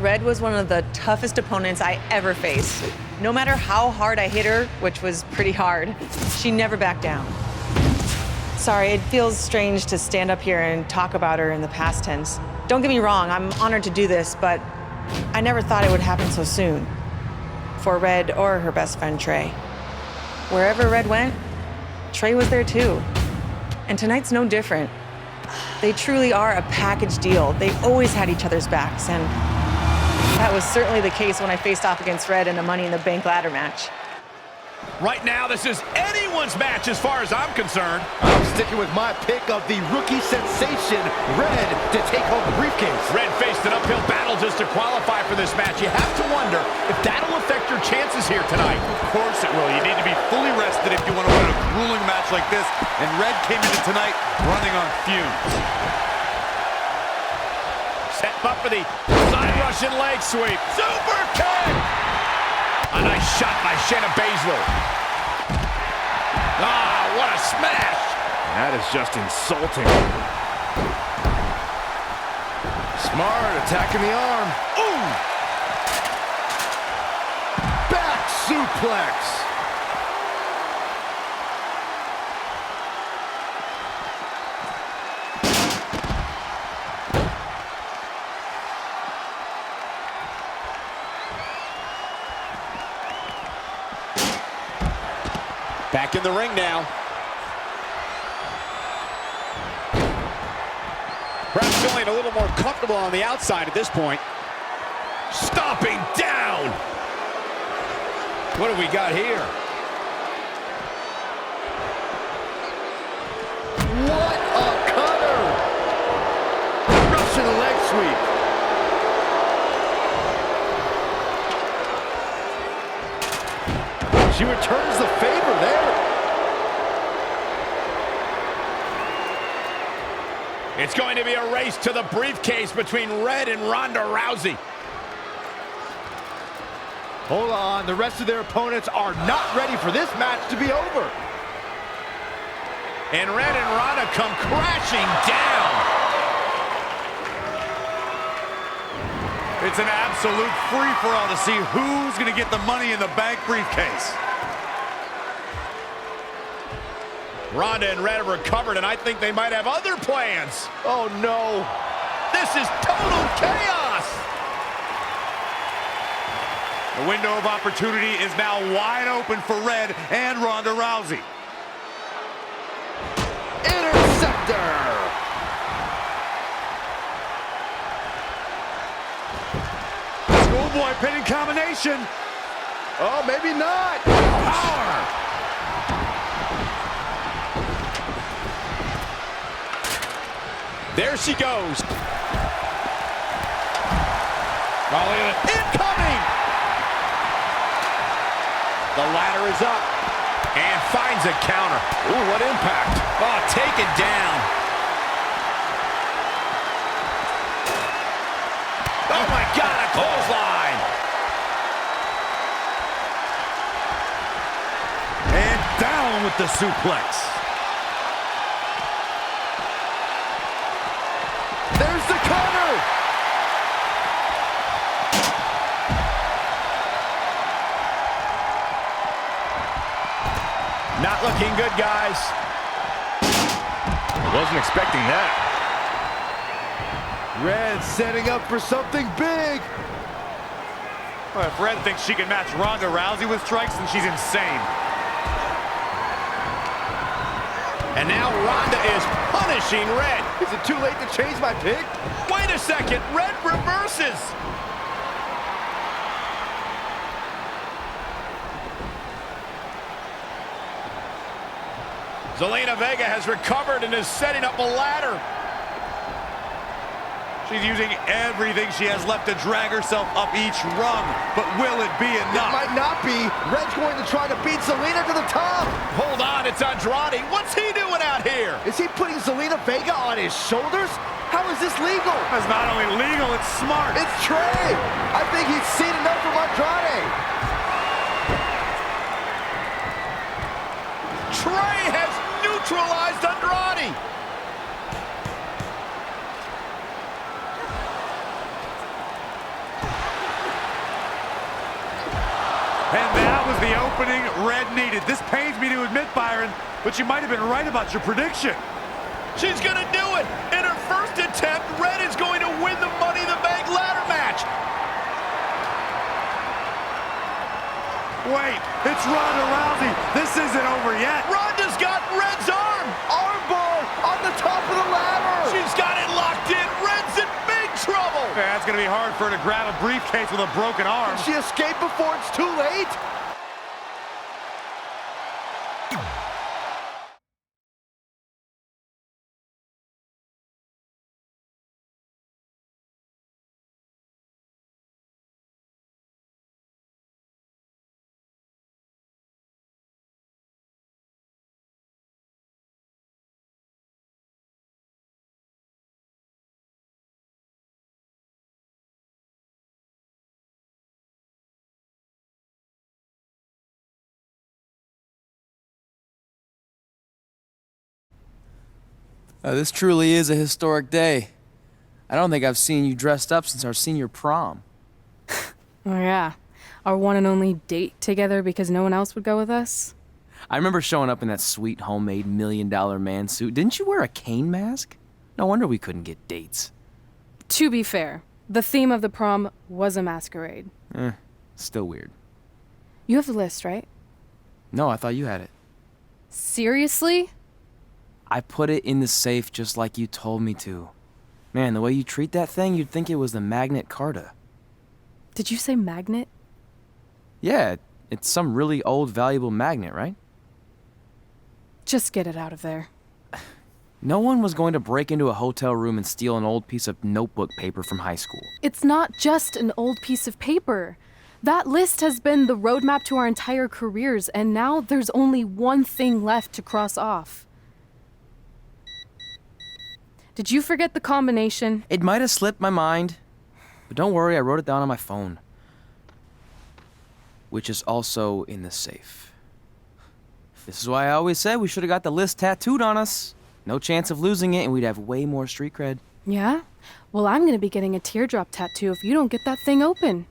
Red was one of the toughest opponents I ever faced. No matter how hard I hit her, which was pretty hard, she never backed down. Sorry, it feels strange to stand up here and talk about her in the past tense. Don't get me wrong, I'm honored to do this, but I never thought it would happen so soon. For Red or her best friend, Trey. Wherever Red went, Trey was there too. And tonight's no different. They truly are a package deal. They always had each other's backs, and that was certainly the case when I faced off against Red in a Money in the Bank ladder match. Right now, this is anyone's match as far as I'm concerned. I'm sticking with my pick of the rookie sensation, Red, to take home the briefcase. Red faced an uphill battle just to qualify for this match. You have to wonder if that'll affect your chances here tonight. Of course it will. You need to be fully rested if you want to win a grueling match like this. And Red came into tonight running on fumes. Set up for the side Russian leg sweep. Super kick! A nice shot by Shayna Baszler. Ah, what a smash! That is just insulting. Smart, attacking the arm. Ooh! Back suplex. Back in the ring now. Perhaps feeling a little more comfortable on the outside at this point. Stomping down. What do we got here? What a cutter! Russian leg sweep. She returns the favor there. It's going to be a race to the briefcase between Red and Ronda Rousey. Hold on, the rest of their opponents are not ready for this match to be over. And Red and Ronda come crashing down. It's an absolute free-for-all to see who's going to get the Money in the Bank briefcase. Ronda and Red have recovered, and I think they might have other plans. Oh, no. This is total chaos. The window of opportunity is now wide open for Red and Ronda Rousey. Interceptor. Schoolboy pinning combination. Oh, maybe not. Power. There she goes. Oh, look at it. Incoming! The ladder is up. And finds a counter. Ooh, what impact. Oh, taken down. Oh, my God, a clothesline. And down with the suplex. There's the counter. Not looking good, guys. Wasn't expecting that. Red setting up for something big. Well, if Red thinks she can match Ronda Rousey with strikes, then she's insane. And now Ronda is punishing Red. Is it too late to change my pick? Wait a second, Red reverses. Zelina Vega has recovered and is setting up a ladder. She's using everything she has left to drag herself up each rung. But will it be enough? It might not be. Red's going to try to beat Zelina to the top. Hold on, it's Andrade. What's he doing out here? Is he putting Zelina Vega on his shoulders? How is this legal? It's not only legal, it's smart. It's Trey. I think he's seen enough from Andrade. Trey has neutralized Andrade. opening Red needed. This pains me to admit, Byron, but you might have been right about your prediction. She's gonna do it! In her first attempt, Red is going to win the Money in the Bank ladder match! Wait, it's Ronda Rousey. This isn't over yet. Ronda's got Red's arm! Armbar on the top of the ladder. She's got it locked in! Red's in big trouble! Yeah, it's gonna be hard for her to grab a briefcase with a broken arm. She escaped before it's too late. This truly is a historic day. I don't think I've seen you dressed up since our senior prom. Oh yeah, our one and only date together because no one else would go with us? I remember showing up in that sweet homemade $1 million man suit. Didn't you wear a cane mask? No wonder we couldn't get dates. To be fair, the theme of the prom was a masquerade. Still weird. You have the list, right? No, I thought you had it. Seriously? I put it in the safe just like you told me to. Man, the way you treat that thing, you'd think it was the Magnet Carta. Did you say magnet? Yeah, it's some really old, valuable magnet, right? Just get it out of there. No one was going to break into a hotel room and steal an old piece of notebook paper from high school. It's not just an old piece of paper. That list has been the roadmap to our entire careers, and now there's only one thing left to cross off. Did you forget the combination? It might have slipped my mind, but don't worry, I wrote it down on my phone. Which is also in the safe. This is why I always said we should have got the list tattooed on us. No chance of losing it, and we'd have way more street cred. Yeah? Well, I'm gonna be getting a teardrop tattoo if you don't get that thing open.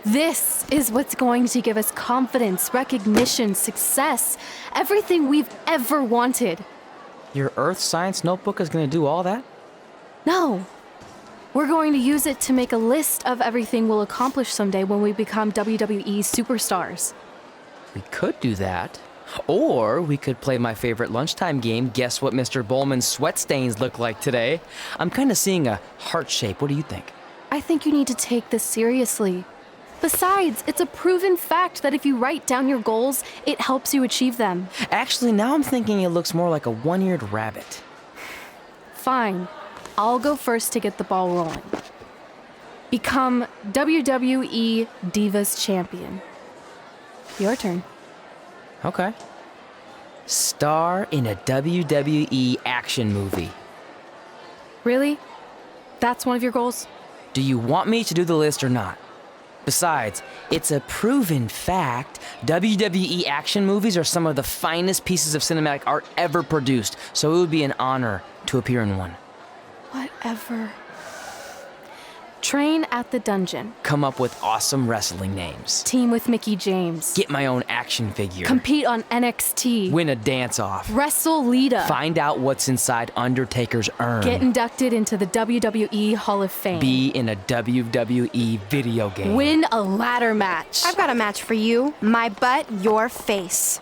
This is what's going to give us confidence, recognition, success, everything we've ever wanted. Your earth science notebook is going to do all that? No. We're going to use it to make a list of everything we'll accomplish someday when we become WWE superstars. We could do that. Or we could play my favorite lunchtime game, Guess What Mr. Bowman's Sweat Stains Look Like Today. I'm kind of seeing a heart shape. What do you think? I think you need to take this seriously. Besides, it's a proven fact that if you write down your goals, it helps you achieve them. Actually, now I'm thinking it looks more like a one-eared rabbit. Fine. I'll go first to get the ball rolling. Become WWE Divas Champion. Your turn. Okay. Star in a WWE action movie. Really? That's one of your goals? Do you want me to do the list or not? Besides, it's a proven fact, WWE action movies are some of the finest pieces of cinematic art ever produced, so it would be an honor to appear in one. Whatever. Train at the dungeon. Come up with awesome wrestling names. Team with Mickey James. Get my own action figure. Compete on NXT. Win a dance-off. Wrestle Lita. Find out what's inside Undertaker's urn. Get inducted into the WWE Hall of Fame. Be in a WWE video game. Win a ladder match. I've got a match for you. My butt, your face.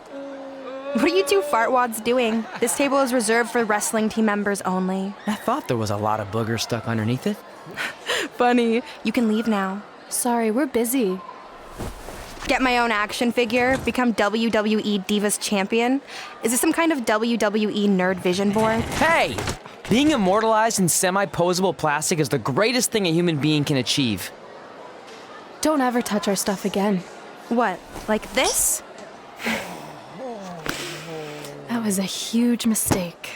What are you two fartwads doing? This table is reserved for wrestling team members only. I thought there was a lot of boogers stuck underneath it. Funny. You can leave now. Sorry, we're busy. Get my own action figure, become WWE Divas Champion? Is this some kind of WWE nerd vision board? Hey! Being immortalized in semi-posable plastic is the greatest thing a human being can achieve. Don't ever touch our stuff again. What, like this? That was a huge mistake.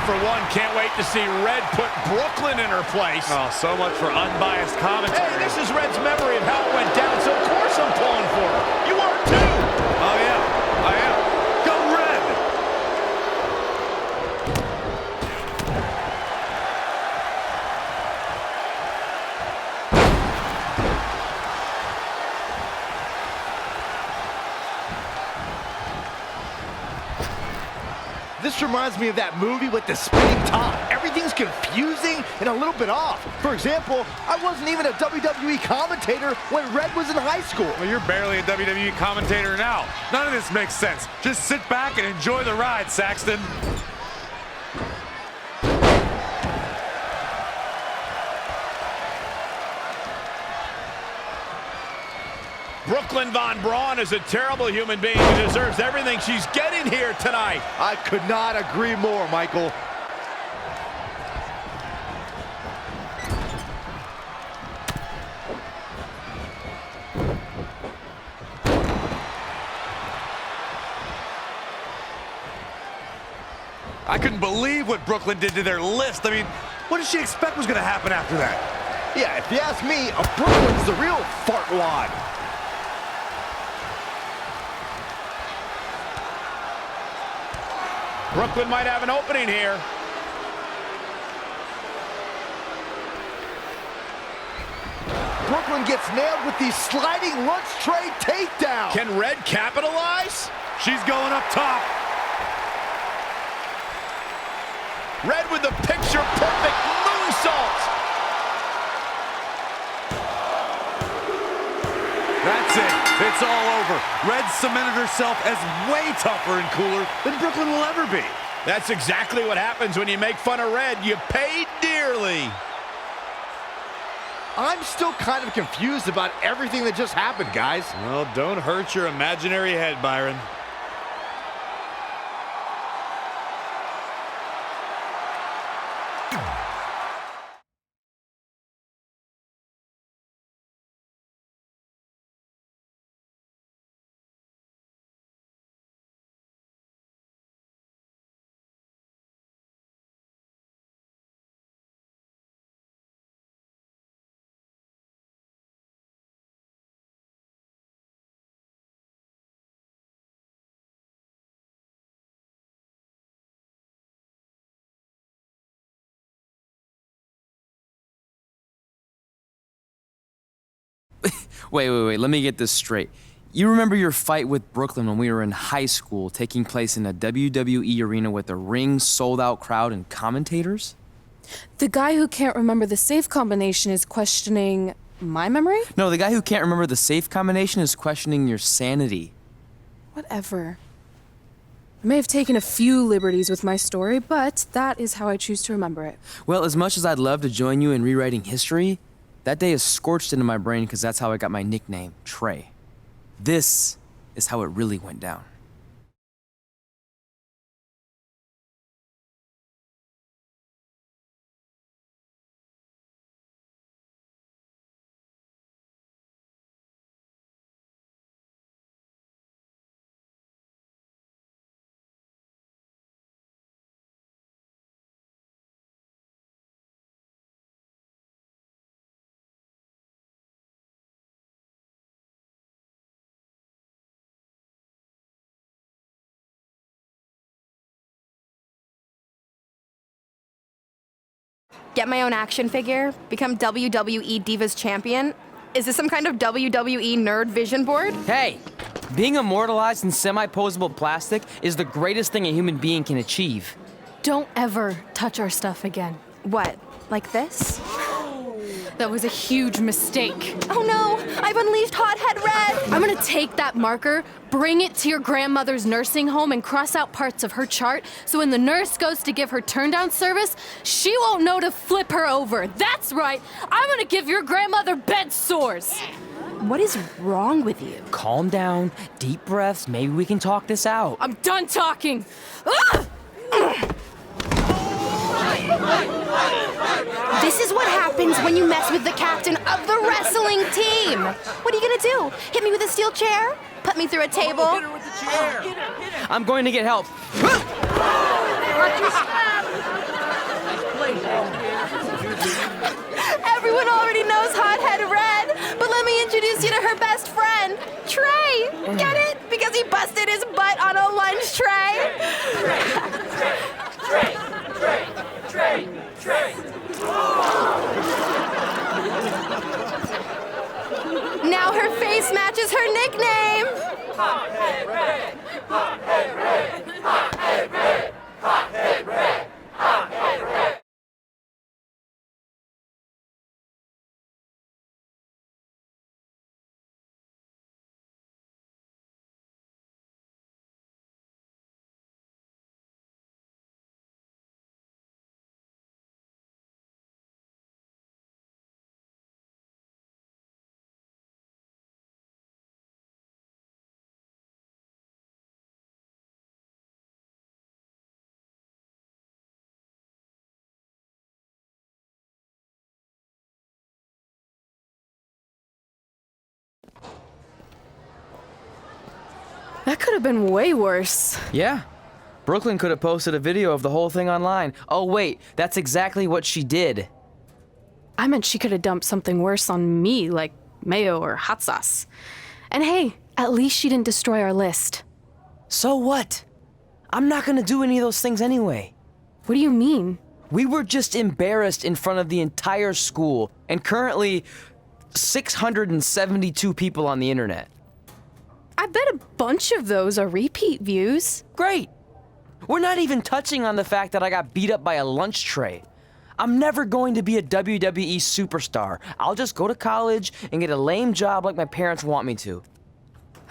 For one, can't wait to see Red put Brooklyn in her place. Oh, so much for unbiased commentary. Hey, this is Red's memory of how it went down, so of course I'm pulling for her. You are too. Oh, yeah, I am. Go Red! This reminds me of that movie with the spinning top. Everything's confusing and a little bit off. For example, I wasn't even a WWE commentator when Red was in high school. Well, you're barely a WWE commentator now. None of this makes sense. Just sit back and enjoy the ride, Saxton. Brooklyn Von Braun is a terrible human being who deserves everything she's getting here tonight. I could not agree more, Michael. I couldn't believe what Brooklyn did to their list. I mean, what did she expect was going to happen after that? Yeah, if you ask me, Brooklyn's the real fartwad. Brooklyn might have an opening here. Brooklyn gets nailed with the sliding lunch tray takedown. Can Red capitalize? She's going up top. Red with the picture-perfect moonsault. That's it. It's all over. Red cemented herself as way tougher and cooler than Brooklyn will ever be. That's exactly what happens when you make fun of Red. You pay dearly. I'm still kind of confused about everything that just happened, guys. Well, don't hurt your imaginary head, Byron. Wait, let me get this straight. You remember your fight with Brooklyn when we were in high school, taking place in a WWE arena with a ring, sold-out crowd, and commentators? The guy who can't remember the safe combination is questioning my memory? No, the guy who can't remember the safe combination is questioning your sanity. Whatever. I may have taken a few liberties with my story, but that is how I choose to remember it. Well, as much as I'd love to join you in rewriting history, that day is scorched into my brain because that's how I got my nickname, Trey. This is how it really went down. Get my own action figure? Become WWE Divas Champion? Is this some kind of WWE nerd vision board? Hey, being immortalized in semi-posable plastic is the greatest thing a human being can achieve. Don't ever touch our stuff again. What, like this? That was a huge mistake. Oh no, I've unleashed Hothead Red! I'm gonna take that marker, bring it to your grandmother's nursing home, and cross out parts of her chart so when the nurse goes to give her turn-down service, she won't know to flip her over. That's right, I'm gonna give your grandmother bed sores. What is wrong with you? Calm down, deep breaths, maybe we can talk this out. I'm done talking. Ah! This is what happens when you mess with the captain of the wrestling team. What are you gonna do? Hit me with a steel chair? Put me through a table? I'm going to get help. Everyone already knows Hothead Red, but let me introduce you to her best friend, Trey. Get it? Because he busted his butt on a lunch tray. Now her face matches her nickname. That could have been way worse. Yeah. Brooklyn could have posted a video of the whole thing online. Oh, wait, that's exactly what she did. I meant she could have dumped something worse on me, like mayo or hot sauce. And hey, at least she didn't destroy our list. So what? I'm not gonna do any of those things anyway. What do you mean? We were just embarrassed in front of the entire school, and currently 672 people on the internet. I bet a bunch of those are repeat views. Great! We're not even touching on the fact that I got beat up by a lunch tray. I'm never going to be a WWE superstar. I'll just go to college and get a lame job like my parents want me to.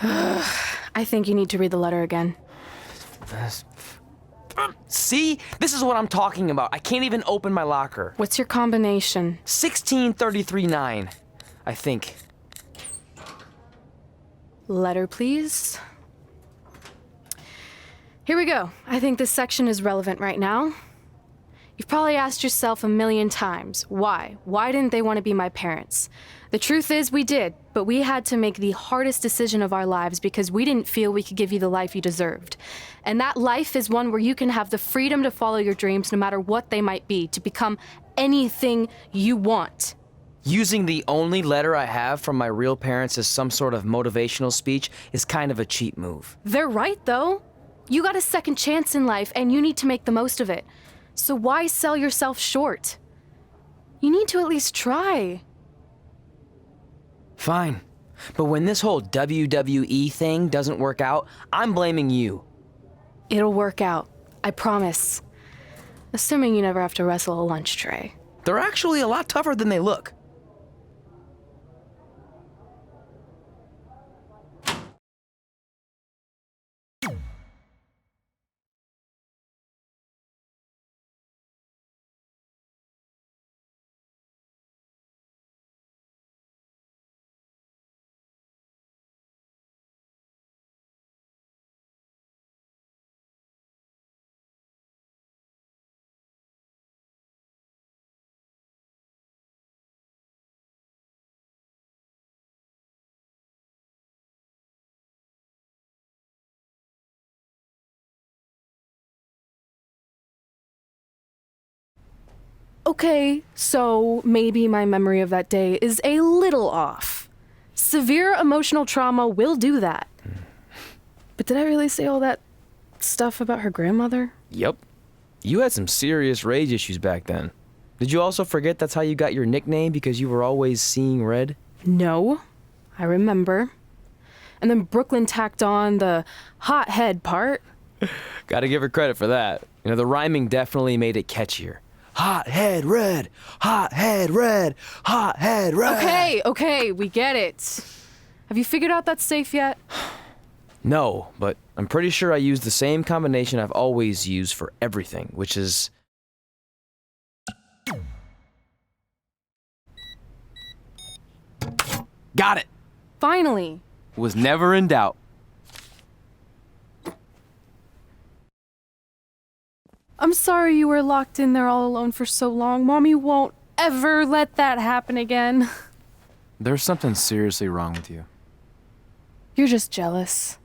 I think you need to read the letter again. See? This is what I'm talking about. I can't even open my locker. What's your combination? 1633-9, I think. Letter, please. Here we go. I think this section is relevant right now. You've probably asked yourself a million times, why? Why didn't they want to be my parents? The truth is we did, but we had to make the hardest decision of our lives because we didn't feel we could give you the life you deserved. And that life is one where you can have the freedom to follow your dreams no matter what they might be, to become anything you want. Using the only letter I have from my real parents as some sort of motivational speech is kind of a cheap move. They're right, though. You got a second chance in life, and you need to make the most of it. So why sell yourself short? You need to at least try. Fine. But when this whole WWE thing doesn't work out, I'm blaming you. It'll work out. I promise. Assuming you never have to wrestle a lunch tray. They're actually a lot tougher than they look. Okay, so maybe my memory of that day is a little off. Severe emotional trauma will do that. But did I really say all that stuff about her grandmother? Yep. You had some serious rage issues back then. Did you also forget that's how you got your nickname because you were always seeing red? No, I remember. And then Brooklyn tacked on the hot head part. Gotta give her credit for that. You know, the rhyming definitely made it catchier. Hot head red, hot head red, hot head red. Okay, we get it. Have you figured out that's safe yet? No, but I'm pretty sure I used the same combination I've always used for everything, which is... Got it! Finally. Was never in doubt. I'm sorry you were locked in there all alone for so long. Mommy won't ever let that happen again. There's something seriously wrong with you. You're just jealous.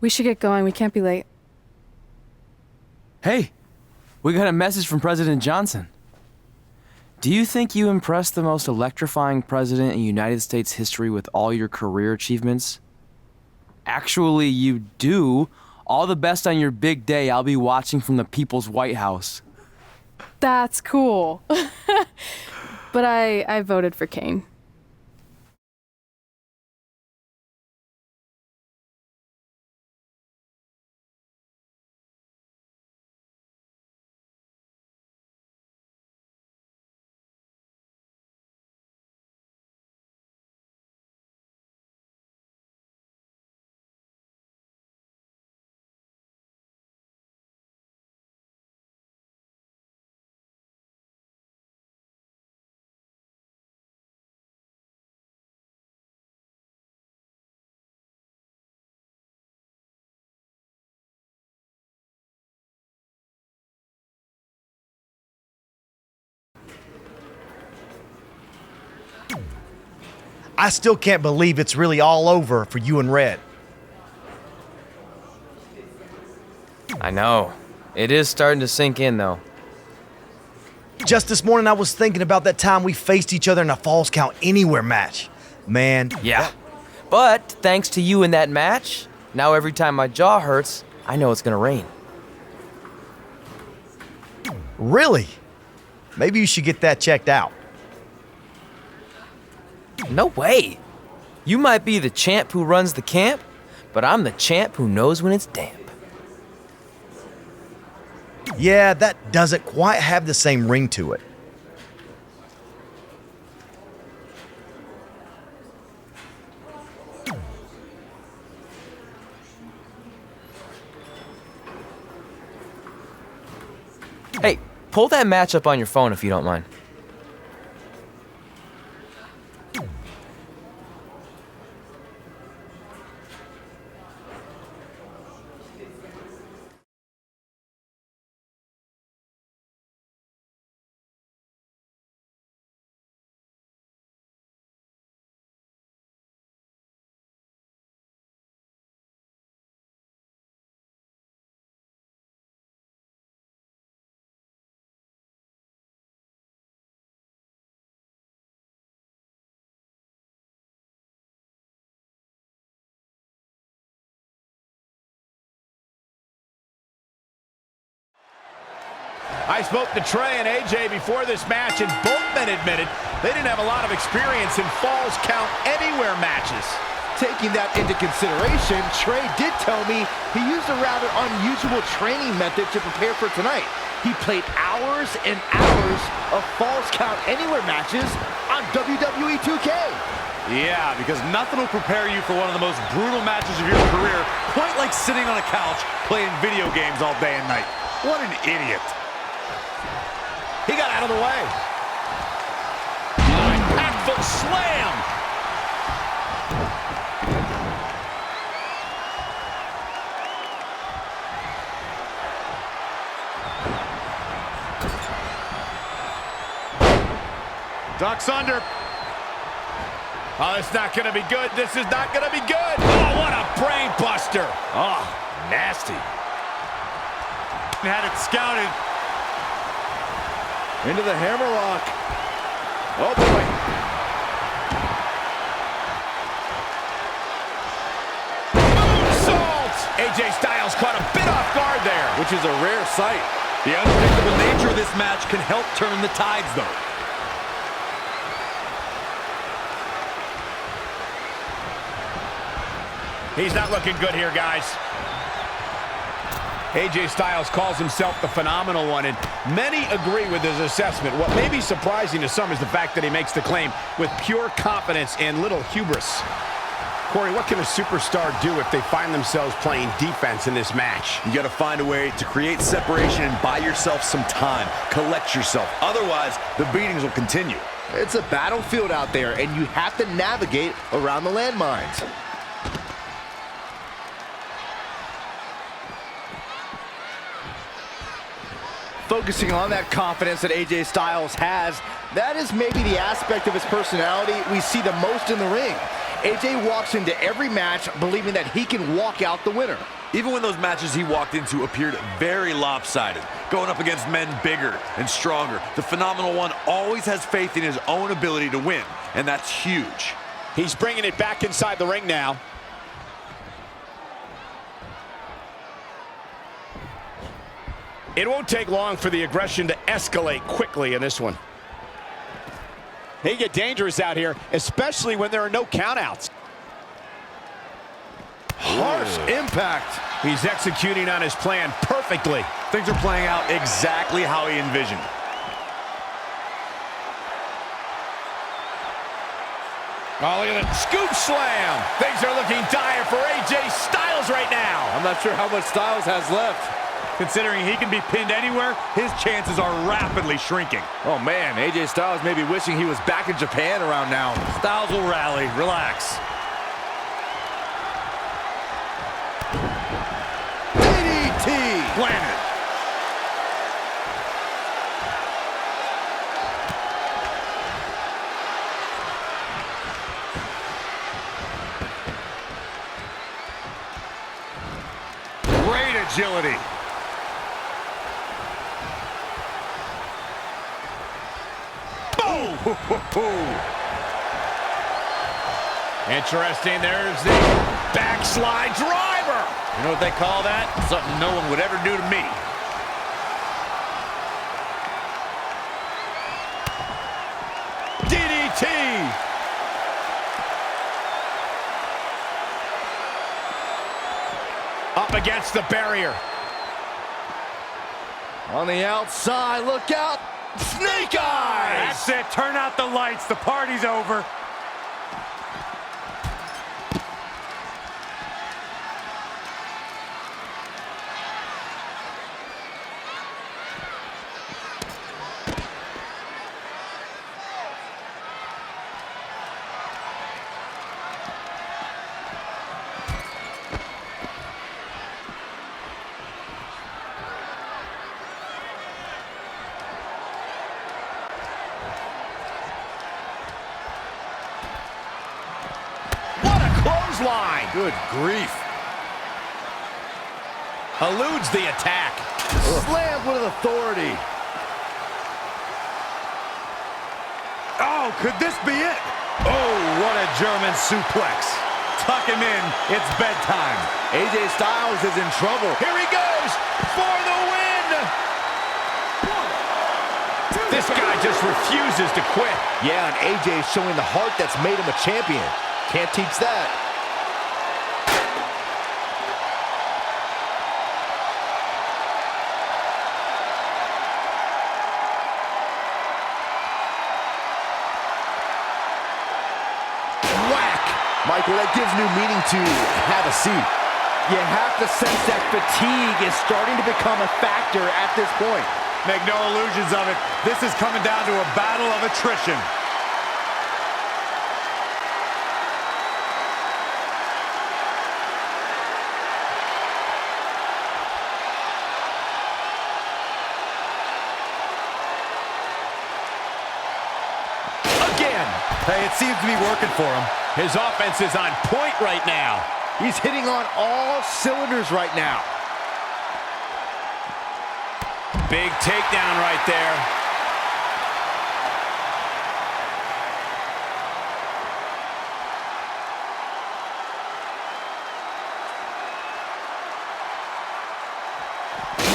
We should get going. We can't be late. Hey, we got a message from President Johnson. Do you think you impressed the most electrifying president in United States history with all your career achievements? Actually, you do. All the best on your big day. I'll be watching from the People's White House. That's cool. But I voted for Kane. I still can't believe it's really all over for you and Red. I know. It is starting to sink in, though. Just this morning, I was thinking about that time we faced each other in a Falls Count Anywhere match. Man. Yeah. But thanks to you in that match, now every time my jaw hurts, I know it's gonna rain. Really? Maybe you should get that checked out. No way. You might be the champ who runs the camp, but I'm the champ who knows when it's damp. Yeah, that doesn't quite have the same ring to it. Hey, pull that match up on your phone if you don't mind. I spoke to Trey and AJ before this match, and both men admitted they didn't have a lot of experience in Falls Count Anywhere matches. Taking that into consideration, Trey did tell me he used a rather unusual training method to prepare for tonight. He played hours and hours of Falls Count Anywhere matches on WWE 2K. Yeah, because nothing will prepare you for one of the most brutal matches of your career, quite like sitting on a couch playing video games all day and night. What an idiot. He got out of the way. Impactful slam. Ducks under. Oh, it's not going to be good. This is not going to be good. Oh, what a brain buster. Oh, nasty. Had it scouted. Into the hammerlock. Oh, boy. Moonsault! AJ Styles caught a bit off guard there. Which is a rare sight. The unpredictable nature of this match can help turn the tides, though. He's not looking good here, guys. AJ Styles calls himself the phenomenal one, and many agree with his assessment. What may be surprising to some is the fact that he makes the claim with pure confidence and little hubris. Corey, what can a superstar do if they find themselves playing defense in this match? You got to find a way to create separation and buy yourself some time. Collect yourself. Otherwise, the beatings will continue. It's a battlefield out there, and you have to navigate around the landmines. Focusing on that confidence that AJ Styles has, that is maybe the aspect of his personality we see the most in the ring. AJ walks into every match believing that he can walk out the winner. Even when those matches he walked into appeared very lopsided, going up against men bigger and stronger, the phenomenal one always has faith in his own ability to win, and that's huge. He's bringing it back inside the ring now. It won't take long for the aggression to escalate quickly in this one. They get dangerous out here, especially when there are no countouts. Harsh impact. He's executing on his plan perfectly. Things are playing out exactly how he envisioned. Oh, look at that scoop slam. Things are looking dire for AJ Styles right now. I'm not sure how much Styles has left. Considering he can be pinned anywhere, his chances are rapidly shrinking. Oh man, AJ Styles may be wishing he was back in Japan around now. Styles will rally. Relax. DDT! Planted. Great agility. Interesting, there's the backslide driver. You know what they call that? Something no one would ever do to me. DDT. Up against the barrier. On the outside, look out! Snake eyes! That's it. Turn out the lights. The party's over. Line. Good grief. Eludes the attack. Slammed with authority. Oh, could this be it? Oh, what a German suplex. Tuck him in. It's bedtime. AJ Styles is in trouble. Here he goes for the win. This guy just refuses to quit. Yeah, and AJ showing the heart that's made him a champion. Can't teach that. Michael, that gives new meaning to have a seat. You have to sense that fatigue is starting to become a factor at this point. Make no illusions of it. This is coming down to a battle of attrition. Again. Hey, it seems to be working for him. His offense is on point right now. He's hitting on all cylinders right now. Big takedown right there.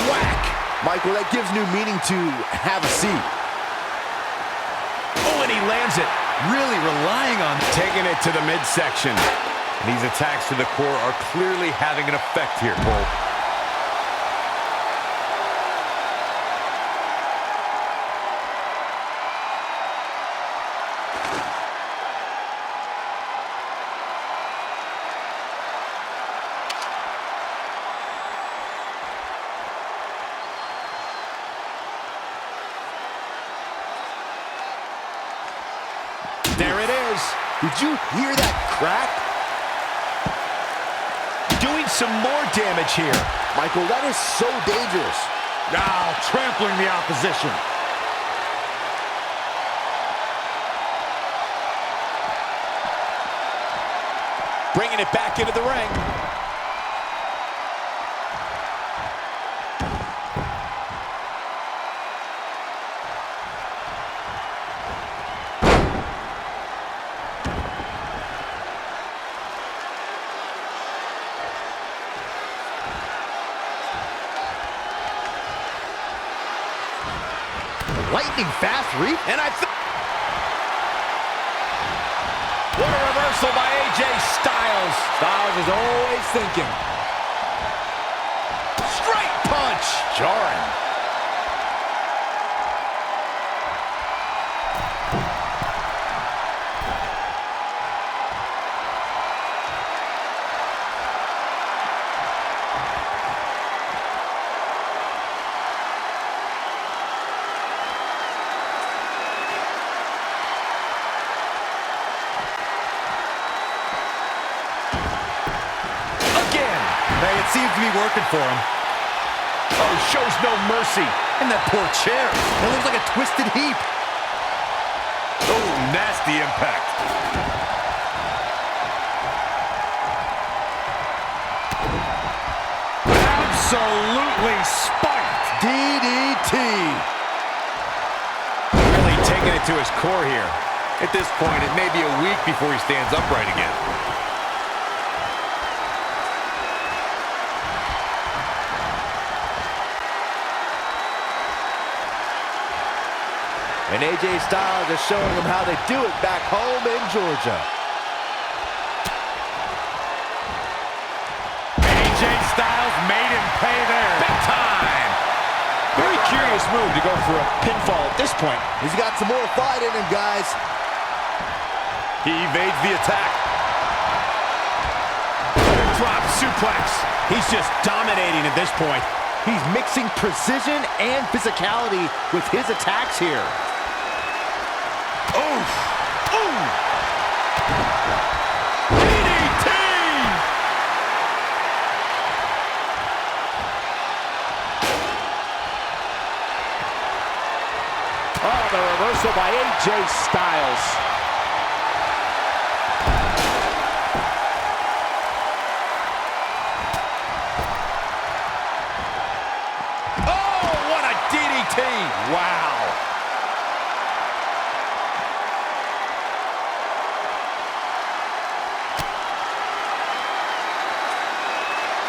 Whack! Michael, that gives new meaning to have a seat. Oh, and he lands it. Really relying on Taking it to the midsection. these attacks to the core are clearly having an effect here, Cole. There it is. Did you hear that crack? Doing some more damage here. Michael, that is so dangerous. Now trampling the opposition. Bringing it back into the ring. Lightning fast reach. And what a reversal by AJ Styles. Styles is always thinking. Straight punch. Jarring. Hey, it seems to be working for him. Oh, shows no mercy. And that poor chair. It looks like a twisted heap. Oh, nasty impact. Absolutely spiked. DDT. Really taking it to his core here. At this point, it may be a week before he stands upright again. And AJ Styles is showing them how they do it back home in Georgia. AJ Styles made him pay there. Big time. Very curious move to go for a pinfall at this point. He's got some more fight in him, guys. He evades the attack. Drop suplex. He's just dominating at this point. He's mixing precision and physicality with his attacks here. Oof! Ooh! DDT! Oh, the reversal by AJ Styles. Oh, what a DDT! Wow.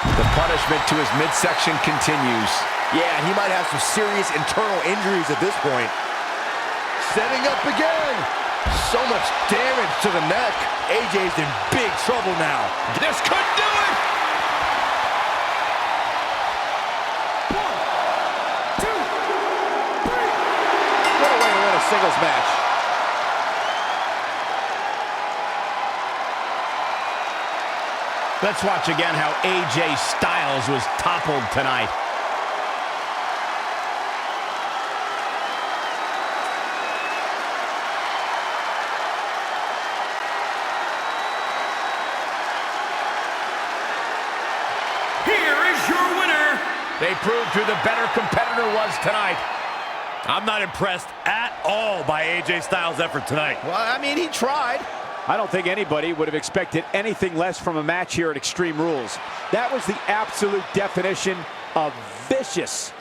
The punishment to his midsection continues. Yeah, and he might have some serious internal injuries at this point. Setting up again. So much damage to the neck. AJ's in big trouble now. This could do it! 1, 2, 3. What a way to win a singles match. Let's watch again how AJ Styles was toppled tonight. Here is your winner. They proved who the better competitor was tonight. I'm not impressed at all by AJ Styles' effort tonight. Well, I mean, he tried. I don't think anybody would have expected anything less from a match here at Extreme Rules. That was the absolute definition of vicious.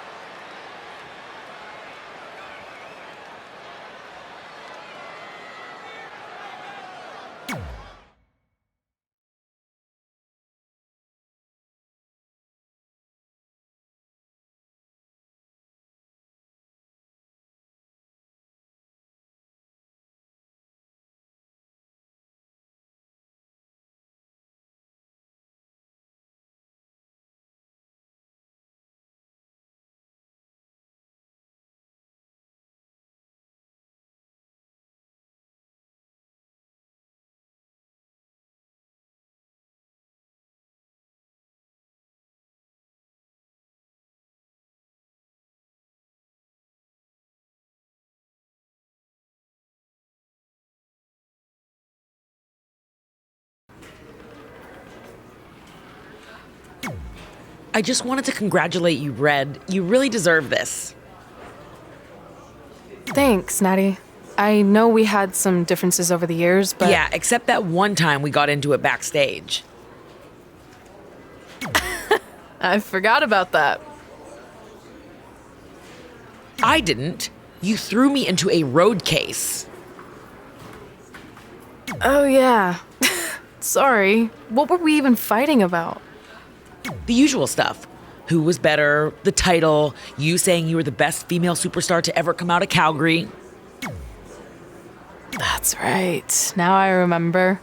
I just wanted to congratulate you, Red. You really deserve this. Thanks, Natty. I know we had some differences over the years, but... Yeah, except that one time we got into it backstage. I forgot about that. I didn't. You threw me into a road case. Oh, yeah. Sorry. What were we even fighting about? The usual stuff. Who was better, the title, you saying you were the best female superstar to ever come out of Calgary. That's right. Now I remember.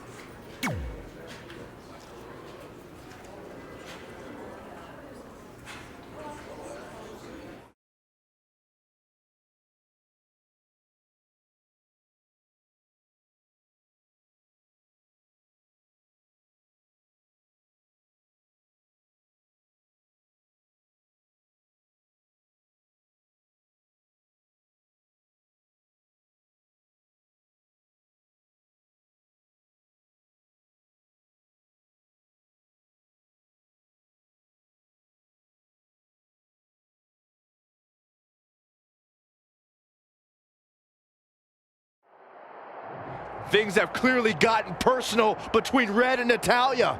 Things have clearly gotten personal between Red and Natalya.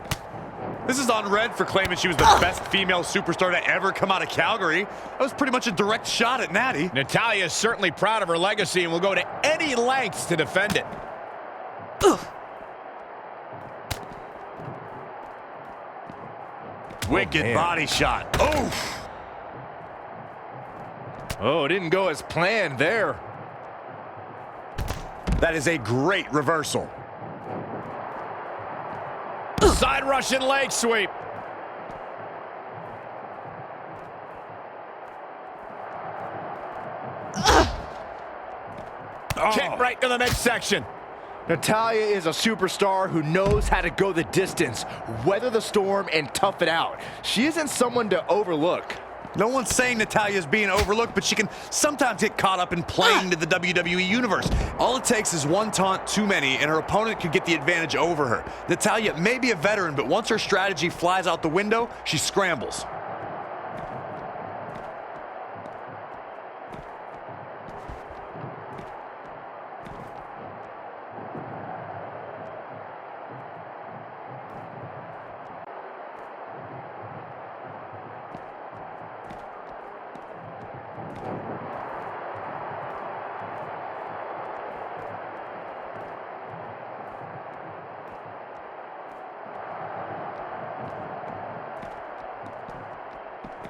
This is on Red for claiming she was the best female superstar to ever come out of Calgary. That was pretty much a direct shot at Natty. Natalya is certainly proud of her legacy and will go to any lengths to defend it. Wicked body shot. Oof. Oh, it didn't go as planned there. That is a great reversal. Side Russian leg sweep. Kick right to the midsection. Natalya is a superstar who knows how to go the distance, weather the storm, and tough it out. She isn't someone to overlook. No one's saying Natalya's being overlooked, but she can sometimes get caught up in playing to the WWE Universe. All it takes is one taunt too many, and her opponent could get the advantage over her. Natalya may be a veteran, but once her strategy flies out the window, she scrambles.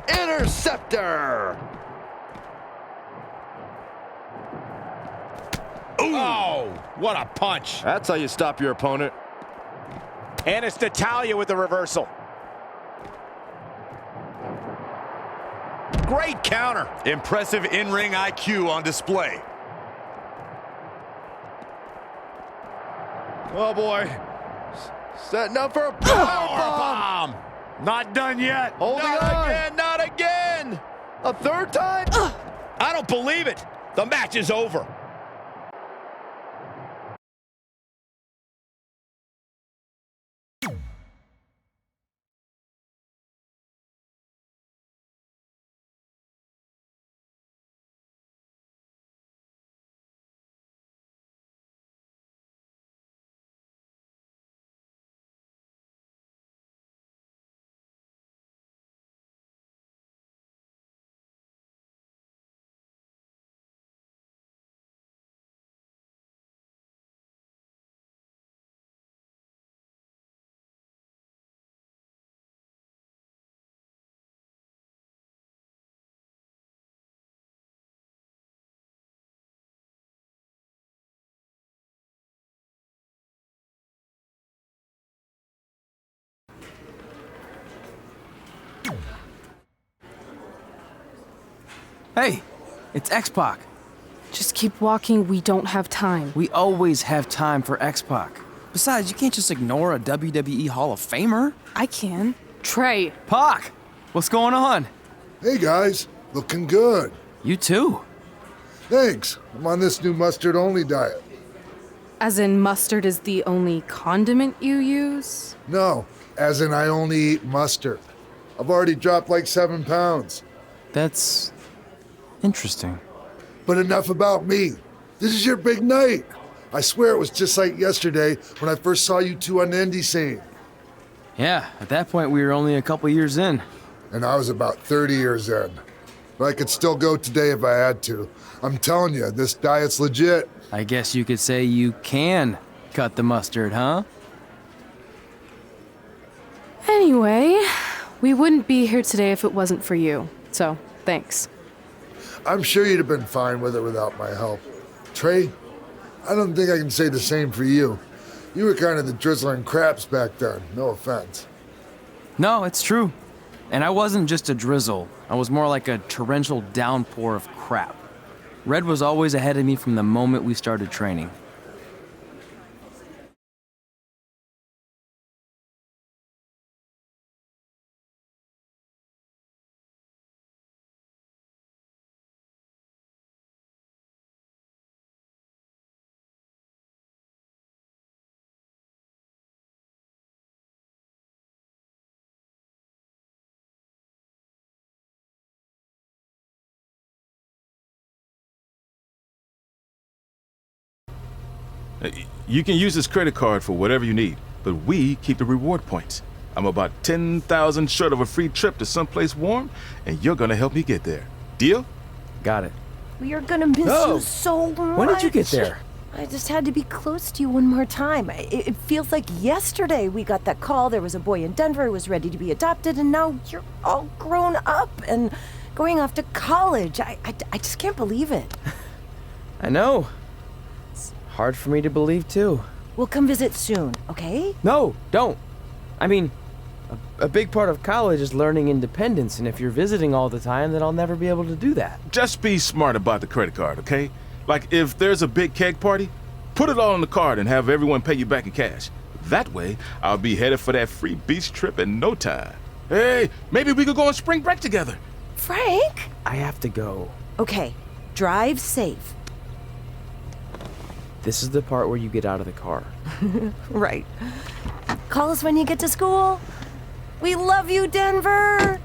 Interceptor! Ooh. Oh, what a punch. That's how you stop your opponent. And it's Natalya with the reversal. Great counter. Impressive in-ring IQ on display. Oh boy. Setting up for a powerbomb. Not done yet. Holding not on. Again, not again. A third time? I don't believe it. The match is over. Hey, it's X-Pac. Just keep walking, we don't have time. We always have time for X-Pac. Besides, you can't just ignore a WWE Hall of Famer. I can. Trey. Pac, what's going on? Hey guys, looking good. You too. Thanks. I'm on this new mustard-only diet. As in mustard is the only condiment you use? No, as in I only eat mustard. I've already dropped like 7 pounds. That's interesting. But enough about me. This is your big night. I swear it was just like yesterday when I first saw you two on the indie scene. Yeah, at that point we were only a couple years in. And I was about 30 years in. But I could still go today if I had to. I'm telling you, this diet's legit. I guess you could say you can cut the mustard, huh? Anyway, we wouldn't be here today if it wasn't for you. So, thanks. I'm sure you'd have been fine with it without my help. Trey, I don't think I can say the same for you. You were kind of the drizzling craps back then, no offense. No, it's true. And I wasn't just a drizzle. I was more like a torrential downpour of crap. Red was always ahead of me from the moment we started training. You can use this credit card for whatever you need, but we keep the reward points. I'm about 10,000 short of a free trip to someplace warm, and you're gonna help me get there. Deal? Got it. We are gonna miss you so much. When did you get there? I just had to be close to you one more time. It feels like yesterday we got that call. There was a boy in Denver who was ready to be adopted, and now you're all grown up and going off to college. I just can't believe it. I know. It's hard for me to believe, too. We'll come visit soon, okay? No, don't. I mean, a big part of college is learning independence, and if you're visiting all the time, then I'll never be able to do that. Just be smart about the credit card, okay? Like, if there's a big keg party, put it all on the card and have everyone pay you back in cash. That way, I'll be headed for that free beach trip in no time. Hey, maybe we could go on spring break together. Frank? I have to go. Okay, drive safe. This is the part where you get out of the car. Right. Call us when you get to school. We love you, Denver!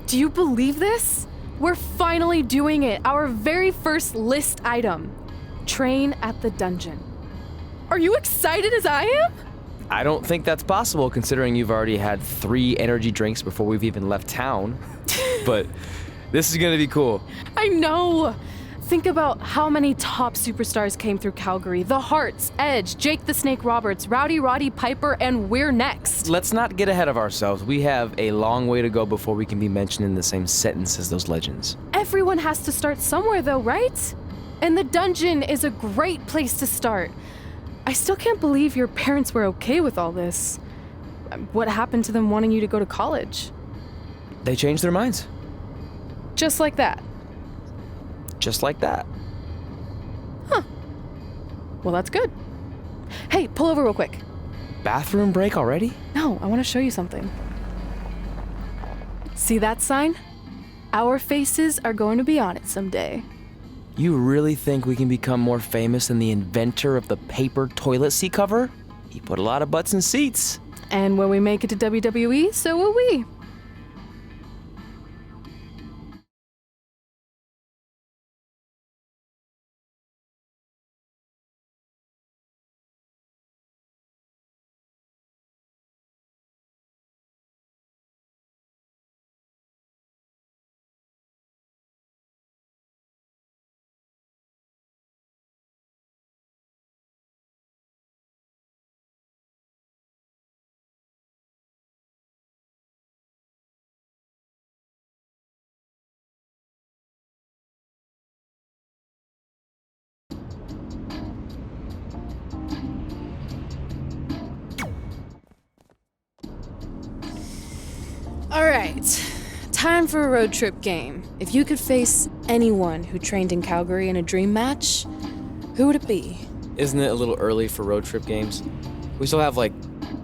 Do you believe this? We're finally doing it. Our very first list item. Train at the dungeon. Are you excited as I am? I don't think that's possible considering you've already had 3 energy drinks before we've even left town. But this is gonna be cool. I know. Think about how many top superstars came through Calgary. The Hearts, Edge, Jake the Snake Roberts, Rowdy Roddy Piper, and we're next. Let's not get ahead of ourselves. We have a long way to go before we can be mentioned in the same sentence as those legends. Everyone has to start somewhere though, right? And the dungeon is a great place to start. I still can't believe your parents were okay with all this. What happened to them wanting you to go to college? They changed their minds. Just like that. Just like that. Huh. Well, that's good. Hey, pull over real quick. Bathroom break already? No, I want to show you something. See that sign? Our faces are going to be on it someday. You really think we can become more famous than the inventor of the paper toilet seat cover? He put a lot of butts in seats. And when we make it to WWE, so will we. All right. Time for a road trip game. If you could face anyone who trained in Calgary in a dream match, who would it be? Isn't it a little early for road trip games? We still have like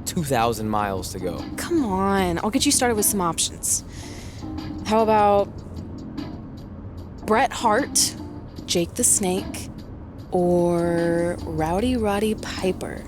2,000 miles to go. Come on, I'll get you started with some options. How about Bret Hart, Jake the Snake, or Rowdy Roddy Piper?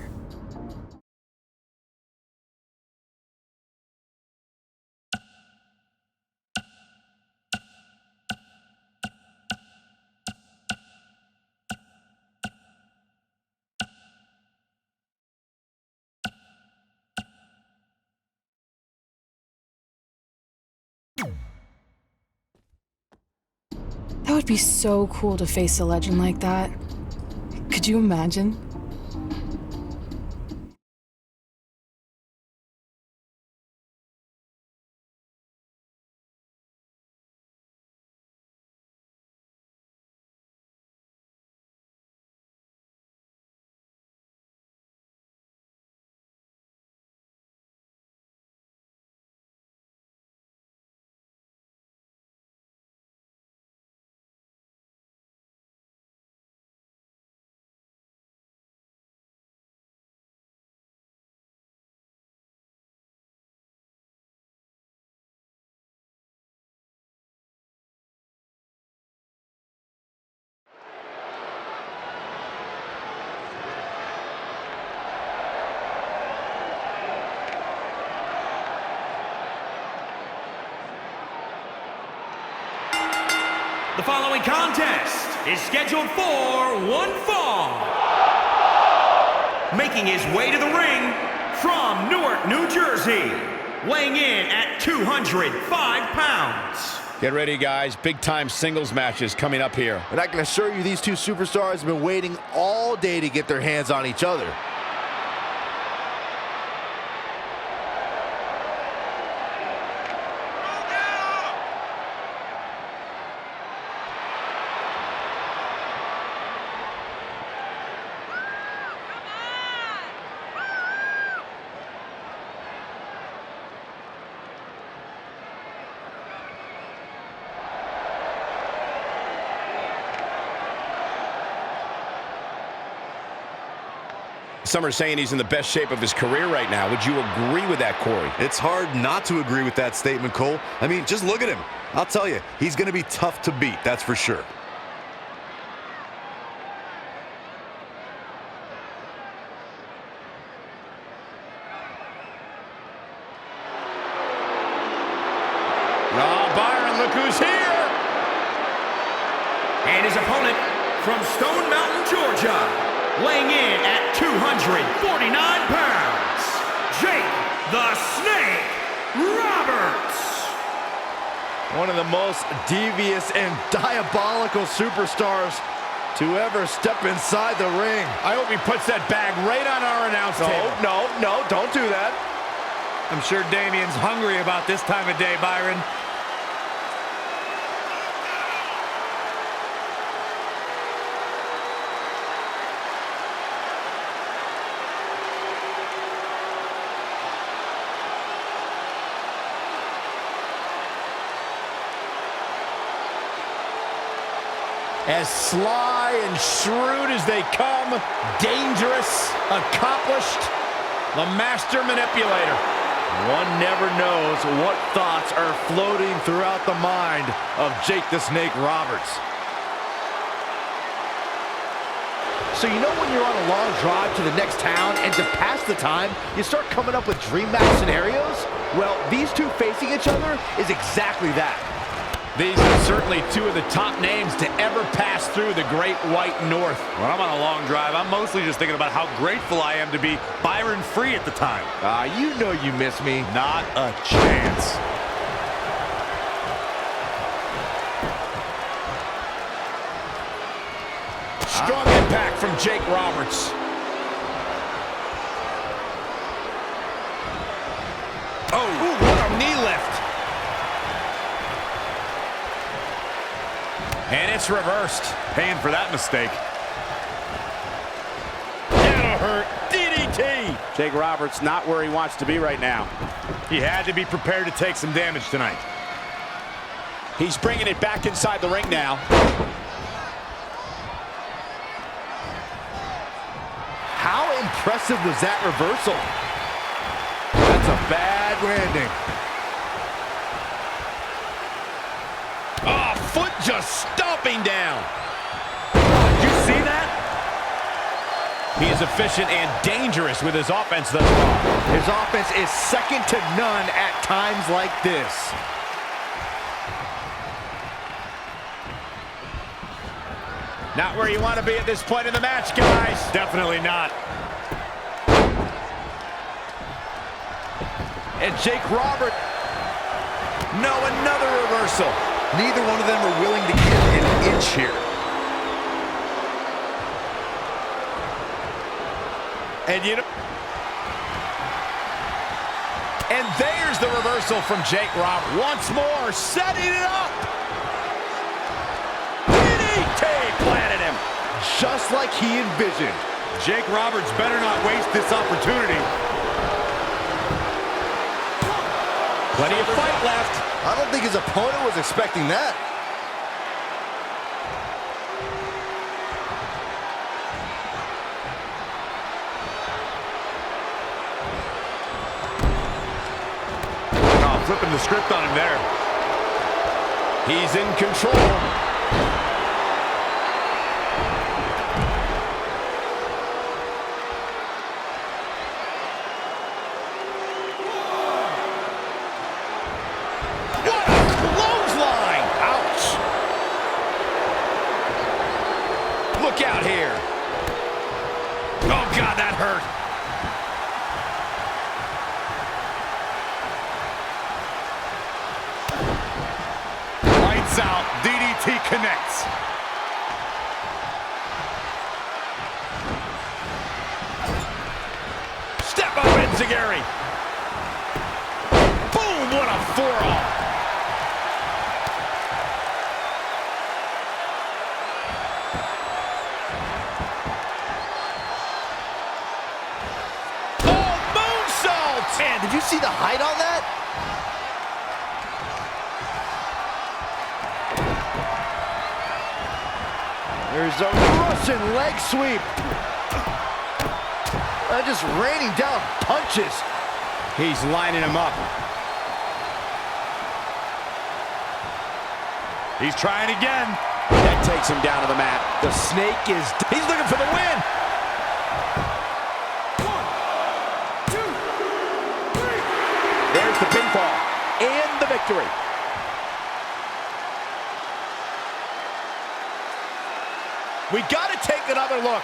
That would be so cool to face a legend like that. Could you imagine? The following contest is scheduled for one fall. Making his way to the ring from Newark, New Jersey, weighing in at 205 pounds. Get ready, guys. Big-time singles matches coming up here. And I can assure you these two superstars have been waiting all day to get their hands on each other. Some are saying he's in the best shape of his career right now. Would you agree with that, Corey? It's hard not to agree with that statement, Cole. I mean, just look at him. I'll tell you, he's going to be tough to beat, that's for sure. Oh, Byron, look who's here! And his opponent from Stone Mountain, Georgia, weighing in at 249 pounds, Jake the Snake Roberts. One of the most devious and diabolical superstars to ever step inside the ring. I hope he puts that bag right on our announce table. No, don't do that. I'm sure Damien's hungry about this time of day, Byron. As sly and shrewd as they come, dangerous, accomplished, the master manipulator. One never knows what thoughts are floating throughout the mind of Jake the Snake Roberts. So you know when you're on a long drive to the next town and to pass the time, you start coming up with dream match scenarios? Well, these two facing each other is exactly that. These are certainly two of the top names to ever pass through the Great White North. When I'm on a long drive, I'm mostly just thinking about how grateful I am to be Byron free at the time. You know you miss me. Not a chance. Strong impact from Jake Roberts. Oh, what a knee lift. And it's reversed. Paying for that mistake. That'll hurt. DDT. Jake Roberts not where he wants to be right now. He had to be prepared to take some damage tonight. He's bringing it back inside the ring now. How impressive was that reversal? That's a bad landing. Oh, foot just stomping down. Did you see that? He is efficient and dangerous with his offense thus far. His offense is second to none at times like this. Not where you want to be at this point in the match, guys. Definitely not. And Jake Roberts. No, another reversal. Neither one of them are willing to give an inch here. And and there's the reversal from Jake Roberts. Once more, setting it up. DDT planted him. Just like he envisioned. Jake Roberts better not waste this opportunity. Plenty of fight left. I don't think his opponent was expecting that. Oh, flipping the script on him there. He's in control. Look out here. Oh, God, that hurt. Lights out. DDT connects. Step up, Enziguri. Boom, what a forearm. Man, did you see the height on that? There's a Russian leg sweep. Just raining down punches. He's lining him up. He's trying again. That takes him down to the mat. The snake is... He's looking for the win. There's the pinfall and the victory. We got to take another look.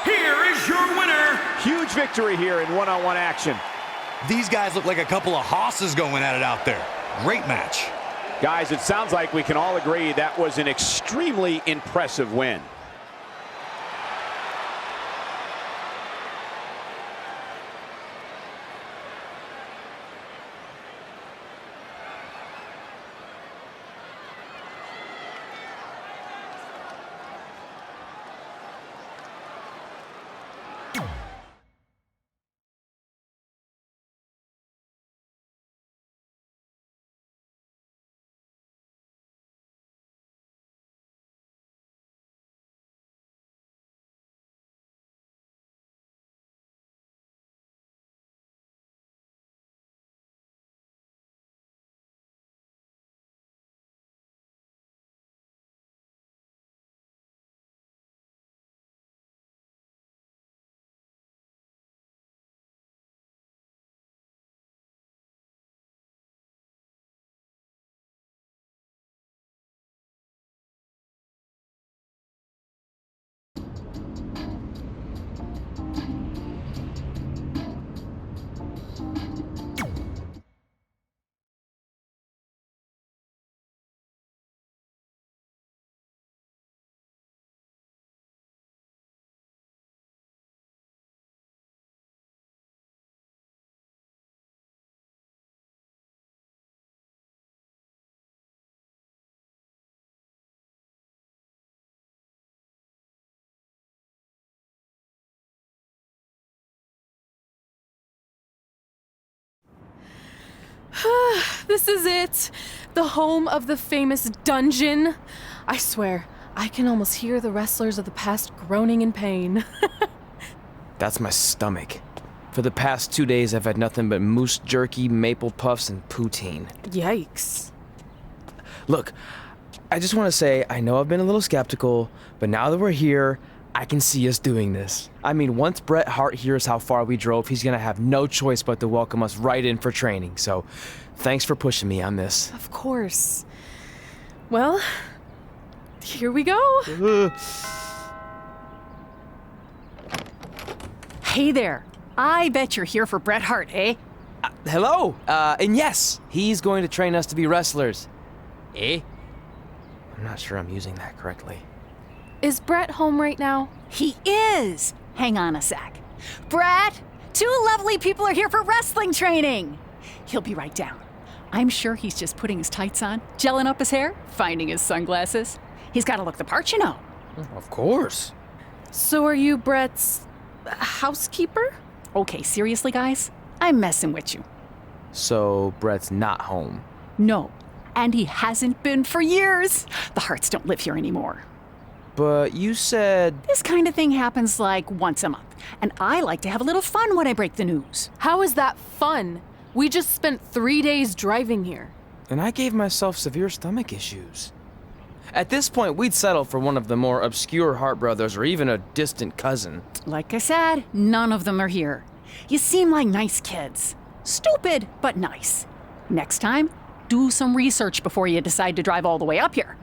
Here is your winner. Huge victory here in one-on-one action. These guys look like a couple of hosses going at it out there. Great match. Guys, it sounds like we can all agree that was an extremely impressive win. This is it. The home of the famous dungeon. I swear, I can almost hear the wrestlers of the past groaning in pain. That's my stomach. For the past 2 days, I've had nothing but moose jerky, maple puffs, and poutine. Yikes. Look, I just want to say, I know I've been a little skeptical, but now that we're here, I can see us doing this. I mean, once Bret Hart hears how far we drove, he's gonna have no choice but to welcome us right in for training. So, thanks for pushing me on this. Of course. Well, here we go. Hey there. I bet you're here for Bret Hart, eh? Hello, and yes, he's going to train us to be wrestlers. Eh? I'm not sure I'm using that correctly. Is Bret home right now? He is. Hang on a sec. Bret, 2 lovely people are here for wrestling training. He'll be right down. I'm sure he's just putting his tights on, gelling up his hair, finding his sunglasses. He's got to look the part, you know. Of course. So are you Bret's housekeeper? Okay, seriously, guys? I'm messing with you. So, Bret's not home. No, and he hasn't been for years. The Harts don't live here anymore. But you said... This kind of thing happens like once a month, and I like to have a little fun when I break the news. How is that fun? We just spent 3 days driving here. And I gave myself severe stomach issues. At this point, we'd settle for one of the more obscure Hart brothers or even a distant cousin. Like I said, none of them are here. You seem like nice kids. Stupid, but nice. Next time, do some research before you decide to drive all the way up here.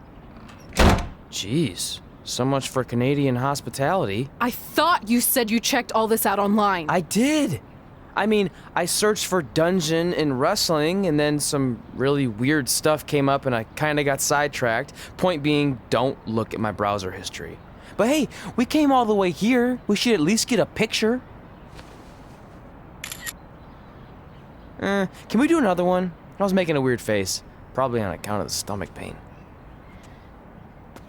Jeez, so much for Canadian hospitality. I thought you said you checked all this out online. I did. I mean, I searched for dungeon in wrestling, and then some really weird stuff came up, and I kind of got sidetracked. Point being, don't look at my browser history. But hey, we came all the way here. We should at least get a picture. Can we do another one? I was making a weird face, probably on account of the stomach pain.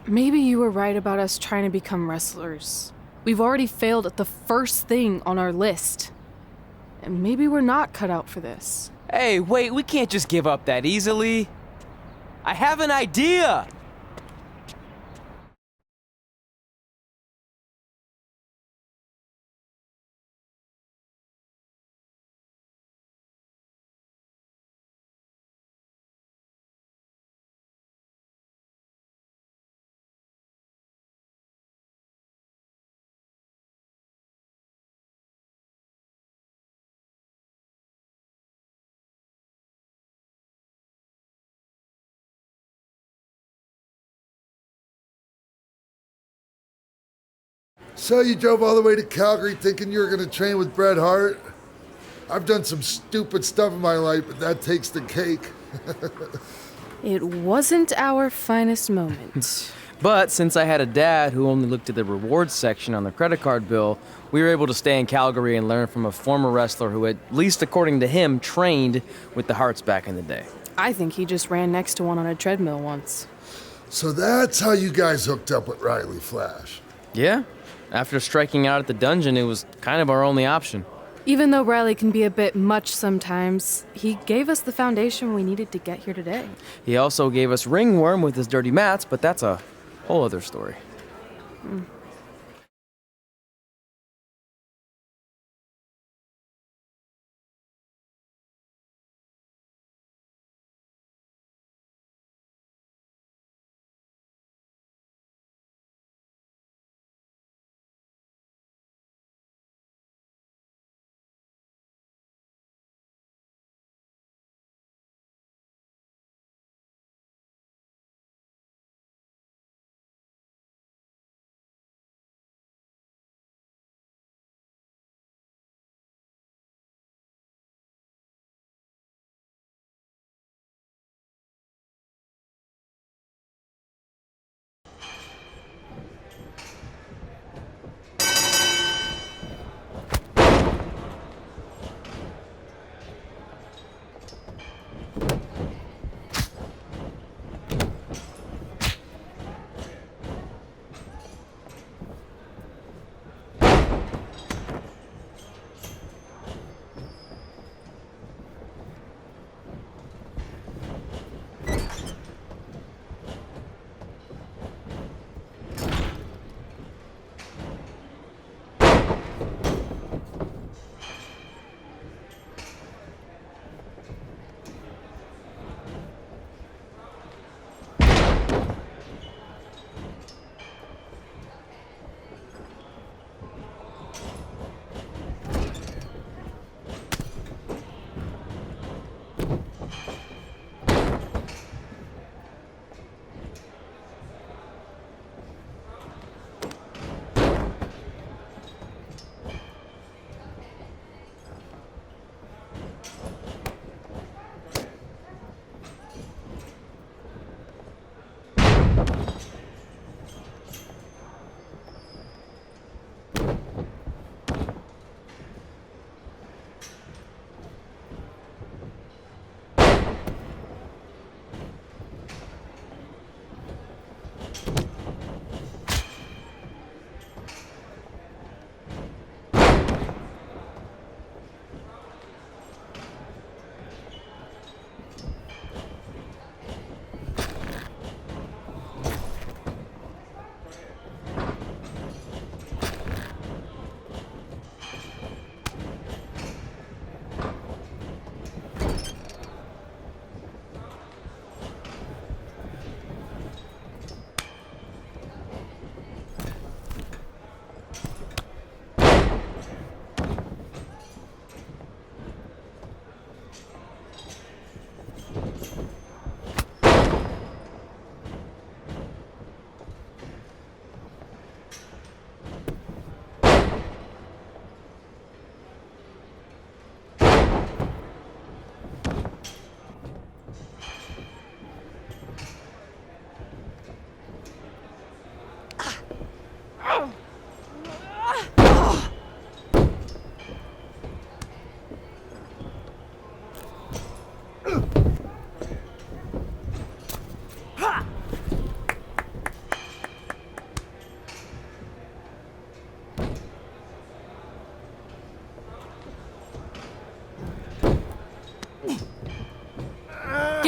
Maybe you were right about us trying to become wrestlers. We've already failed at the first thing on our list. And maybe we're not cut out for this. Hey, wait, we can't just give up that easily. I have an idea! So you drove all the way to Calgary thinking you were going to train with Bret Hart? I've done some stupid stuff in my life, but that takes the cake. It wasn't our finest moment. But since I had a dad who only looked at the rewards section on the credit card bill, we were able to stay in Calgary and learn from a former wrestler who, at least according to him, trained with the Harts back in the day. I think he just ran next to one on a treadmill once. So that's how you guys hooked up with Riley Flash. Yeah. After striking out at the dungeon, it was kind of our only option. Even though Riley can be a bit much sometimes, he gave us the foundation we needed to get here today. He also gave us ringworm with his dirty mats, but that's a whole other story.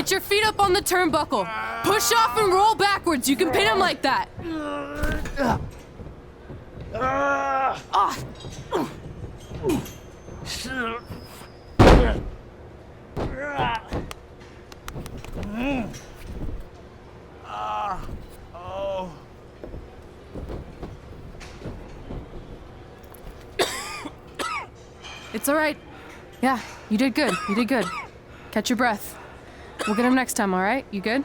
Get your feet up on the turnbuckle. Push off and roll backwards. You can pin him like that. It's all right. Yeah, you did good. You did good. Catch your breath. We'll get him next time, all right? You good?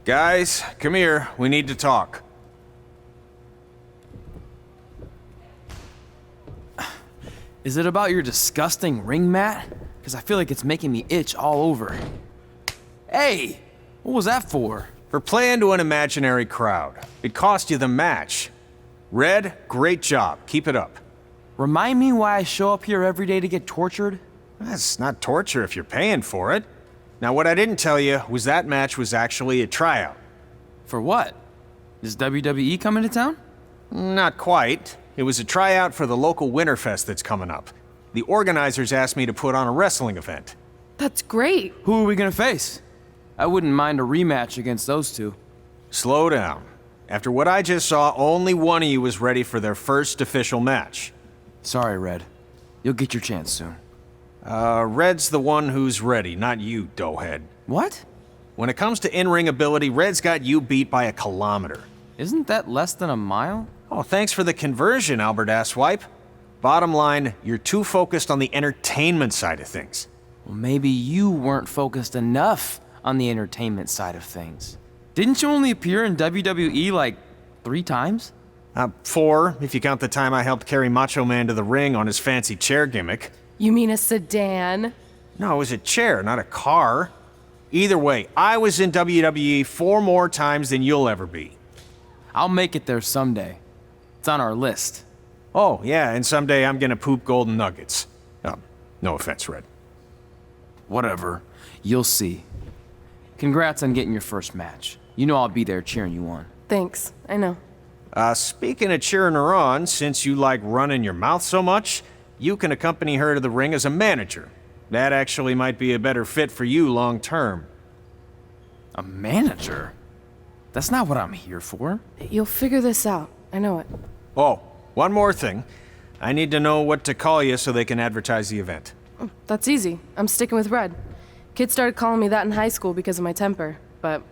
Guys, come here. We need to talk. Is it about your disgusting ring mat? Because I feel like it's making me itch all over. Hey! What was that for? For playing to an imaginary crowd. It cost you the match. Red, great job. Keep it up. Remind me why I show up here every day to get tortured? That's not torture if you're paying for it. Now, what I didn't tell you was that match was actually a tryout. For what? Is WWE coming to town? Not quite. It was a tryout for the local Winterfest that's coming up. The organizers asked me to put on a wrestling event. That's great. Who are we gonna face? I wouldn't mind a rematch against those two. Slow down. After what I just saw, only one of you was ready for their first official match. Sorry, Red. You'll get your chance soon. Red's the one who's ready, not you, doughhead. What? When it comes to in-ring ability, Red's got you beat by a kilometer. Isn't that less than a mile? Oh, thanks for the conversion, Albert Asswipe. Bottom line, you're too focused on the entertainment side of things. Well, maybe you weren't focused enough on the entertainment side of things. Didn't you only appear in WWE like 3 times? 4, if you count the time I helped carry Macho Man to the ring on his fancy chair gimmick. You mean a sedan? No, it was a chair, not a car. Either way, I was in WWE 4 more times than you'll ever be. I'll make it there someday. It's on our list. Oh, yeah, and someday I'm gonna poop golden nuggets. No offense, Red. Whatever. You'll see. Congrats on getting your first match. You know I'll be there cheering you on. Thanks. I know. Speaking of cheering her on, since you like running your mouth so much, you can accompany her to the ring as a manager. That actually might be a better fit for you long term. A manager? That's not what I'm here for. You'll figure this out. I know it. Oh, one more thing. I need to know what to call you so they can advertise the event. That's easy. I'm sticking with Red. Kids started calling me that in high school because of my temper, but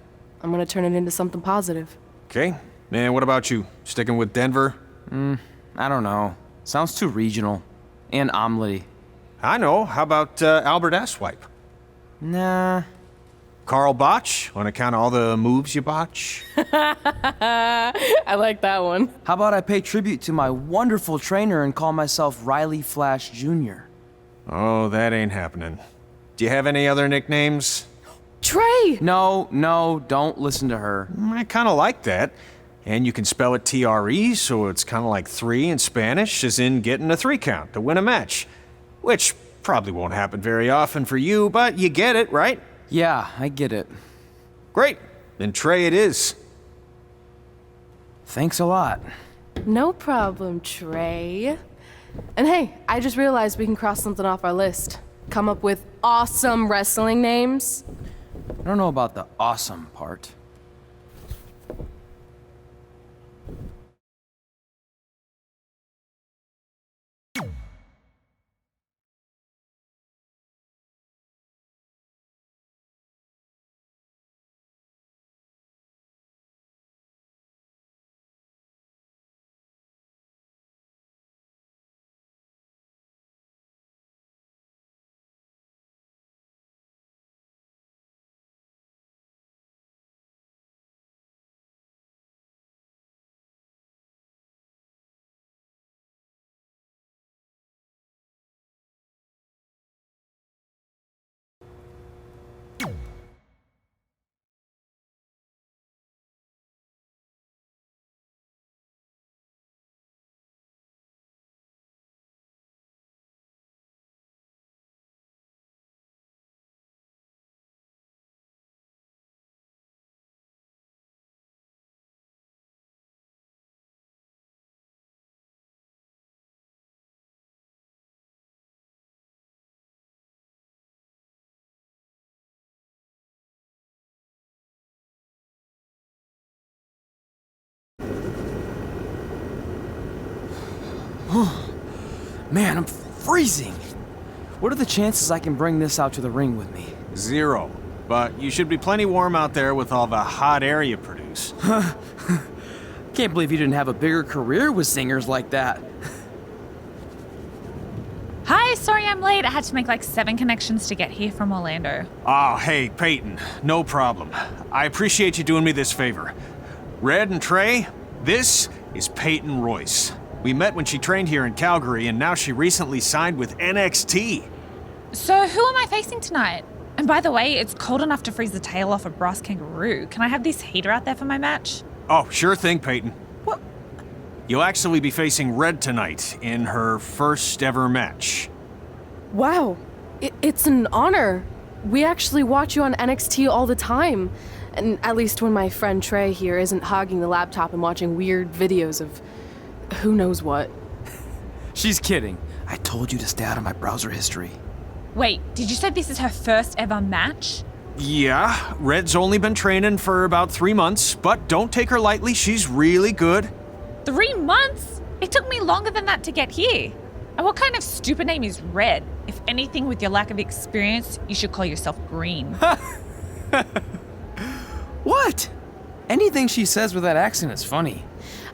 I'm gonna turn it into something positive. Okay. And what about you? Sticking with Denver? I don't know. Sounds too regional. And omelette-y. I know. How about Albert Asswipe? Nah. Carl Botch, on account of all the moves you botch? I like that one. How about I pay tribute to my wonderful trainer and call myself Riley Flash Jr.? Oh, that ain't happening. Do you have any other nicknames? Trey! No, don't listen to her. I kind of like that. And you can spell it T-R-E, so it's kind of like 3 in Spanish, as in getting a 3 count to win a match. Which probably won't happen very often for you, but you get it, right? Yeah, I get it. Great. Then Trey it is. Thanks a lot. No problem, Trey. And hey, I just realized we can cross something off our list. Come up with awesome wrestling names. I don't know about the awesome part. Man, I'm freezing. What are the chances I can bring this out to the ring with me? 0. But you should be plenty warm out there with all the hot air you produce. Can't believe you didn't have a bigger career with singers like that. Hi, sorry I'm late. I had to make like 7 connections to get here from Orlando. Oh, hey, Peyton. No problem. I appreciate you doing me this favor. Red and Trey, this is Peyton Royce. We met when she trained here in Calgary, and now she recently signed with NXT. So who am I facing tonight? And by the way, it's cold enough to freeze the tail off a brass kangaroo. Can I have this heater out there for my match? Oh, sure thing, Peyton. What? You'll actually be facing Red tonight in her first ever match. Wow, it's an honor. We actually watch you on NXT all the time. And at least when my friend Trey here isn't hogging the laptop and watching weird videos of who knows what. She's kidding. I told you to stay out of my browser history. Wait, did you say this is her first ever match? Yeah, Red's only been training for about 3 months, but don't take her lightly, she's really good. 3 months? It took me longer than that to get here. And what kind of stupid name is Red? If anything, with your lack of experience, you should call yourself Green. What? Anything she says with that accent is funny.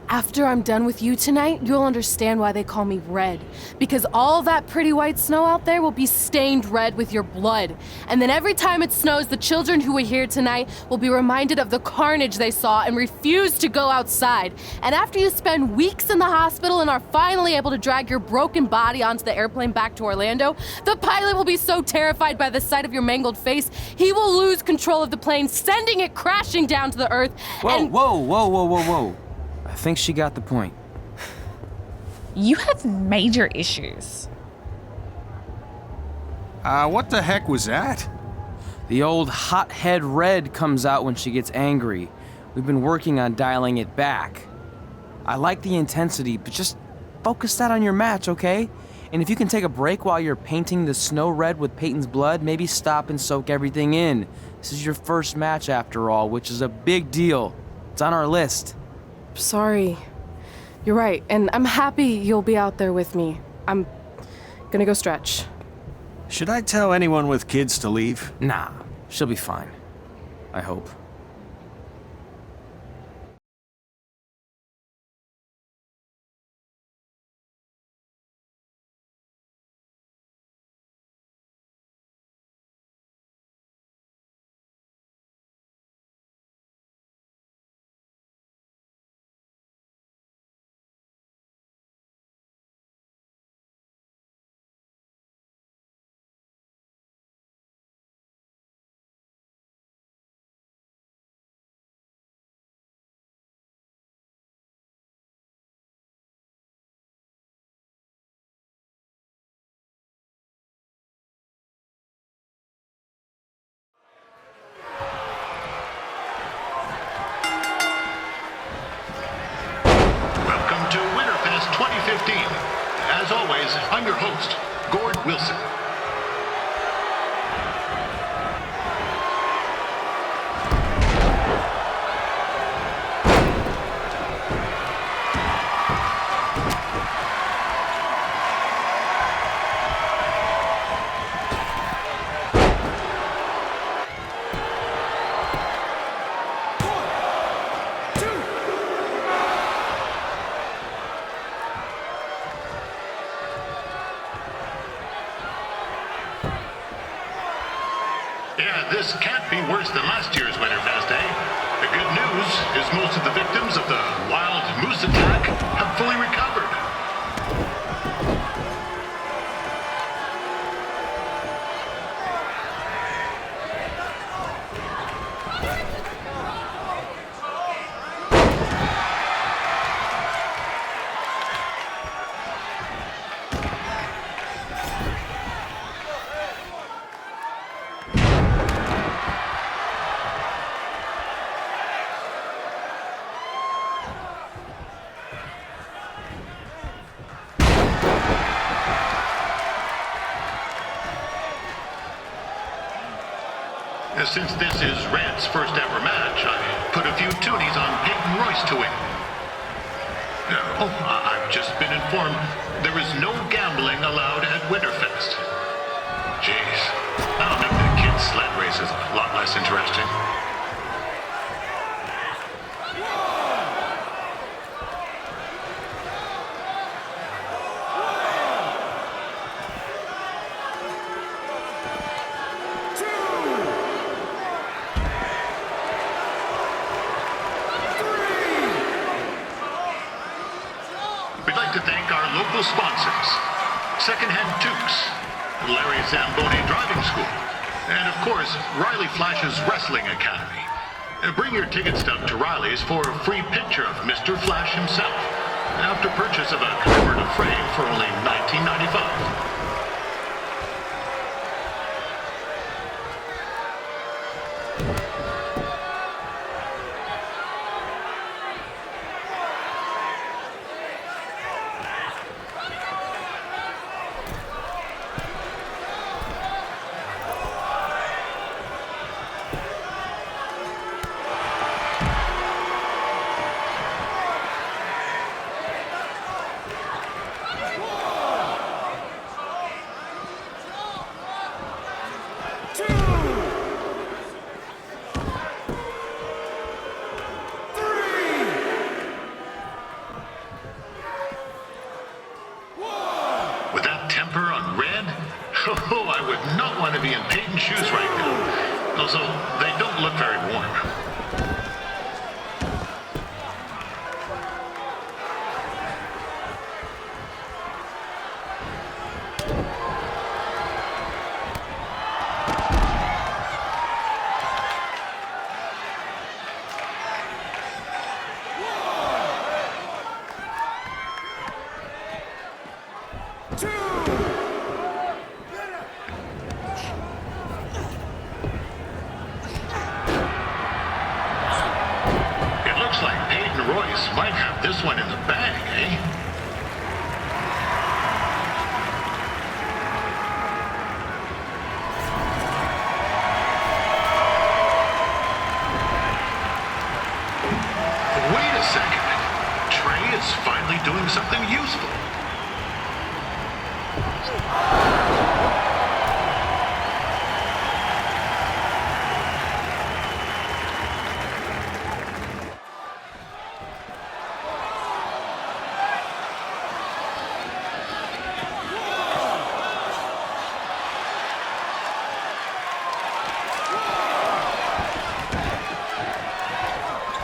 After I'm done with you tonight, you'll understand why they call me Red. Because all that pretty white snow out there will be stained red with your blood. And then every time it snows, the children who were here tonight will be reminded of the carnage they saw and refuse to go outside. And after you spend weeks in the hospital and are finally able to drag your broken body onto the airplane back to Orlando, the pilot will be so terrified by the sight of your mangled face, he will lose control of the plane, sending it crashing down to the earth. Whoa. I think she got the point. You have major issues. What the heck was that? The old hothead Red comes out when she gets angry. We've been working on dialing it back. I like the intensity, but just focus that on your match, okay? And if you can take a break while you're painting the snow red with Peyton's blood, maybe stop and soak everything in. This is your first match after all, which is a big deal. It's on our list. Sorry. You're right, and I'm happy you'll be out there with me. I'm gonna go stretch. Should I tell anyone with kids to leave? Nah, she'll be fine. I hope. To Winterfest 2015. As always, I'm your host, Gord Wilson. Yeah, this can't be worse than last year's Winterfest, eh? The good news is most of the victims of the wild moose attack have fully recovered. Since this is Red's first ever match, I put a few toonies on Peyton Royce to win. Oh, I've just been informed informed there is no gambling allowed at Winterfest. Jeez, that'll make the kids' sled races a lot less interesting. We'd like to thank our local sponsors, Secondhand Tukes, Larry Zamboni Driving School, and of course, Riley Flash's Wrestling Academy. Bring your ticket stub to Riley's for a free picture of Mr. Flash himself, after purchase of a commemorative frame for only $19.95. With that temper on Red, oh, I would not want to be in Peyton's shoes right now. Also, they don't look very warm. It looks like Peyton Royce might have this one in the bag, eh? Wait a second. Trey is finally doing something useful.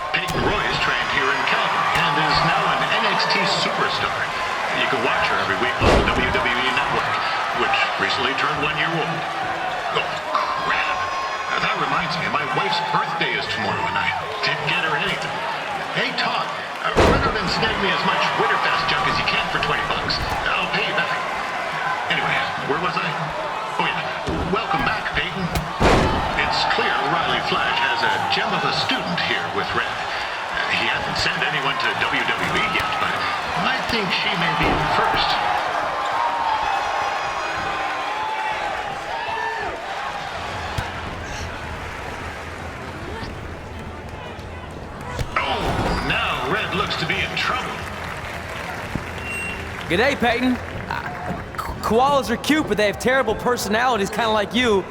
Peyton Royce trained here in Calgary and is now an NXT superstar. You can watch her every week on the WWE Network, which recently turned 1 year old. Oh, crap. That reminds me, my wife's birthday is tomorrow, and I didn't get her anything. Hey, Todd, run out and snag me as much Winterfest junk as you can for $20. I'll pay you back. Anyway, where was I? Oh, yeah. Welcome back, Peyton. It's clear Riley Flash has a gem of a student here with Red. He hasn't sent anyone to WWE yet, but I think she may be the first. Oh, now Red looks to be in trouble. G'day, Peyton. Koalas are cute, but they have terrible personalities, kind of like you.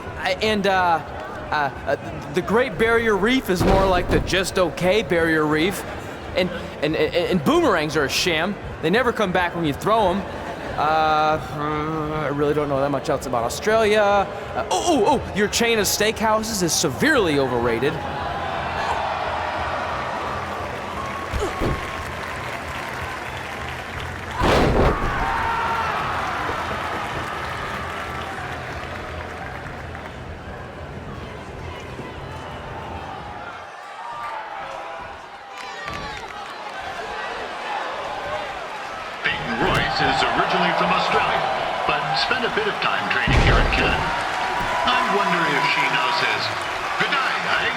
The Great Barrier Reef is more like the just okay Barrier Reef. And boomerangs are a sham. They never come back when you throw them. I really don't know that much else about Australia. Your chain of steakhouses is severely overrated. Peyton Royce is originally from Australia, but spent a bit of time training here in Canada. I wonder if she now says, good day, eh?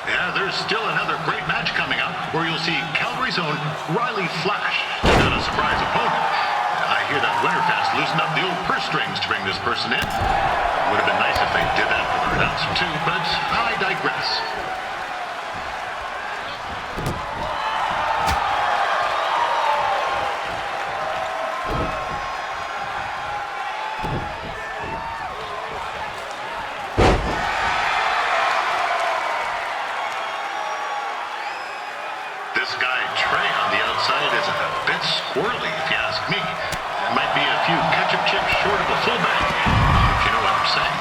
Yeah, there's still another great match coming up where you'll see Calgary's own Riley Flash take on a surprise opponent. I hear that Winterfest loosened up the old purse strings to bring this person in. Would have been nice if they did that for their announcer too, but I digress. This guy, Trey, on the outside is a bit squirrely, if you ask me. Might be a few ketchup chips short of a fullback, if you know what I'm saying.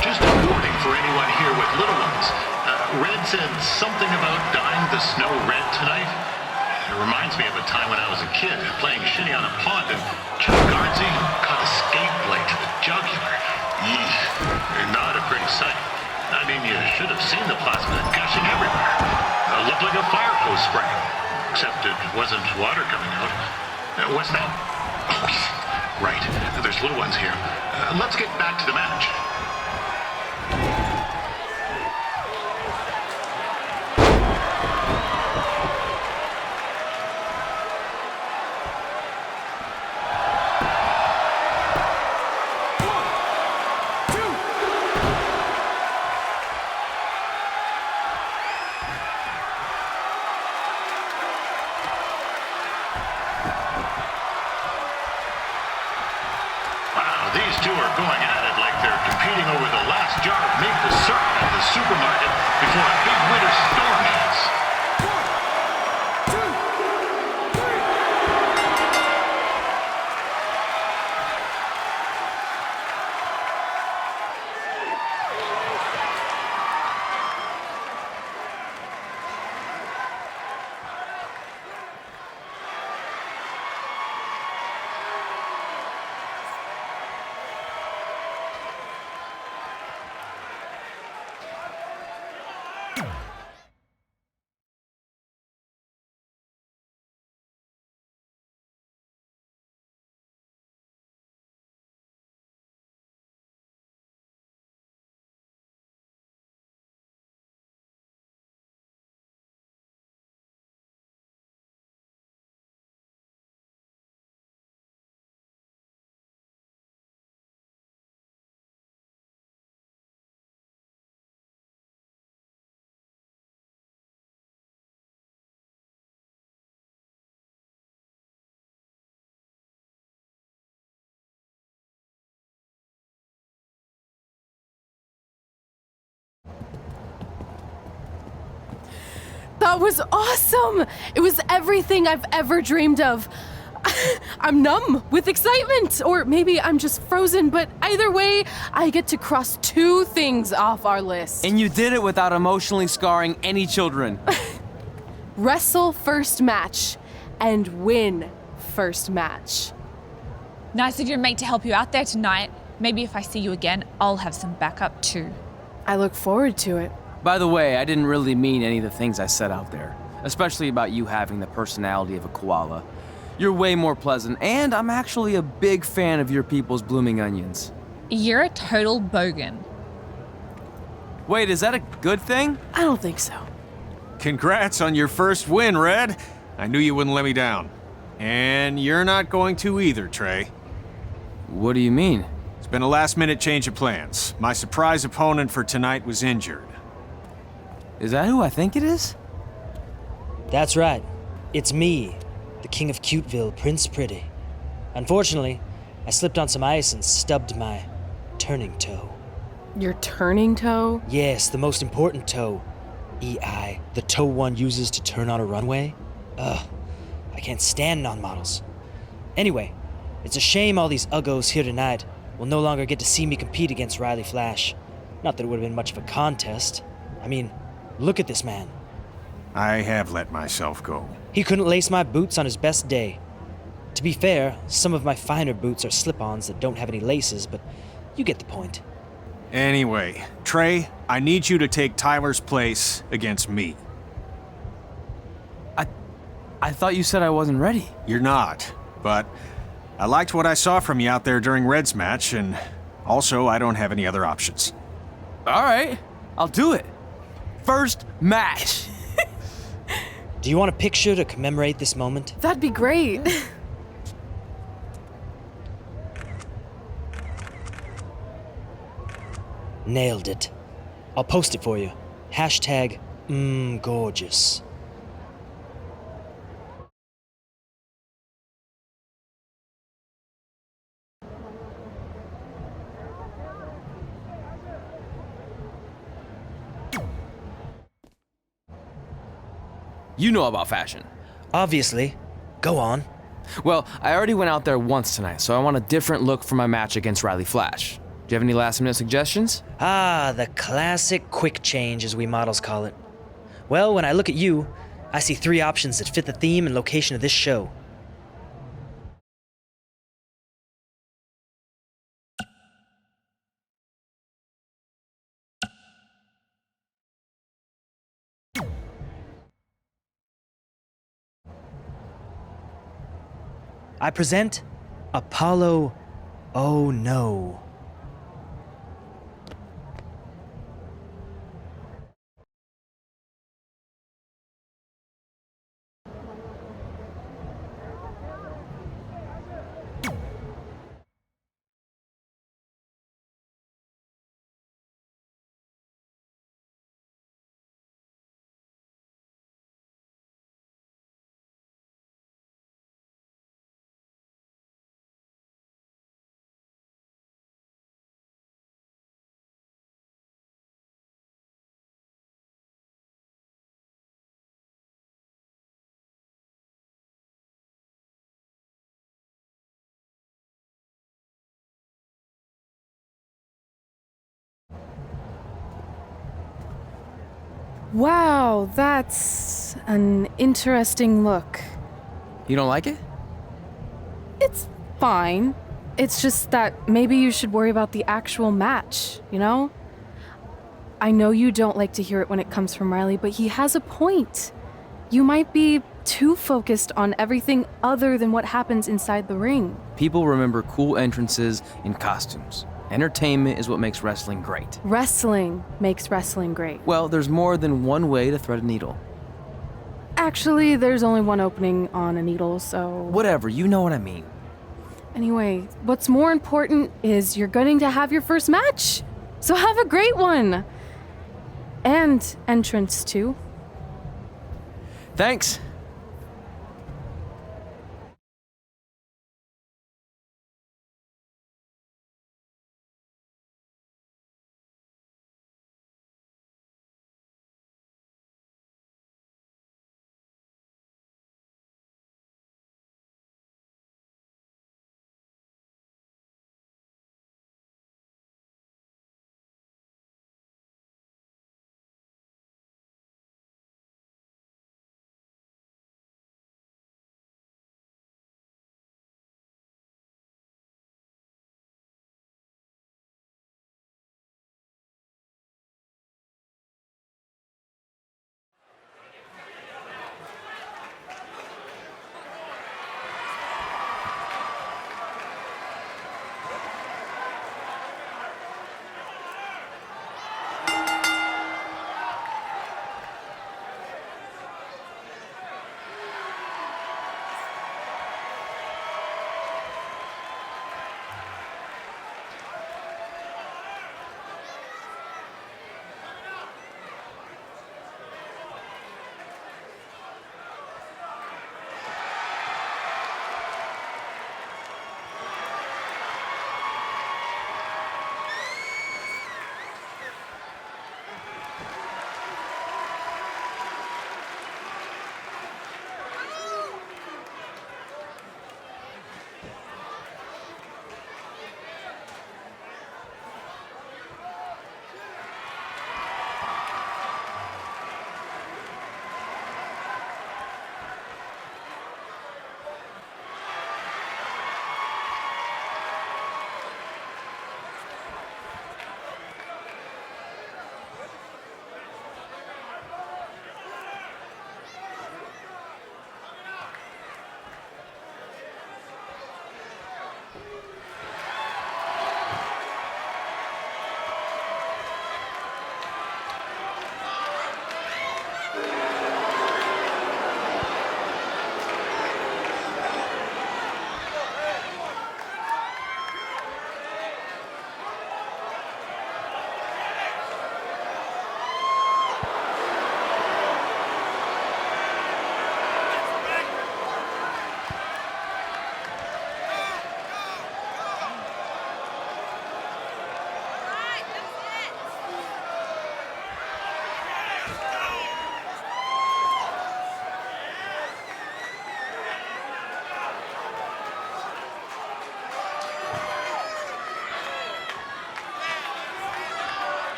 Just a warning for anyone here with little ones. Red said something about dyeing the snow red tonight. It reminds me of a time when I was a kid playing shinny on a pond and Chuck Garnsey caught a skate blade to the jugular. Eesh, not a pretty sight. I mean, you should have seen the plasma gushing everywhere. It looked like a fire hose spraying, except it wasn't water coming out. What's that? Oh, right. There's little ones here. Let's get back to the match. These two are going at it like they're competing over the last jar of maple syrup at the supermarket before a big winter storm hits. That was awesome! It was everything I've ever dreamed of. I'm numb with excitement, or maybe I'm just frozen, but either way, I get to cross 2 things off our list. And you did it without emotionally scarring any children. Wrestle first match and win first match. Nice of your mate to help you out there tonight. Maybe if I see you again, I'll have some backup too. I look forward to it. By the way, I didn't really mean any of the things I said out there, especially about you having the personality of a koala. You're way more pleasant, and I'm actually a big fan of your people's blooming onions. You're a total bogan. Wait, is that a good thing? I don't think so. Congrats on your first win, Red. I knew you wouldn't let me down. And you're not going to either, Trey. What do you mean? It's been a last-minute change of plans. My surprise opponent for tonight was injured. Is that who I think it is? That's right. It's me, the King of Cuteville, Prince Pretty. Unfortunately, I slipped on some ice and stubbed my turning toe. Your turning toe? Yes, the most important toe. EI, the toe one uses to turn on a runway. Ugh, I can't stand non-models. Anyway, it's a shame all these uggos here tonight will no longer get to see me compete against Riley Flash. Not that it would have been much of a contest. I mean, look at this man. I have let myself go. He couldn't lace my boots on his best day. To be fair, some of my finer boots are slip-ons that don't have any laces, but you get the point. Anyway, Trey, I need you to take Tyler's place against me. I thought you said I wasn't ready. You're not, but I liked what I saw from you out there during Red's match, and also I don't have any other options. All right, I'll do it. First match. Do you want a picture to commemorate this moment? That'd be great. Nailed it. I'll post it for you. Hashtag gorgeous. You know about fashion. Obviously. Go on. Well, I already went out there once tonight, so I want a different look for my match against Riley Flash. Do you have any last-minute suggestions? Ah, the classic quick change, as we models call it. Well, when I look at you, I see 3 options that fit the theme and location of this show. I present Apollo Oh No. Wow, that's an interesting look. You don't like it? It's fine. It's just that maybe you should worry about the actual match, you know? I know you don't like to hear it when it comes from Riley, but he has a point. You might be too focused on everything other than what happens inside the ring. People remember cool entrances and costumes. Entertainment is what makes wrestling great. Wrestling makes wrestling great. Well, there's more than one way to thread a needle. Actually, there's only one opening on a needle, so... Whatever, you know what I mean. Anyway, what's more important is you're going to have your first match. So have a great one. And entrance, too. Thanks.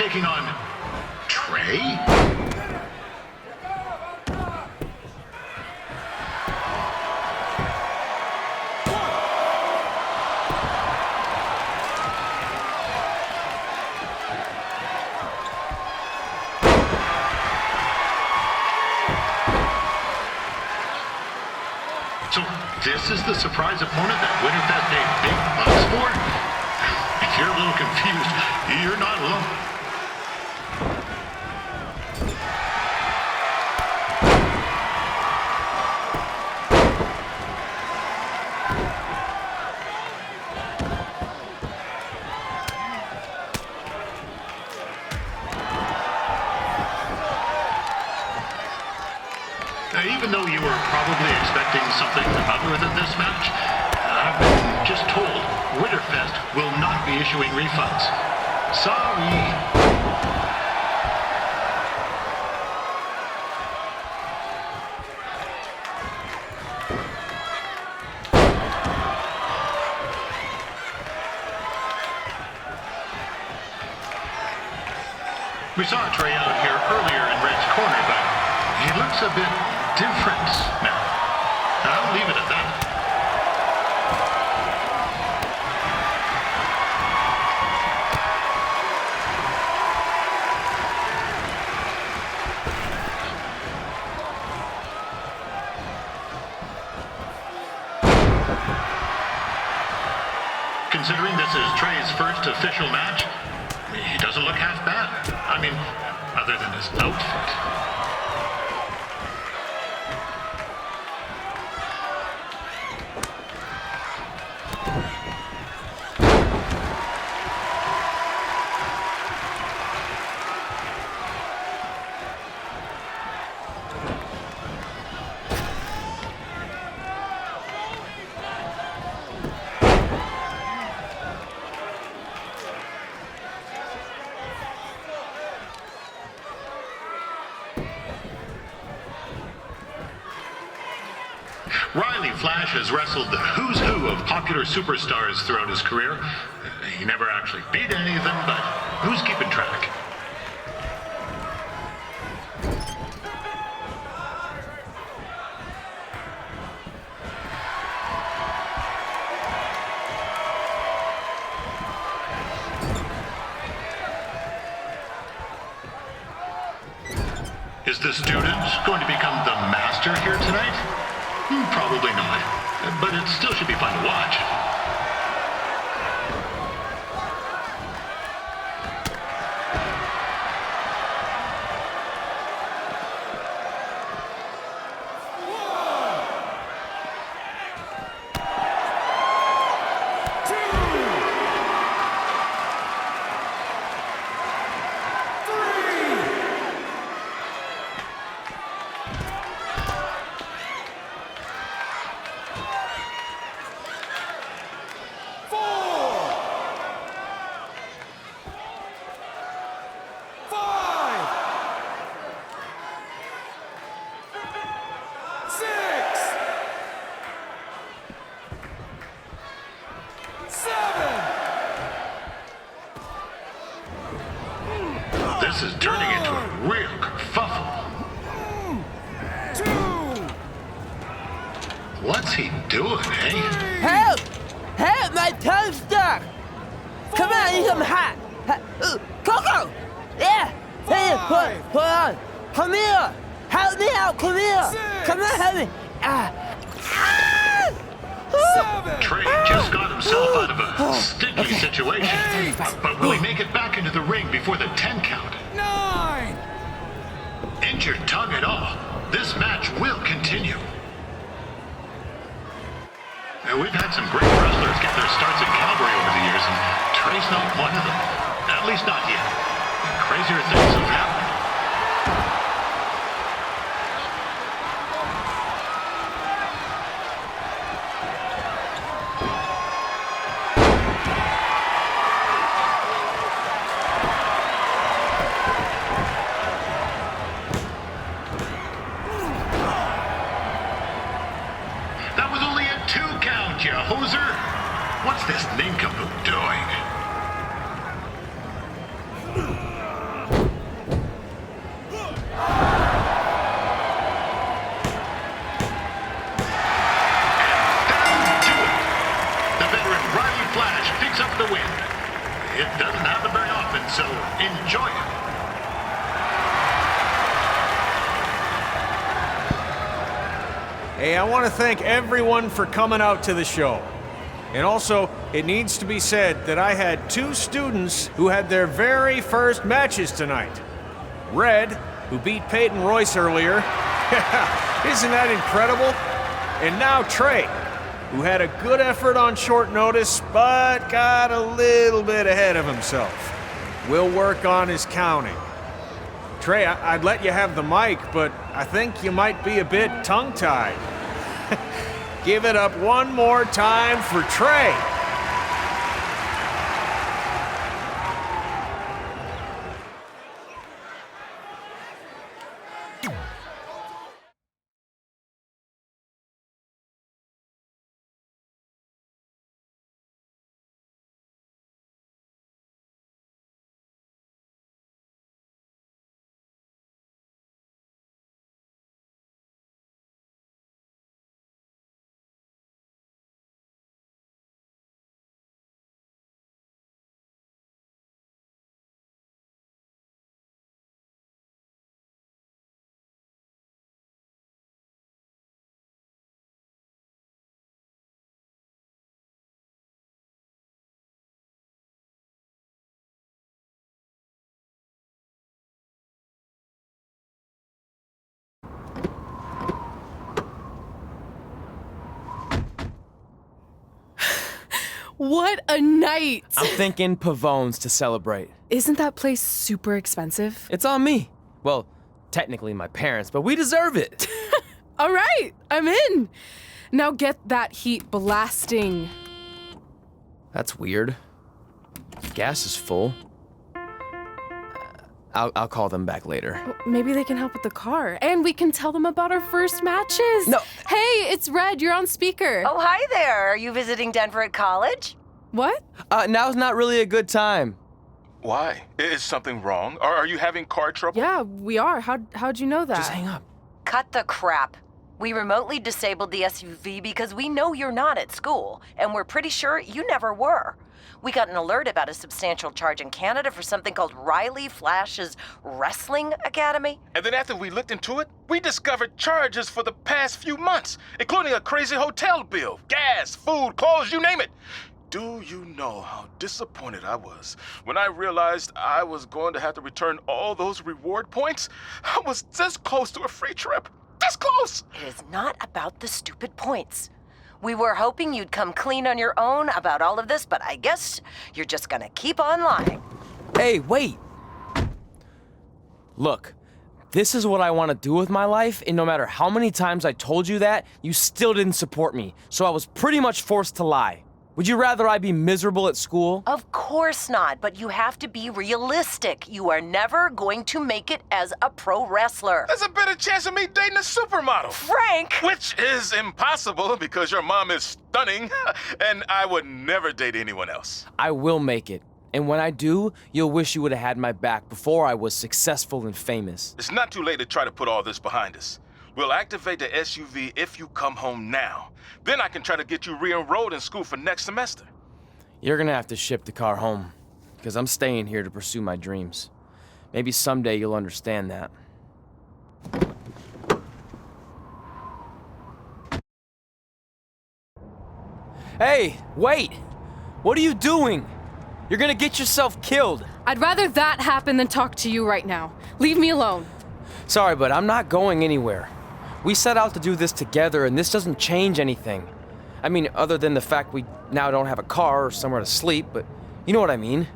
taking on Trey? So this is the surprise opponent that Winterfest paid big bucks for? If you're a little confused, you're not alone. Even though you were probably expecting something other than this match, I've been just told Winterfest will not be issuing refunds. Sorry. We saw Trey out here earlier in Red's corner, but he looks a bit different now. I'll leave it at that. Considering this is Trey's first official match, he doesn't look half bad. I mean, other than his outfit. Riley Flash has wrestled the who's who of popular superstars throughout his career. He never actually beat any of them, but who's keeping track? Is the student going to become the master here tonight? Probably not, but it still should be fun to watch. This is turning into a real kerfuffle. What's he doing, eh? Help! Help! My tongue's stuck! Come on, I need some hot! Coco! Yeah! Hey, hold on! Come here! Help me out! Come here! Come on, help me! Trey just got himself out of a sticky situation. But will he make it back into the ring before the 10 count? 9! Injured tongue at all. This match will continue. We've had some great wrestlers get their starts in Calgary over the years, and Trey's not one of them. At least not yet. Crazier things have happened. That was only a 2 count, you hoser. What's this nincompoop doing? Hey, I want to thank everyone for coming out to the show. And also, it needs to be said that I had 2 students who had their very first matches tonight. Red, who beat Peyton Royce earlier. Isn't that incredible? And now Trey, who had a good effort on short notice, but got a little bit ahead of himself. We'll work on his counting. Trey, I'd let you have the mic, but I think you might be a bit tongue-tied. Give it up one more time for Trey. What a night! I'm thinking Pavone's to celebrate. Isn't that place super expensive? It's on me. Well, technically my parents, but we deserve it. All right, I'm in. Now get that heat blasting. That's weird. Gas is full. I'll call them back later. Well, maybe they can help with the car, and we can tell them about our first matches. No. Hey, it's Red. You're on speaker. Oh, hi there. Are you visiting Denver at college? What? Now's not really a good time. Why? Is something wrong? Are you having car trouble? Yeah, we are. How'd you know that? Just hang up. Cut the crap. We remotely disabled the SUV because we know you're not at school, and we're pretty sure you never were. We got an alert about a substantial charge in Canada for something called Riley Flash's Wrestling Academy. And then after we looked into it, we discovered charges for the past few months, including a crazy hotel bill, gas, food, clothes, you name it. Do you know how disappointed I was when I realized I was going to have to return all those reward points? I was this close to a free trip. This close! It is not about the stupid points. We were hoping you'd come clean on your own about all of this, but I guess you're just gonna keep on lying. Hey, wait! Look, this is what I want to do with my life, and no matter how many times I told you that, you still didn't support me, so I was pretty much forced to lie. Would you rather I be miserable at school? Of course not, but you have to be realistic. You are never going to make it as a pro wrestler. There's a better chance of me dating a supermodel. Frank! Which is impossible because your mom is stunning, and I would never date anyone else. I will make it. And when I do, you'll wish you would have had my back before I was successful and famous. It's not too late to try to put all this behind us. We'll activate the SUV if you come home now. Then I can try to get you re-enrolled in school for next semester. You're gonna have to ship the car home, because I'm staying here to pursue my dreams. Maybe someday you'll understand that. Hey, wait! What are you doing? You're gonna get yourself killed. I'd rather that happen than talk to you right now. Leave me alone. Sorry, but I'm not going anywhere. We set out to do this together, and this doesn't change anything. I mean, other than the fact we now don't have a car or somewhere to sleep, but you know what I mean.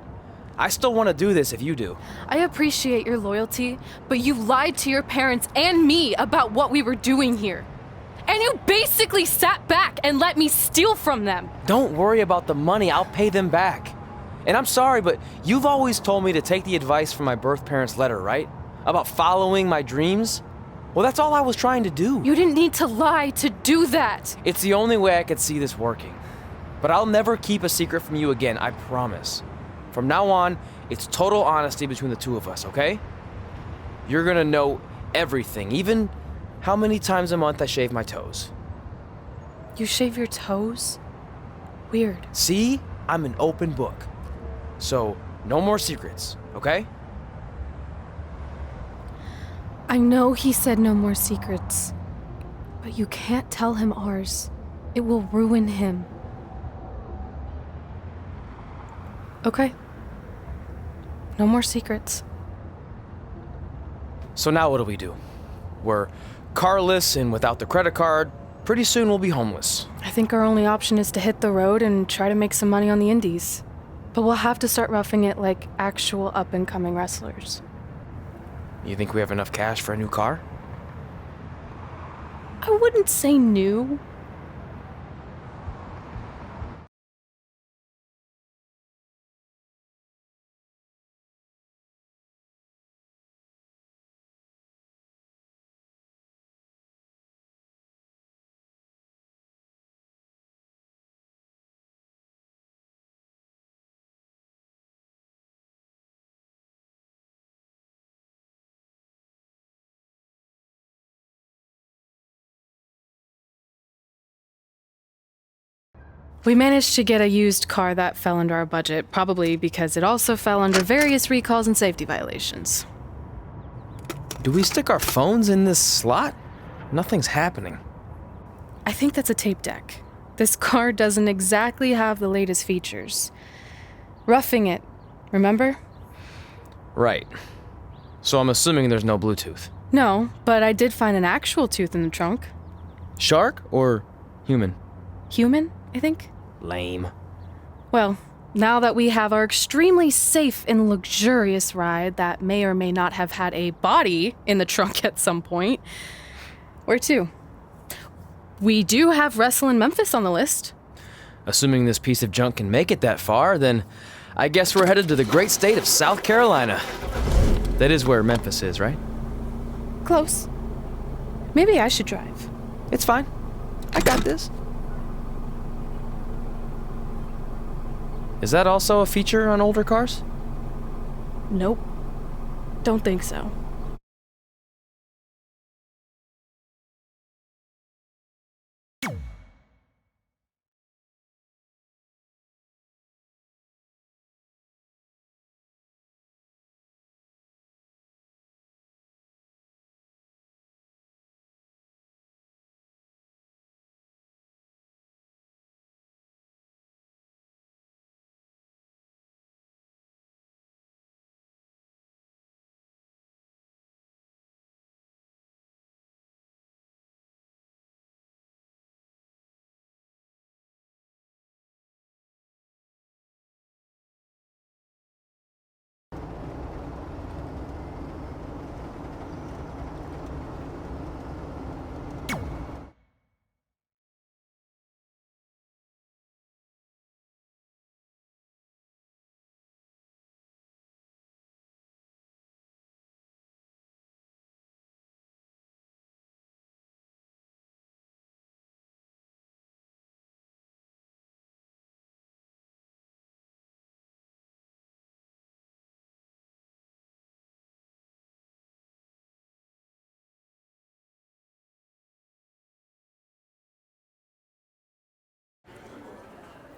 I still want to do this if you do. I appreciate your loyalty, but you lied to your parents and me about what we were doing here. And you basically sat back and let me steal from them. Don't worry about the money, I'll pay them back. And I'm sorry, but you've always told me to take the advice from my birth parents' letter, right? About following my dreams? Well, that's all I was trying to do. You didn't need to lie to do that. It's the only way I could see this working. But I'll never keep a secret from you again, I promise. From now on, it's total honesty between the two of us, okay? You're gonna know everything, even how many times a month I shave my toes. You shave your toes? Weird. See? I'm an open book. So, no more secrets, okay? I know he said no more secrets. But you can't tell him ours. It will ruin him. Okay. No more secrets. So now what do? We're carless and without the credit card. Pretty soon we'll be homeless. I think our only option is to hit the road and try to make some money on the indies. But we'll have to start roughing it like actual up-and-coming wrestlers. You think we have enough cash for a new car? I wouldn't say new. We managed to get a used car that fell under our budget, probably because it also fell under various recalls and safety violations. Do we stick our phones in this slot? Nothing's happening. I think that's a tape deck. This car doesn't exactly have the latest features. Roughing it, remember? Right. So I'm assuming there's no Bluetooth. No, but I did find an actual tooth in the trunk. Shark or human? Human, I think. Lame. Well, now that we have our extremely safe and luxurious ride that may or may not have had a body in the trunk at some point, where to? We do have Wrestle in Memphis on the list. Assuming this piece of junk can make it that far, then I guess we're headed to the great state of South Carolina. That is where Memphis is, right? Close. Maybe I should drive. It's fine. I got this. Is that also a feature on older cars? Nope. Don't think so.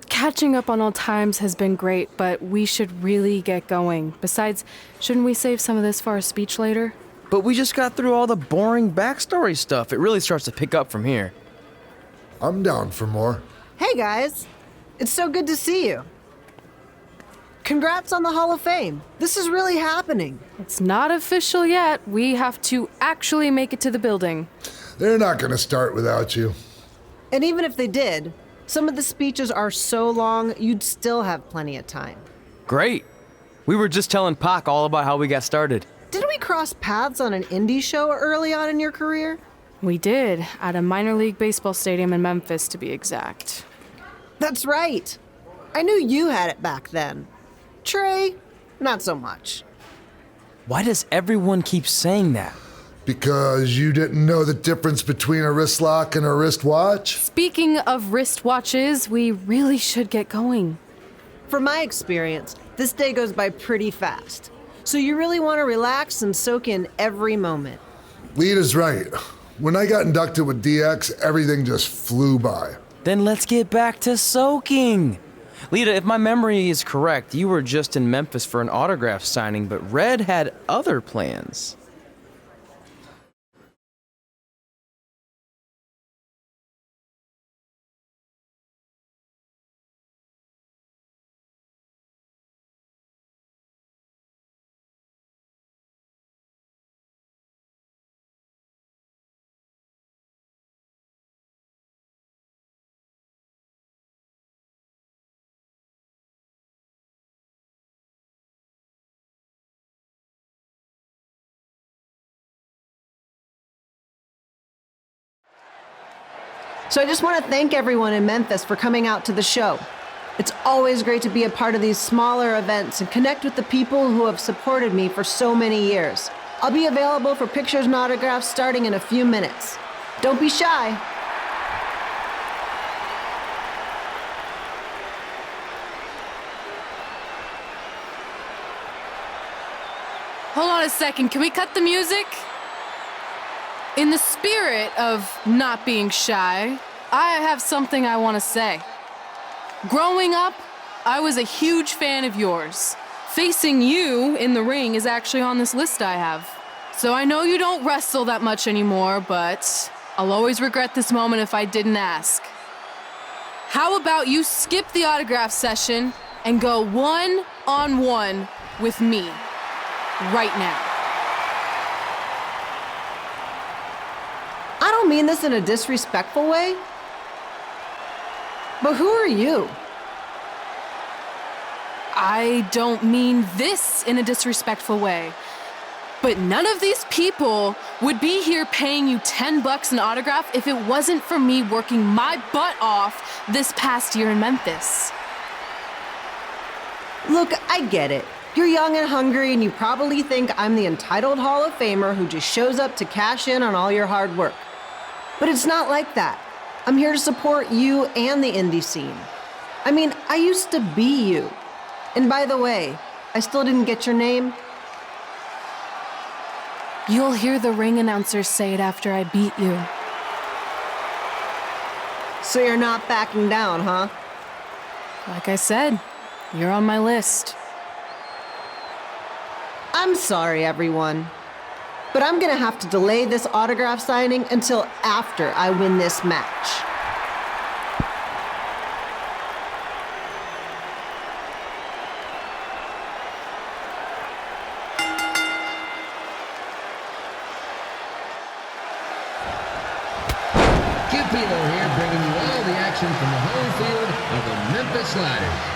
Catching up on old times has been great, but we should really get going. Besides, shouldn't we save some of this for our speech later? But we just got through all the boring backstory stuff. It really starts to pick up from here. I'm down for more. Hey guys, it's so good to see you. Congrats on the Hall of Fame. This is really happening. It's not official yet. We have to actually make it to the building. They're not going to start without you. And even if they did, some of the speeches are so long, you'd still have plenty of time. Great. We were just telling Pac all about how we got started. Didn't we cross paths on an indie show early on in your career? We did, at a minor league baseball stadium in Memphis, to be exact. That's right. I knew you had it back then. Trey, not so much. Why does everyone keep saying that? Because you didn't know the difference between a wrist lock and a wristwatch? Speaking of wristwatches, we really should get going. From my experience, this day goes by pretty fast. So you really want to relax and soak in every moment. Lita's right. When I got inducted with DX, everything just flew by. Then let's get back to soaking. Lita, if my memory is correct, you were just in Memphis for an autograph signing, but Red had other plans. So I just want to thank everyone in Memphis for coming out to the show. It's always great to be a part of these smaller events and connect with the people who have supported me for so many years. I'll be available for pictures and autographs starting in a few minutes. Don't be shy. Hold on a second, can we cut the music? In the spirit of not being shy, I have something I want to say. Growing up, I was a huge fan of yours. Facing you in the ring is actually on this list I have. So I know you don't wrestle that much anymore, but I'll always regret this moment if I didn't ask. How about you skip the autograph session and go one-on-one with me right now? I don't mean this in a disrespectful way, but who are you? I don't mean this in a disrespectful way, but none of these people would be here paying you $10 an autograph if it wasn't for me working my butt off this past year in Memphis. Look, I get it. You're young and hungry, and you probably think I'm the entitled Hall of Famer who just shows up to cash in on all your hard work. But it's not like that. I'm here to support you and the indie scene. I mean, I used to be you. And by the way, I still didn't get your name. You'll hear the ring announcers say it after I beat you. So you're not backing down, huh? Like I said, you're on my list. I'm sorry, everyone. But I'm gonna have to delay this autograph signing until after I win this match. Pilo here, bringing you all the action from the home field of the Memphis Sliders.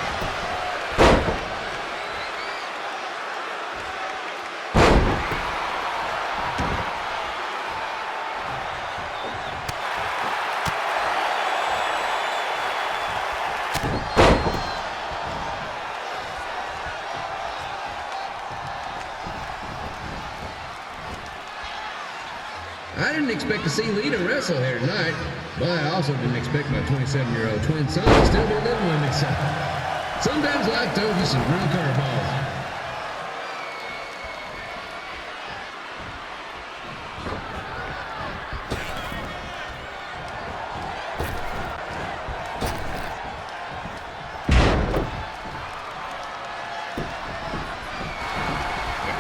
I didn't expect to see Lita wrestle here tonight, but I also didn't expect my 27-year-old twin son to still be living with me, so sometimes life throws you some real curveballs.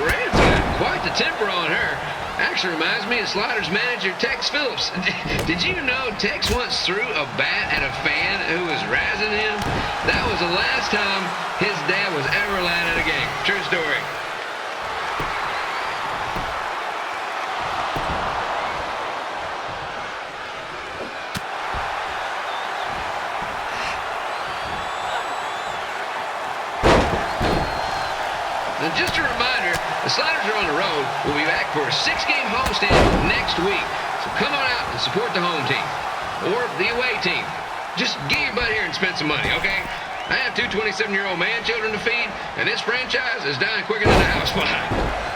Red's got quite the temper on her. Actually reminds me of Sliders manager Tex Phillips. Did you know Tex once threw a bat at a fan who was razzing him? That was the last time his dad was ever allowed at a game. True story. And just a reminder, the Sliders are on the road. We'll be back for a 6-game homestand next week. So come on out and support the home team. Or the away team. Just get your butt here and spend some money, okay? I have 2 27-year-old man children to feed, and this franchise is dying quicker than a house fly.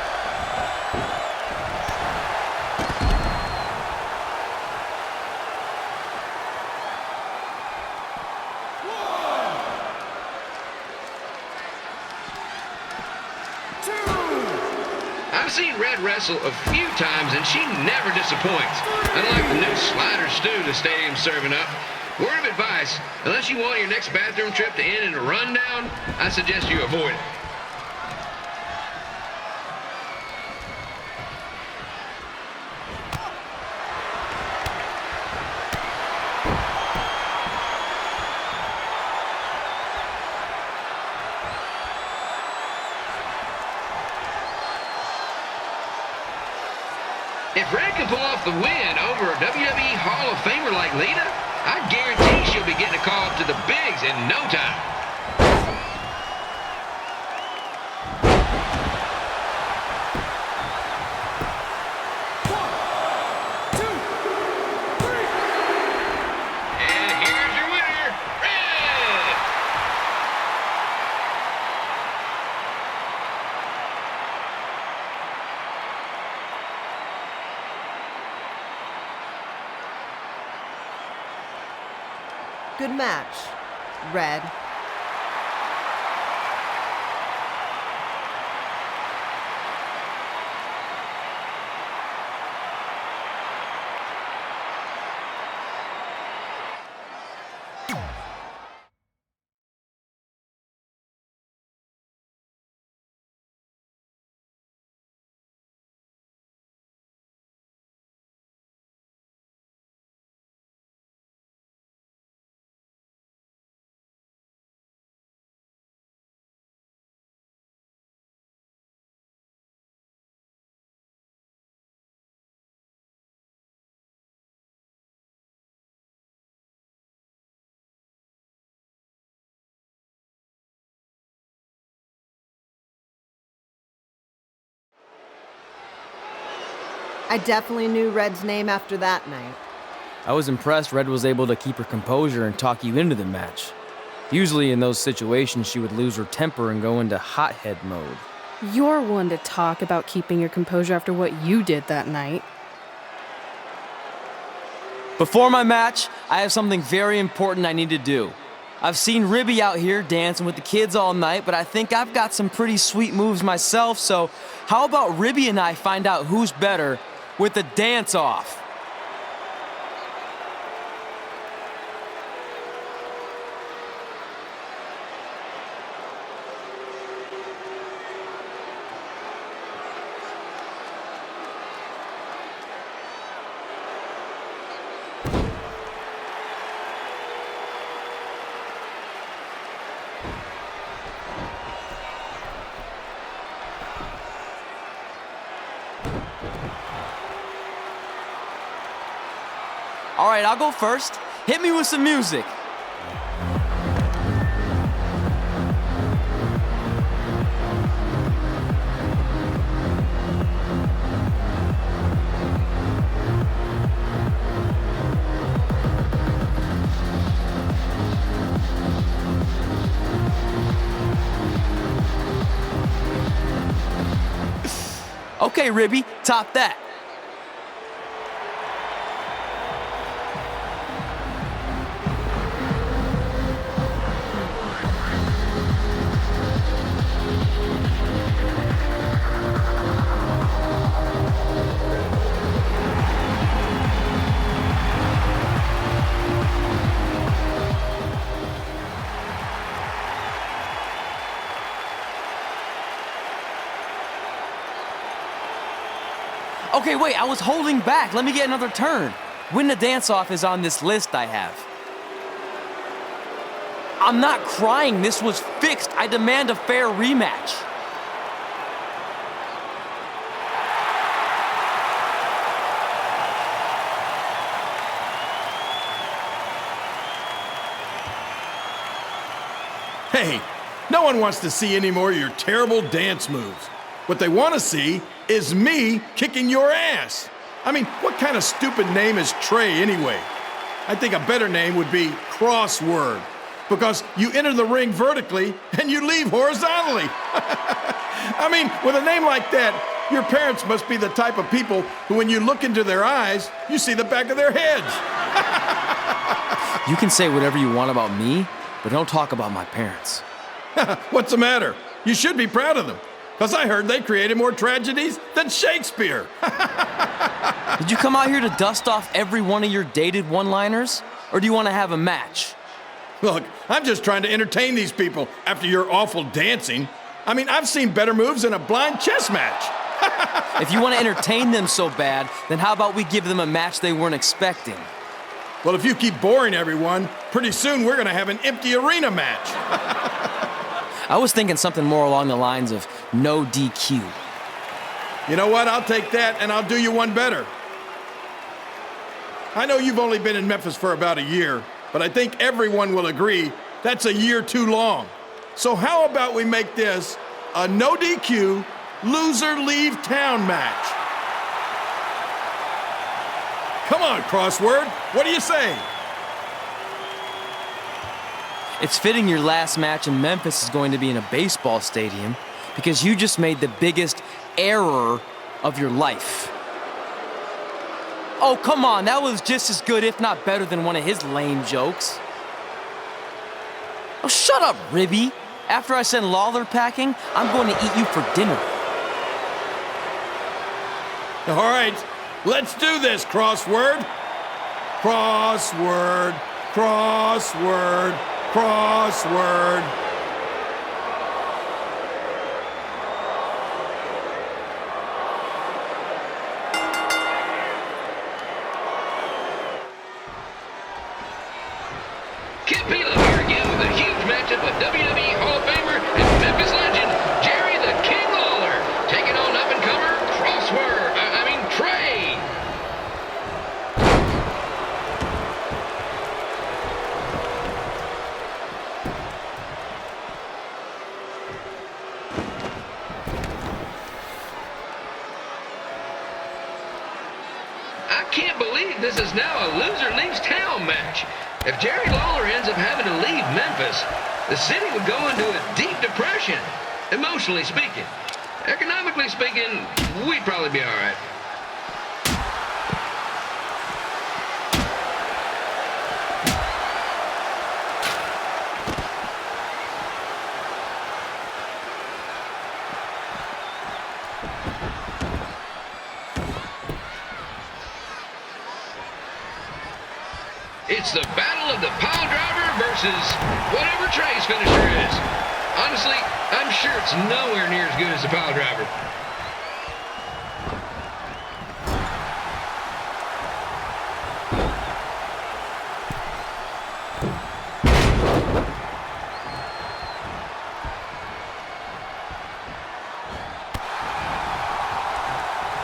I've seen Red wrestle a few times, and she never disappoints. Unlike the new slider stew the stadium's serving up. Word of advice, unless you want your next bathroom trip to end in a rundown, I suggest you avoid it. If Red can pull off the win over a WWE Hall of Famer like Lita, I guarantee she'll be getting a call up to the bigs in no time. good match, Red. I definitely knew Red's name after that night. I was impressed Red was able to keep her composure and talk you into the match. Usually in those situations, she would lose her temper and go into hothead mode. You're one to talk about keeping your composure after what you did that night. Before my match, I have something very important I need to do. I've seen Ribby out here dancing with the kids all night, but I think I've got some pretty sweet moves myself, so how about Ribby and I find out who's better with the dance-off? All right, I'll go first. Hit me with some music. Okay, Ribby, top that. Okay, wait, I was holding back. Let me get another turn. Win the dance-off is on this list I have. I'm not crying. This was fixed. I demand a fair rematch. Hey, no one wants to see any more of your terrible dance moves. What they want to see is me kicking your ass. I mean, what kind of stupid name is Trey anyway? I think a better name would be Crossword, because you enter the ring vertically and you leave horizontally. I mean, with a name like that, your parents must be the type of people who, when you look into their eyes, you see the back of their heads. You can say whatever you want about me, but don't talk about my parents. What's the matter? You should be proud of them. Because I heard they created more tragedies than Shakespeare. Did you come out here to dust off every one of your dated one-liners? Or do you want to have a match? Look, I'm just trying to entertain these people after your awful dancing. I mean, I've seen better moves in a blind chess match. If you want to entertain them so bad, then how about we give them a match they weren't expecting? Well, if you keep boring everyone, pretty soon we're going to have an empty arena match. I was thinking something more along the lines of no DQ. You know what? I'll take that, and I'll do you one better. I know you've only been in Memphis for about a year, but I think everyone will agree that's a year too long. So how about we make this a no DQ, loser leave town match? Come on, Crossword. What do you say? It's fitting your last match in Memphis is going to be in a baseball stadium because you just made the biggest error of your life. Oh, come on, that was just as good, if not better, than one of his lame jokes. Oh, shut up, Ribby. After I send Lawler packing, I'm going to eat you for dinner. All right, let's do this, crossword. Crossword, crossword, crossword. Kid Pila here again with a huge matchup of WWE Hall of Famer and Memphis legend Jerry the King Lawler taking on up-and-comer Trey. I can't believe this is now a loser leaves town match. If Jerry Lawler ends up having to leave Memphis, the city would go into a deep depression, emotionally speaking. Economically speaking, we'd probably be all right. It's the battle of the pile driver versus whatever Trey's finisher is. Honestly, I'm sure it's nowhere near as good as the pile driver.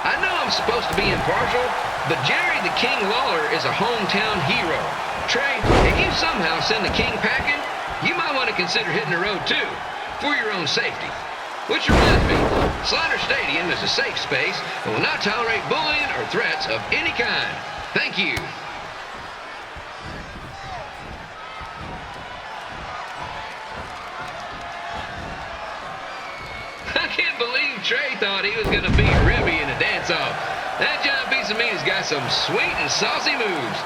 I know I'm supposed to be impartial, but Jerry the King Lawler is a hometown hero. Trey, if you somehow send the King packing, you might want to consider hitting the road too, for your own safety. Which reminds me, Slaughter Stadium is a safe space and will not tolerate bullying or threats of any kind. Thank you. I can't believe Trey thought he was going to beat Ribby in a dance-off. That giant piece of meat has got some sweet and saucy moves.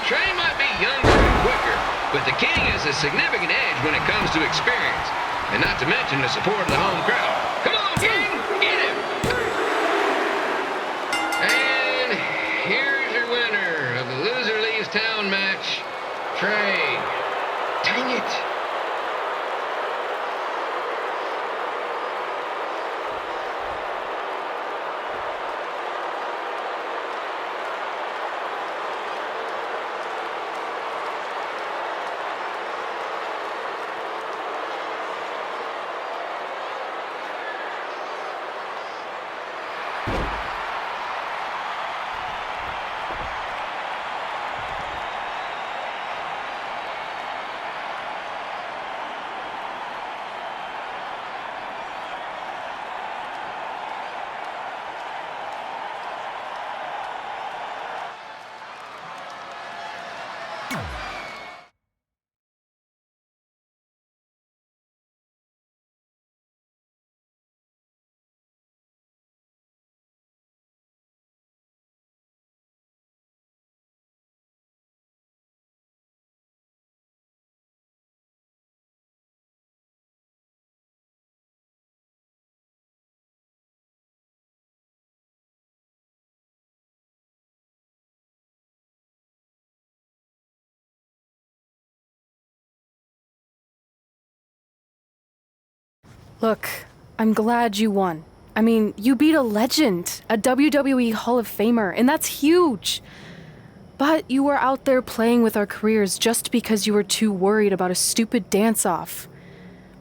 Trey might be younger and quicker, but the King has a significant edge when it comes to experience, and not to mention the support of the home crowd. Come on, King, get him! And here's your winner of the Loser Leaves Town match, Trey. Dang it! Look, I'm glad you won. I mean, you beat a legend, a WWE Hall of Famer, and that's huge. But you were out there playing with our careers just because you were too worried about a stupid dance-off,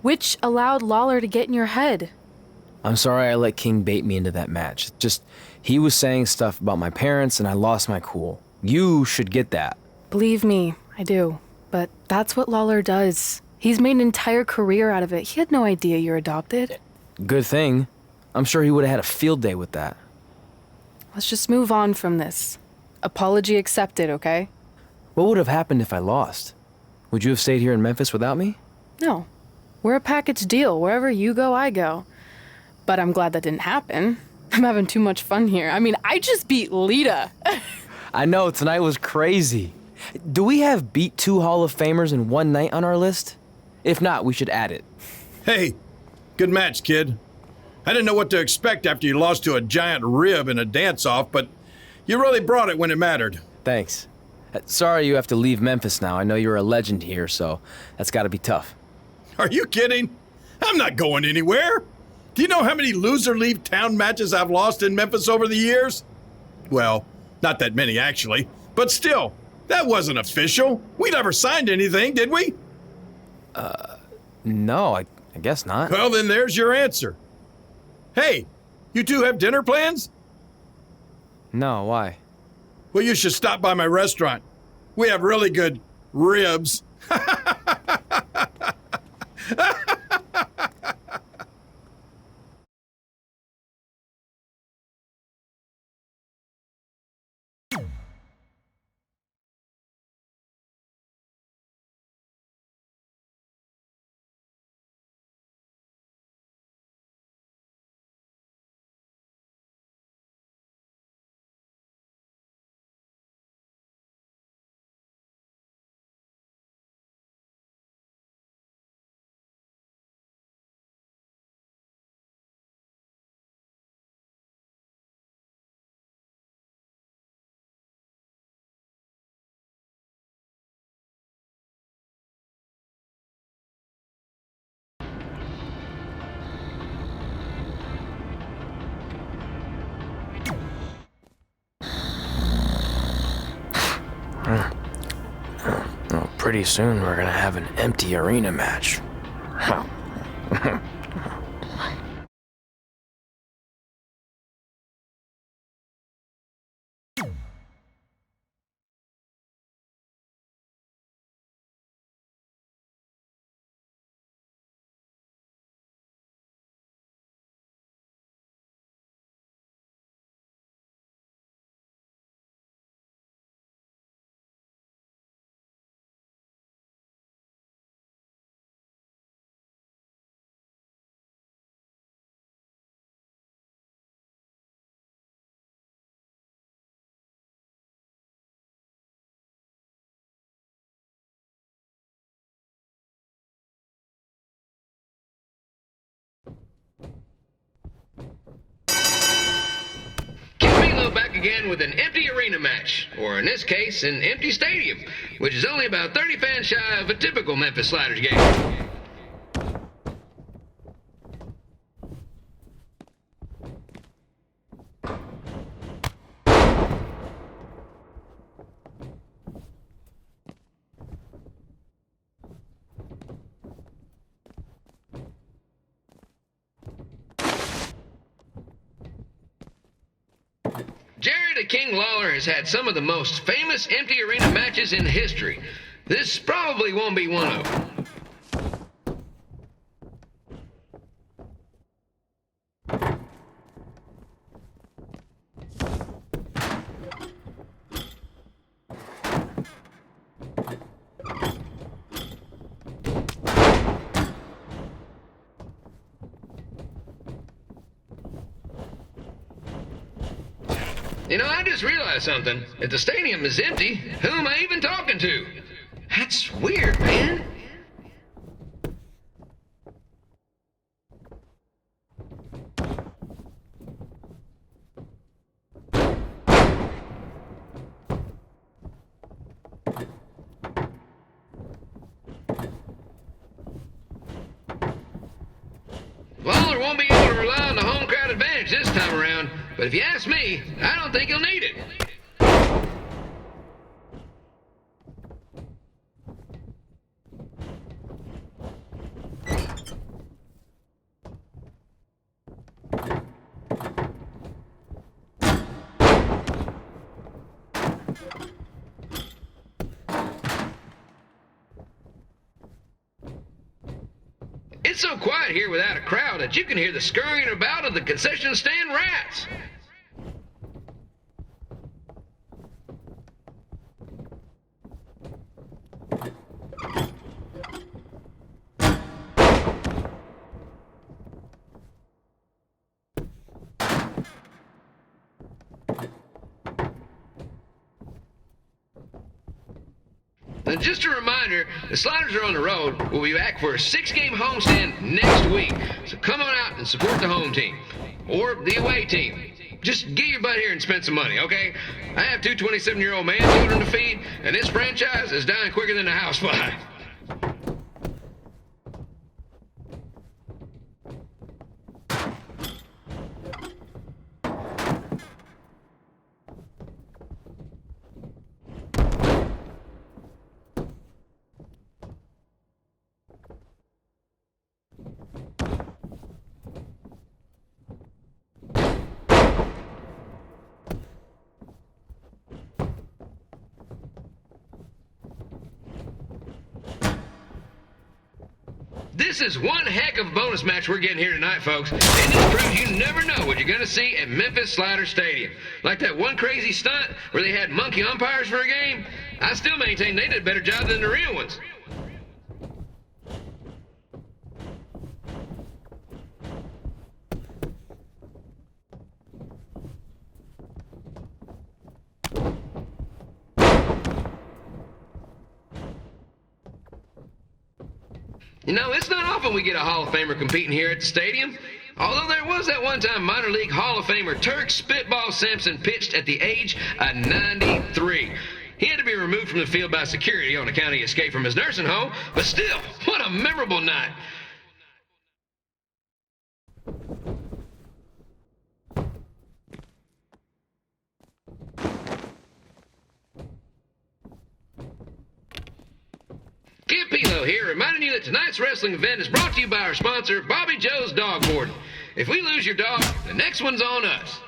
which allowed Lawler to get in your head. I'm sorry I let King bait me into that match. Just, he was saying stuff about my parents and I lost my cool. You should get that. Believe me, I do. But that's what Lawler does. He's made an entire career out of it. He had no idea you're adopted. Good thing. I'm sure he would have had a field day with that. Let's just move on from this. Apology accepted, okay? What would have happened if I lost? Would you have stayed here in Memphis without me? No. We're a package deal. Wherever you go, I go. But I'm glad that didn't happen. I'm having too much fun here. I mean, I just beat Lita. I know, tonight was crazy. Do we have beat 2 Hall of Famers in one night on our list? If not, we should add it. Hey, good match, kid. I didn't know what to expect after you lost to a giant rib in a dance-off, but you really brought it when it mattered. Thanks. Sorry you have to leave Memphis now. I know you're a legend here, so that's gotta be tough. Are you kidding? I'm not going anywhere. Do you know how many loser leave town matches I've lost in Memphis over the years? Well, not that many actually, but still, that wasn't official. We never signed anything, did we? No, I guess not. Well, then there's your answer. Hey, you two have dinner plans? No, why? Well, you should stop by my restaurant. We have really good ribs. Well, pretty soon we're gonna have an empty arena match. Back again with an empty arena match, or in this case, an empty stadium, which is only about 30 fans shy of a typical Memphis Sliders game. Jerry the King Lawler has had some of the most famous empty arena matches in history. This probably won't be one of them. You know, I just realized something. If the stadium is empty, who am I even talking to? That's weird, man. Lawler won't be able to rely on the home crowd advantage but if you ask me, I don't think he'll need it. It's so quiet here without a crowd that you can hear the scurrying about of the concession stand rats. And just a reminder, the Sliders are on the road. We'll be back for a 6-game homestand next week. So come on out and support the home team. Or the away team. Just get your butt here and spend some money, okay? I have 2 27-year-old man children to feed, and this franchise is dying quicker than a housefly. This is one heck of a bonus match we're getting here tonight, folks. And this proves you never know what you're going to see at Memphis Slider Stadium. Like that one crazy stunt where they had monkey umpires for a game. I still maintain they did a better job than the real ones. You know, it's not often we get a Hall of Famer competing here at the stadium. Although there was that one time minor league Hall of Famer Turk Spitball Sampson pitched at the age of 93. He had to be removed from the field by security on account he escaped from his nursing home, but still, what a memorable night. Kip Pilo here, reminding you that tonight's wrestling event is brought to you by our sponsor, Bobby Joe's Dog Boarding. If we lose your dog, the next one's on us.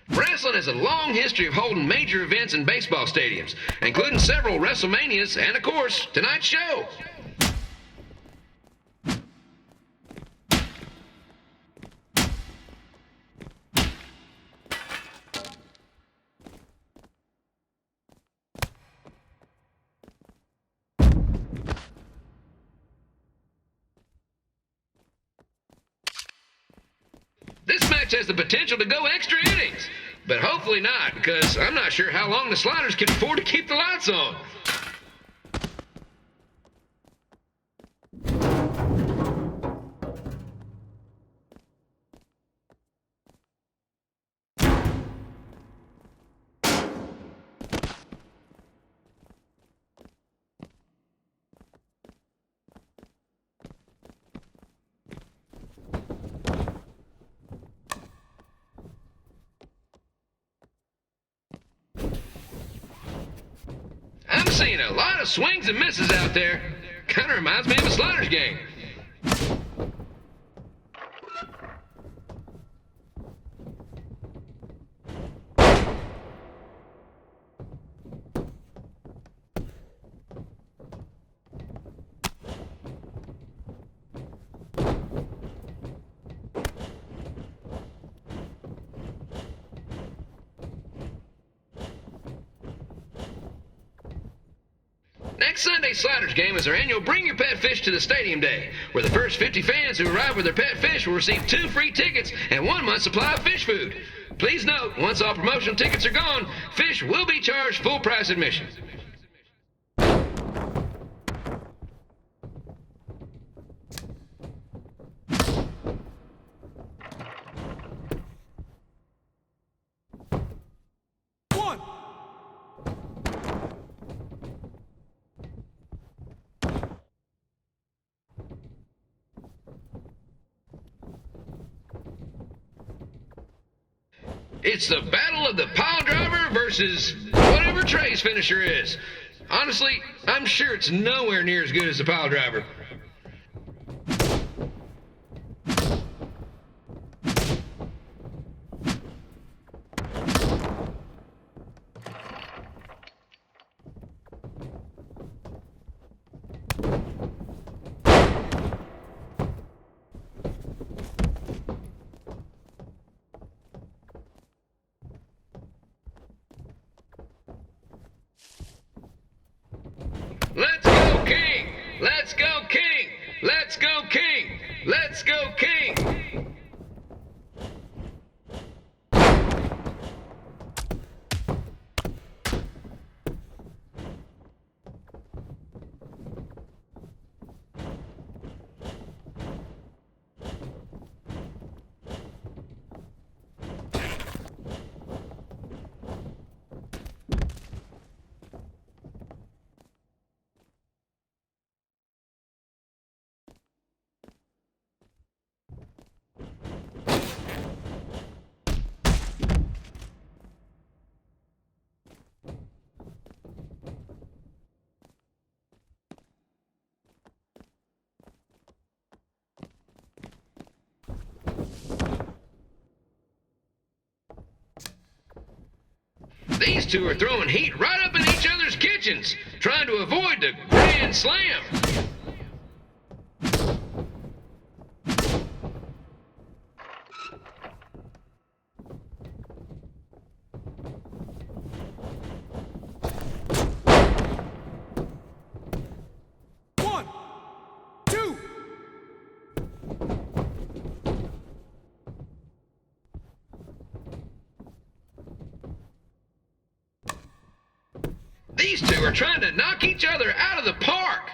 Wrestling has a long history of holding major events in baseball stadiums, including several WrestleManias and, of course, tonight's show. This match has the potential to go extra innings, but hopefully not, because I'm not sure how long the Sliders can afford to keep the lights on. I'm seeing a lot of swings and misses out there. Kind of reminds me of a Sliders game. Next Sunday's Sliders game is our annual Bring Your Pet Fish to the Stadium Day, where the first 50 fans who arrive with their pet fish will receive 2 free tickets and 1 month's supply of fish food. Please note, once all promotional tickets are gone, fish will be charged full price admission. It's the battle of the pile driver versus whatever Trey's finisher is. Honestly, I'm sure it's nowhere near as good as the pile driver. Let's go King! Let's go King! Let's go King! Let's go King! These two are throwing heat right up in each other's kitchens, trying to avoid the Grand Slam. These two are trying to knock each other out of the park.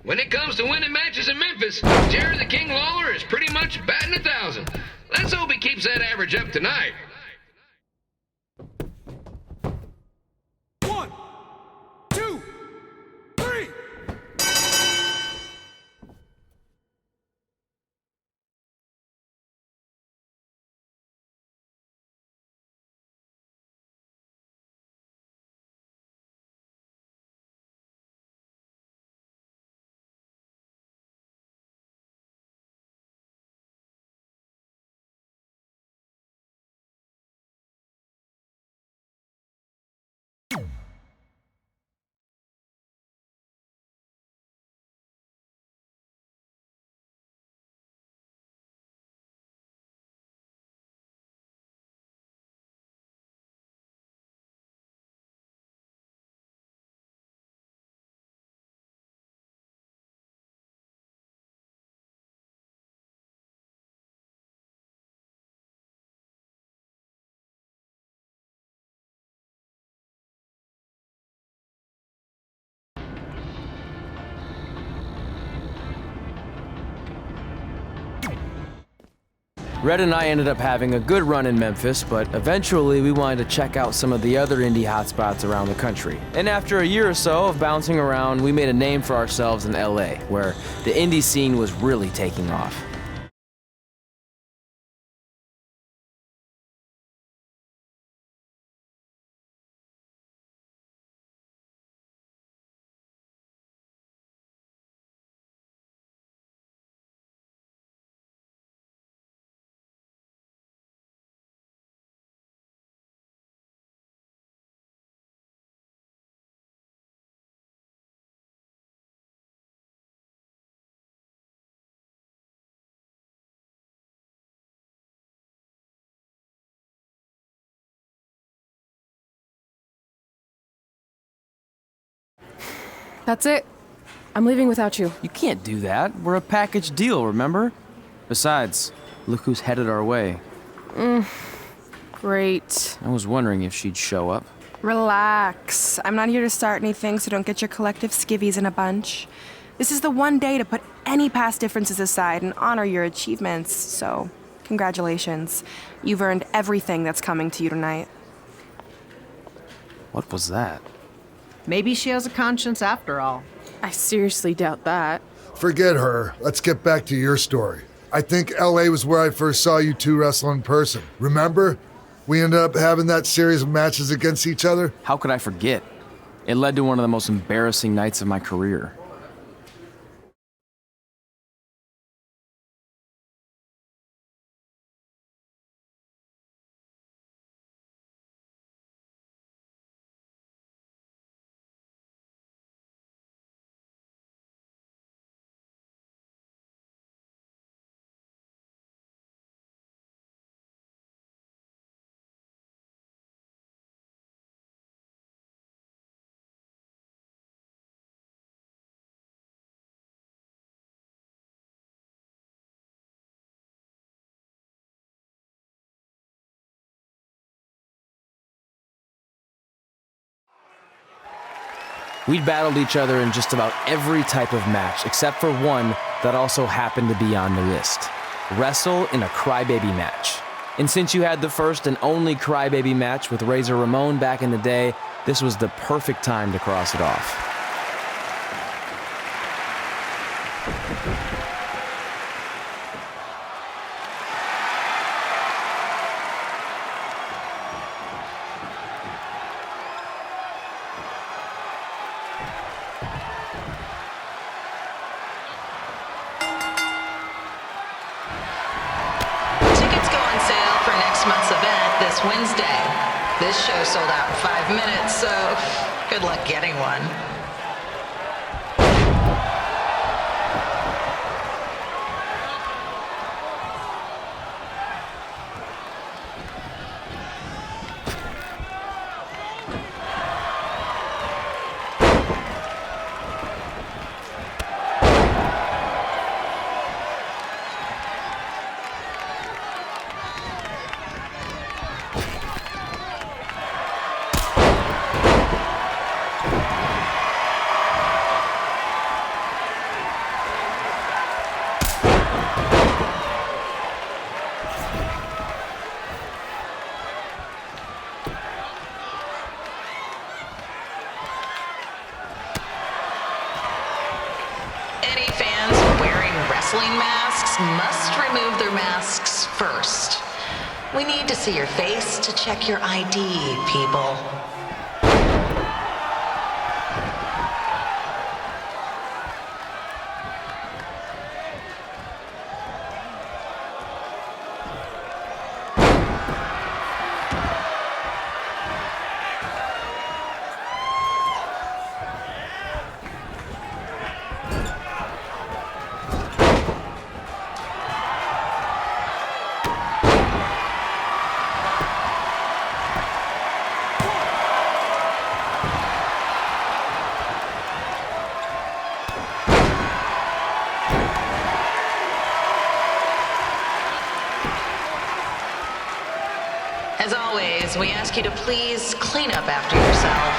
When it comes to winning matches in Memphis, Jerry the King Lawler is pretty much batting 1,000. Let's hope he keeps that average up tonight. Red and I ended up having a good run in Memphis, but eventually we wanted to check out some of the other indie hotspots around the country. And after a year or so of bouncing around, we made a name for ourselves in LA, where the indie scene was really taking off. That's it. I'm leaving without you. You can't do that. We're a package deal, remember? Besides, look who's headed our way. Great. I was wondering if she'd show up. Relax. I'm not here to start anything, so don't get your collective skivvies in a bunch. This is the one day to put any past differences aside and honor your achievements, so congratulations. You've earned everything that's coming to you tonight. What was that? Maybe she has a conscience after all. I seriously doubt that. Forget her. Let's get back to your story. I think LA was where I first saw you two wrestle in person. Remember? We ended up having that series of matches against each other. How could I forget? It led to one of the most embarrassing nights of my career. We'd battled each other in just about every type of match, except for one that also happened to be on the list. Wrestle in a crybaby match. And since you had the first and only crybaby match with Razor Ramon back in the day, this was the perfect time to cross it off. Month's event this Wednesday. This show sold out in 5 minutes, so good luck getting one. Wrestling masks must remove their masks first. We need to see your face to check your ID, people. As always, we ask you to please clean up after yourself.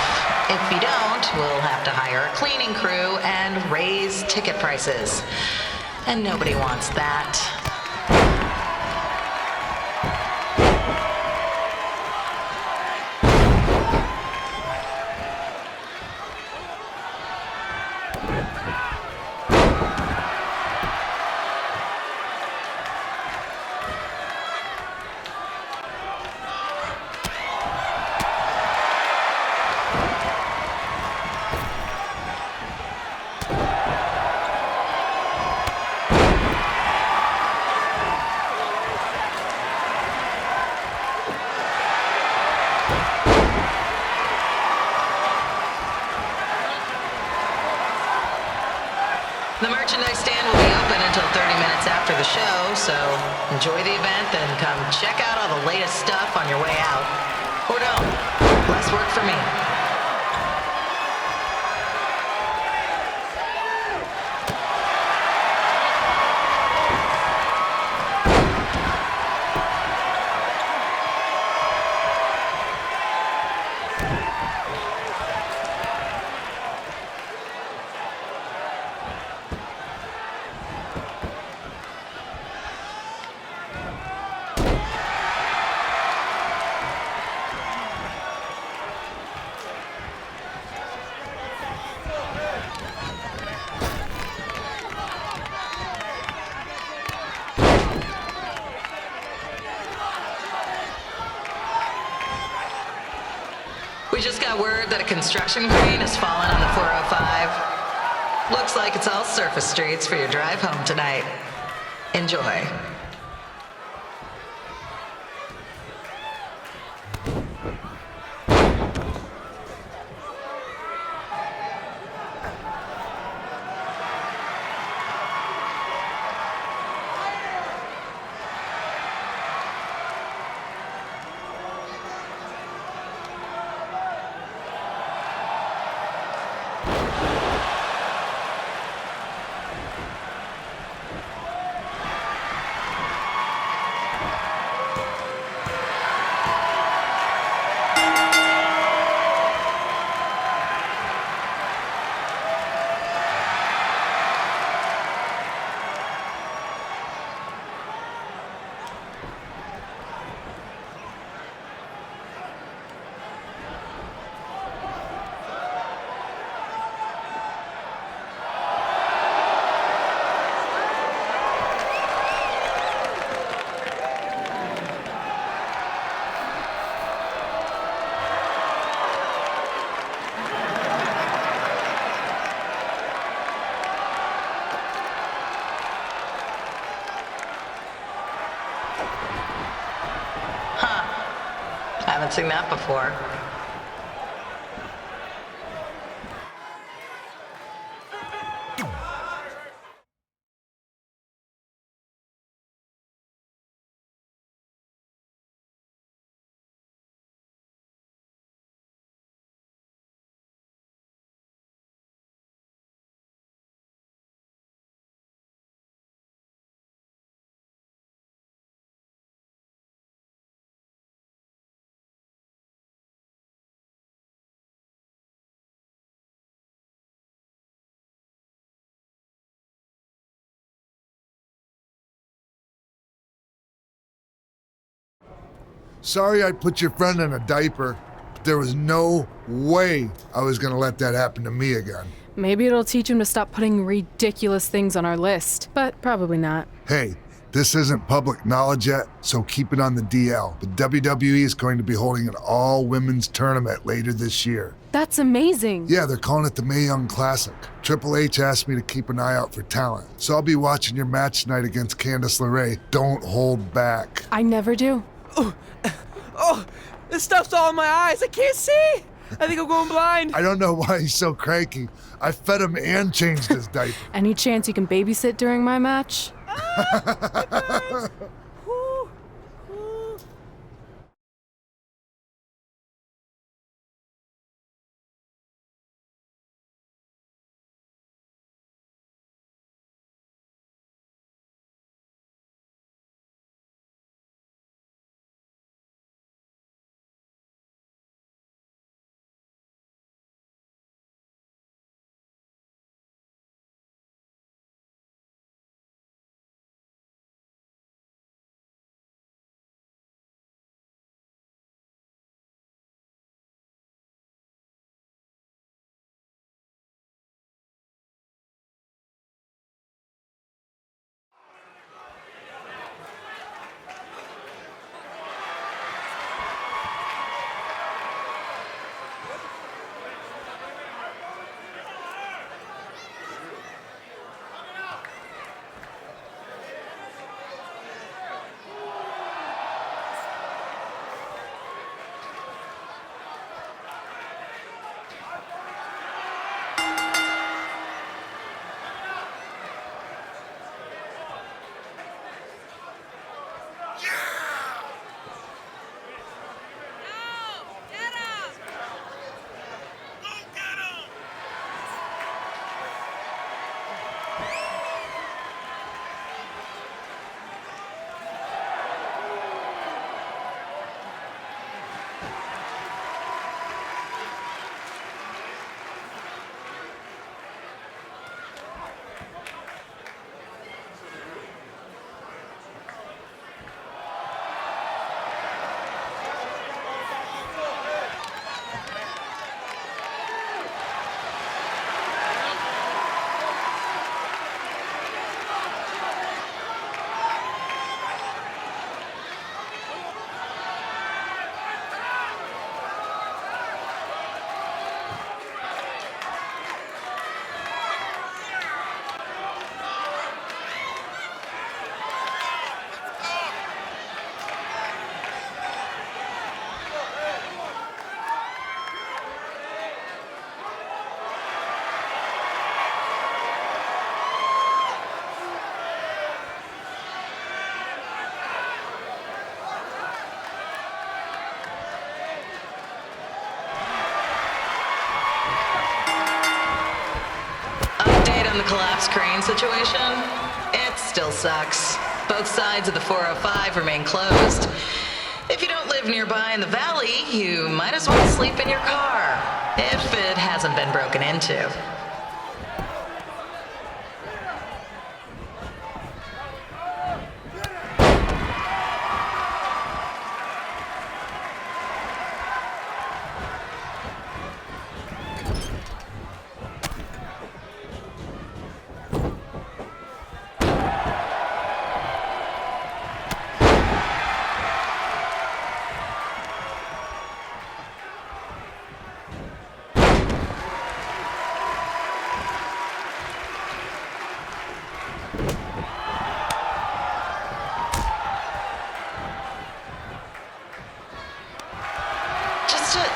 If you don't, we'll have to hire a cleaning crew and raise ticket prices. And nobody wants that. The merchandise stand will be open until 30 minutes after the show, so enjoy the event and come check out all the latest stuff on your way out. Or don't. Less work for me. got word that a construction crane has fallen on the 405. Looks like it's all surface streets for your drive home tonight. Enjoy. Haven't seen that before. Sorry I put your friend in a diaper, but there was no way I was gonna let that happen to me again. Maybe it'll teach him to stop putting ridiculous things on our list, but probably not. Hey, this isn't public knowledge yet, so keep it on the DL. But WWE is going to be holding an all-women's tournament later this year. That's amazing. Yeah, they're calling it the Mae Young Classic. Triple H asked me to keep an eye out for talent, so I'll be watching your match tonight against Candice LeRae. Don't hold back. I never do. Oh, this stuff's all in my eyes. I can't see. I think I'm going blind. I don't know why he's so cranky. I fed him and changed his diaper. Any chance you can babysit during my match? on the collapse crane situation? It still sucks. Both sides of the 405 remain closed. If you don't live nearby in the valley, you might as well sleep in your car, if it hasn't been broken into.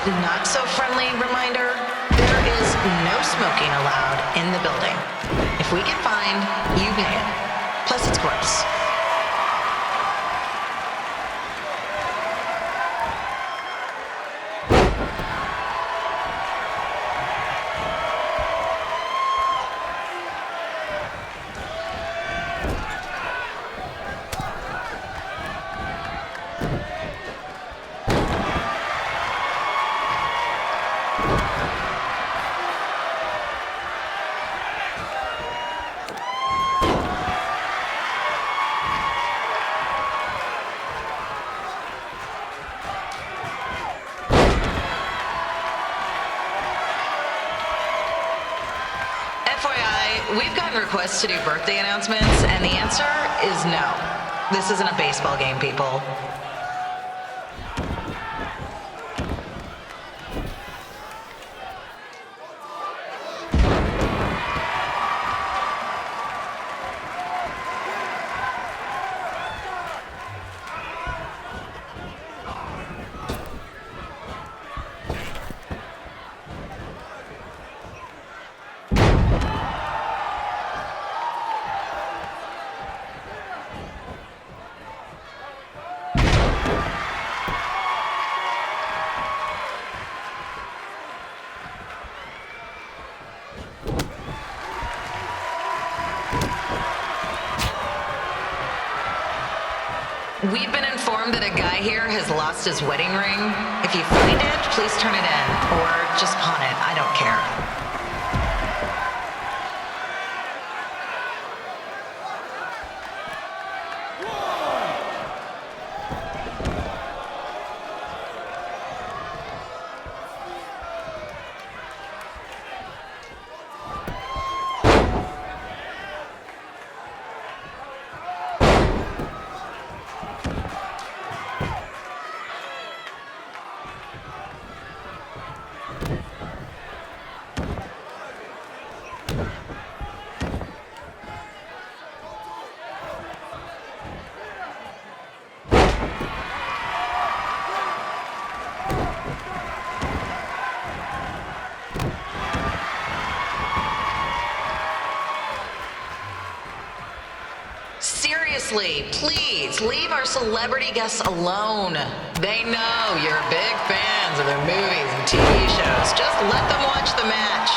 Not so friendly reminder, there is no smoking allowed in the building. If we get fined, you pay it. Plus it's gross. We've gotten requests to do birthday announcements, and the answer is no. This isn't a baseball game, people. We've been informed that a guy here has lost his wedding ring. If you find it, please turn it in, or just pawn it. I don't care. Seriously, please leave our celebrity guests alone. They know you're big fans of their movies and TV shows. Just let them watch the match.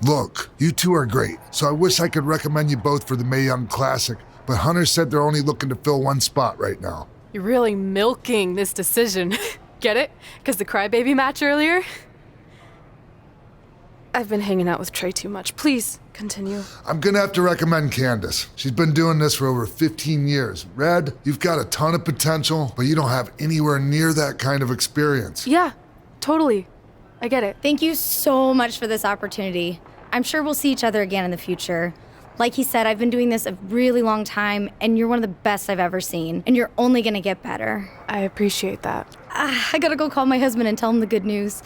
Look, you two are great, so I wish I could recommend you both for the Mae Young Classic, but Hunter said they're only looking to fill one spot right now. You're really milking this decision. Get it? Because the crybaby match earlier? I've been hanging out with Trey too much. Please, continue. I'm gonna have to recommend Candace. She's been doing this for over 15 years. Red, you've got a ton of potential, but you don't have anywhere near that kind of experience. Yeah, totally. I get it. Thank you so much for this opportunity. I'm sure we'll see each other again in the future. Like he said, I've been doing this a really long time, and you're one of the best I've ever seen, and you're only gonna get better. I appreciate that. I gotta go call my husband and tell him the good news.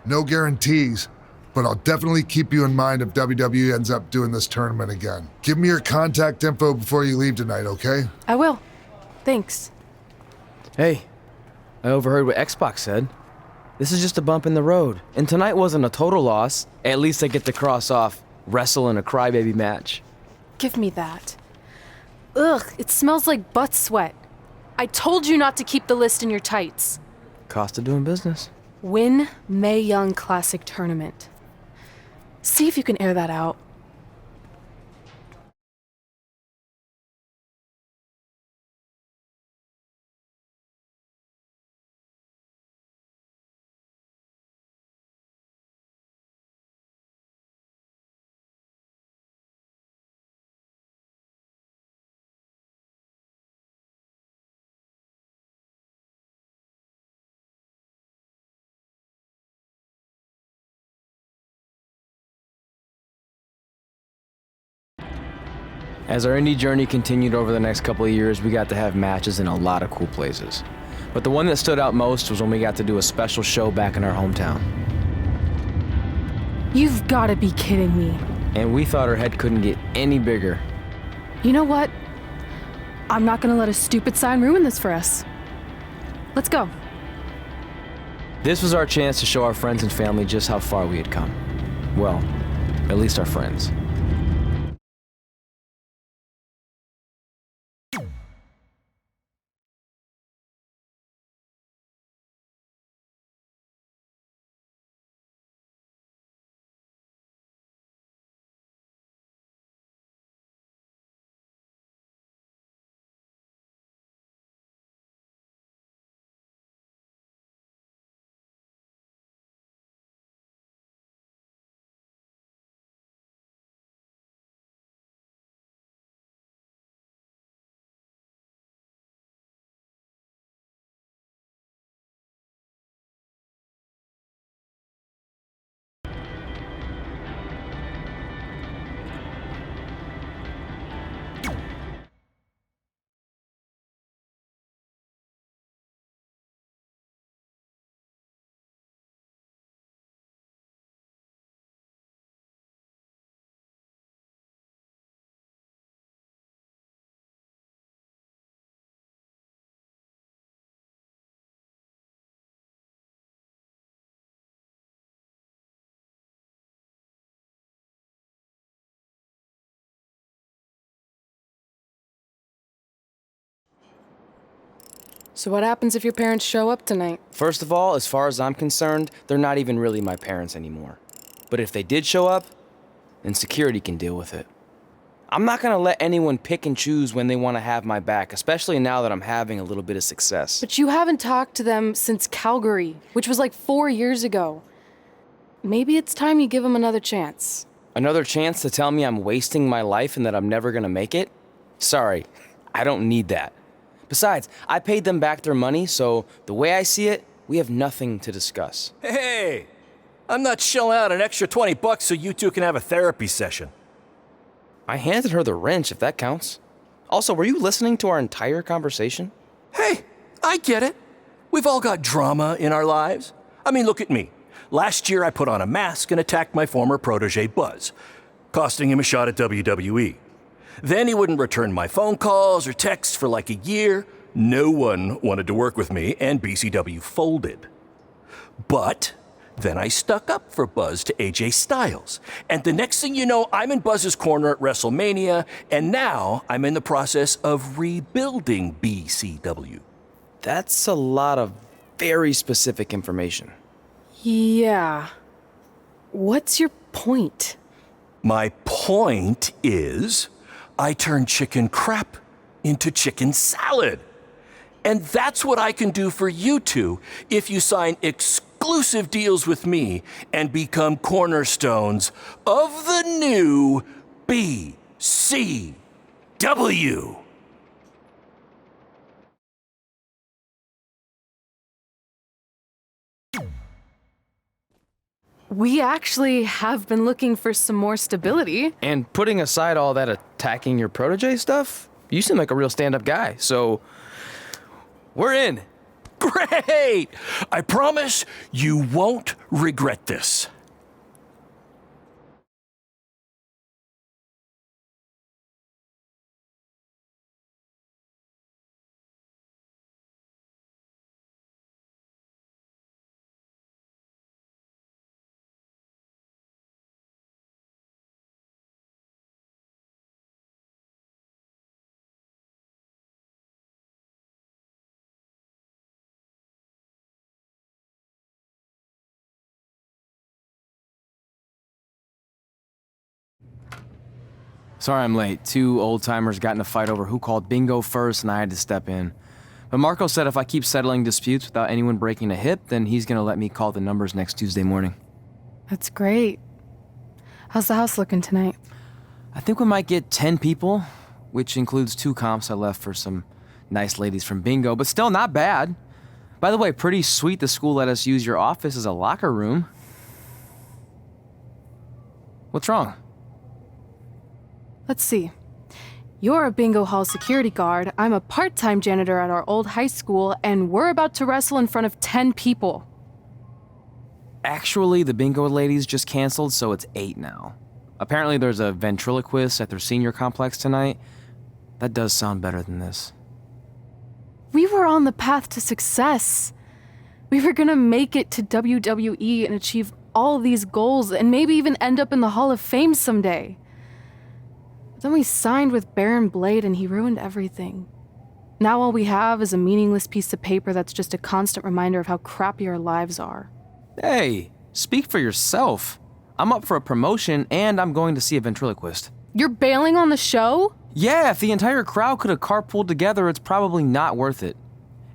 No guarantees, but I'll definitely keep you in mind if WWE ends up doing this tournament again. Give me your contact info before you leave tonight, okay? I will. Thanks. Hey, I overheard what Xbox said. This is just a bump in the road, and tonight wasn't a total loss. At least I get to cross off wrestle in a crybaby match. Give me that. Ugh, it smells like butt sweat. I told you not to keep the list in your tights. Cost of doing business. Win Mae Young Classic Tournament. See if you can air that out. As our indie journey continued over the next couple of years, we got to have matches in a lot of cool places. But the one that stood out most was when we got to do a special show back in our hometown. You've got to be kidding me. And we thought our head couldn't get any bigger. You know what? I'm not going to let a stupid sign ruin this for us. Let's go. This was our chance to show our friends and family just how far we had come. Well, at least our friends. So what happens if your parents show up tonight? First of all, as far as I'm concerned, they're not even really my parents anymore. But if they did show up, then security can deal with it. I'm not gonna let anyone pick and choose when they want to have my back, especially now that I'm having a little bit of success. But you haven't talked to them since Calgary, which was like 4 years ago. Maybe it's time you give them another chance. Another chance to tell me I'm wasting my life and that I'm never gonna make it? Sorry, I don't need that. Besides, I paid them back their money, so the way I see it, we have nothing to discuss. Hey, I'm not shelling out an extra $20 so you two can have a therapy session. I handed her the wrench, if that counts. Also, were you listening to our entire conversation? Hey, I get it. We've all got drama in our lives. I mean, look at me. Last year, I put on a mask and attacked my former protege, Buzz, costing him a shot at WWE. Then he wouldn't return my phone calls or texts for like a year. No one wanted to work with me, and BCW folded. But then I stuck up for Buzz to AJ Styles. And the next thing you know, I'm in Buzz's corner at WrestleMania, and now I'm in the process of rebuilding BCW. That's a lot of very specific information. Yeah. What's your point? My point is, I turn chicken crap into chicken salad. And that's what I can do for you two if you sign exclusive deals with me and become cornerstones of the new BCW. We actually have been looking for some more stability. And putting aside all that attacking your protege stuff, you seem like a real stand-up guy, so we're in. Great! I promise you won't regret this. Sorry I'm late. Two old-timers got in a fight over who called bingo first, and I had to step in. But Marco said if I keep settling disputes without anyone breaking a hip, then he's gonna let me call the numbers next Tuesday morning. That's great. How's the house looking tonight? I think we might get 10 people, which includes 2 comps I left for some nice ladies from bingo, but still not bad. By the way, pretty sweet the school let us use your office as a locker room. What's wrong? Let's see. You're a bingo hall security guard, I'm a part-time janitor at our old high school, and we're about to wrestle in front of 10 people. Actually, the bingo ladies just canceled, so it's 8 now. Apparently there's a ventriloquist at their senior complex tonight. That does sound better than this. We were on the path to success. We were gonna make it to WWE and achieve all these goals and maybe even end up in the Hall of Fame someday. Then we signed with Baron Blade and he ruined everything. Now all we have is a meaningless piece of paper that's just a constant reminder of how crappy our lives are. Hey, speak for yourself. I'm up for a promotion and I'm going to see a ventriloquist. You're bailing on the show? Yeah, if the entire crowd could have carpooled together, it's probably not worth it.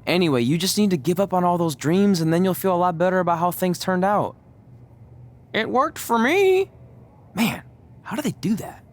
Anyway, you just need to give up on all those dreams and then you'll feel a lot better about how things turned out. It worked for me. Man, how do they do that?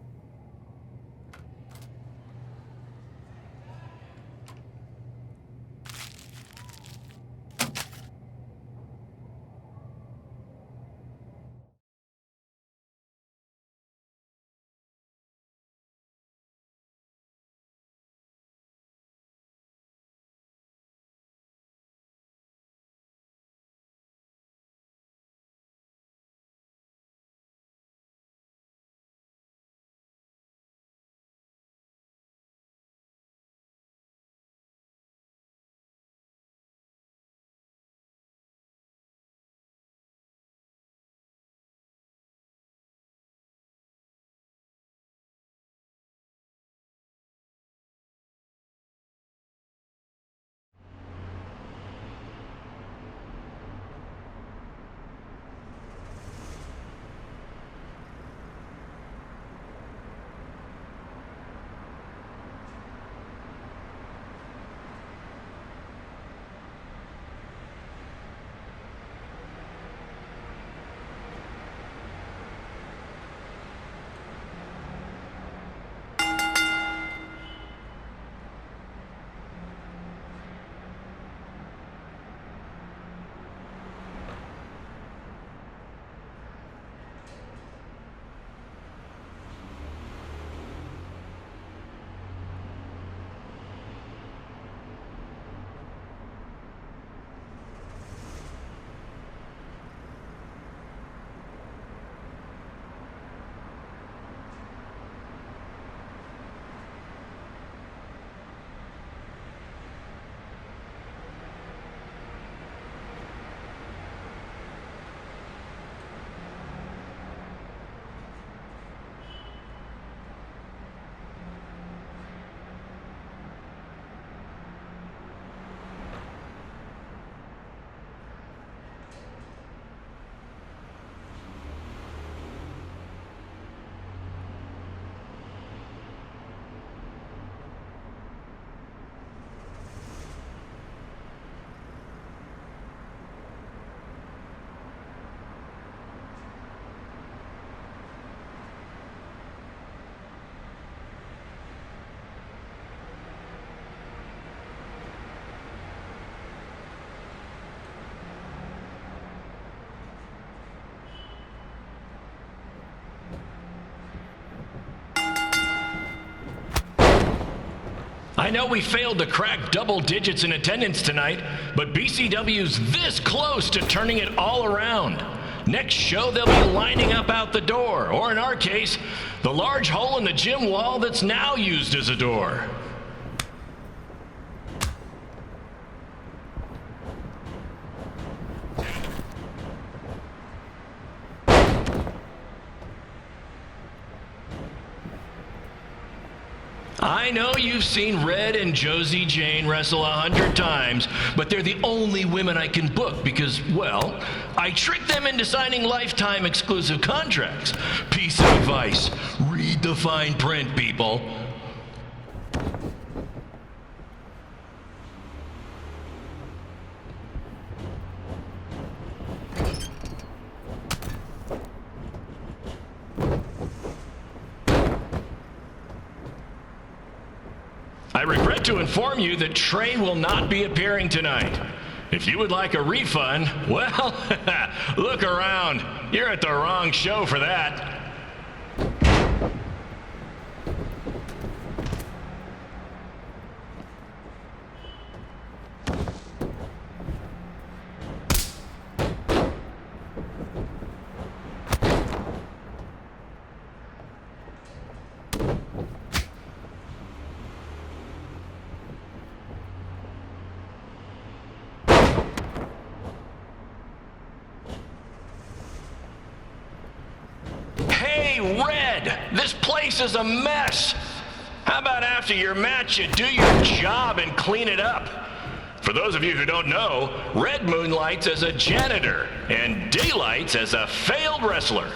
I know we failed to crack double digits in attendance tonight, but BCW's this close to turning it all around. Next show, they'll be lining up out the door, or in our case, the large hole in the gym wall that's now used as a door. I know you've seen Red and Josie Jane wrestle 100 times, but they're the only women I can book because, well, I tricked them into signing lifetime exclusive contracts. Piece of advice, read the fine print, people. I regret to inform you that Trey will not be appearing tonight. If you would like a refund, well, look around. You're at the wrong show for that. Red, this place is a mess. How about after your match you do your job and clean it up? For those of you who don't know, Red moonlights as a janitor and daylights as a failed wrestler.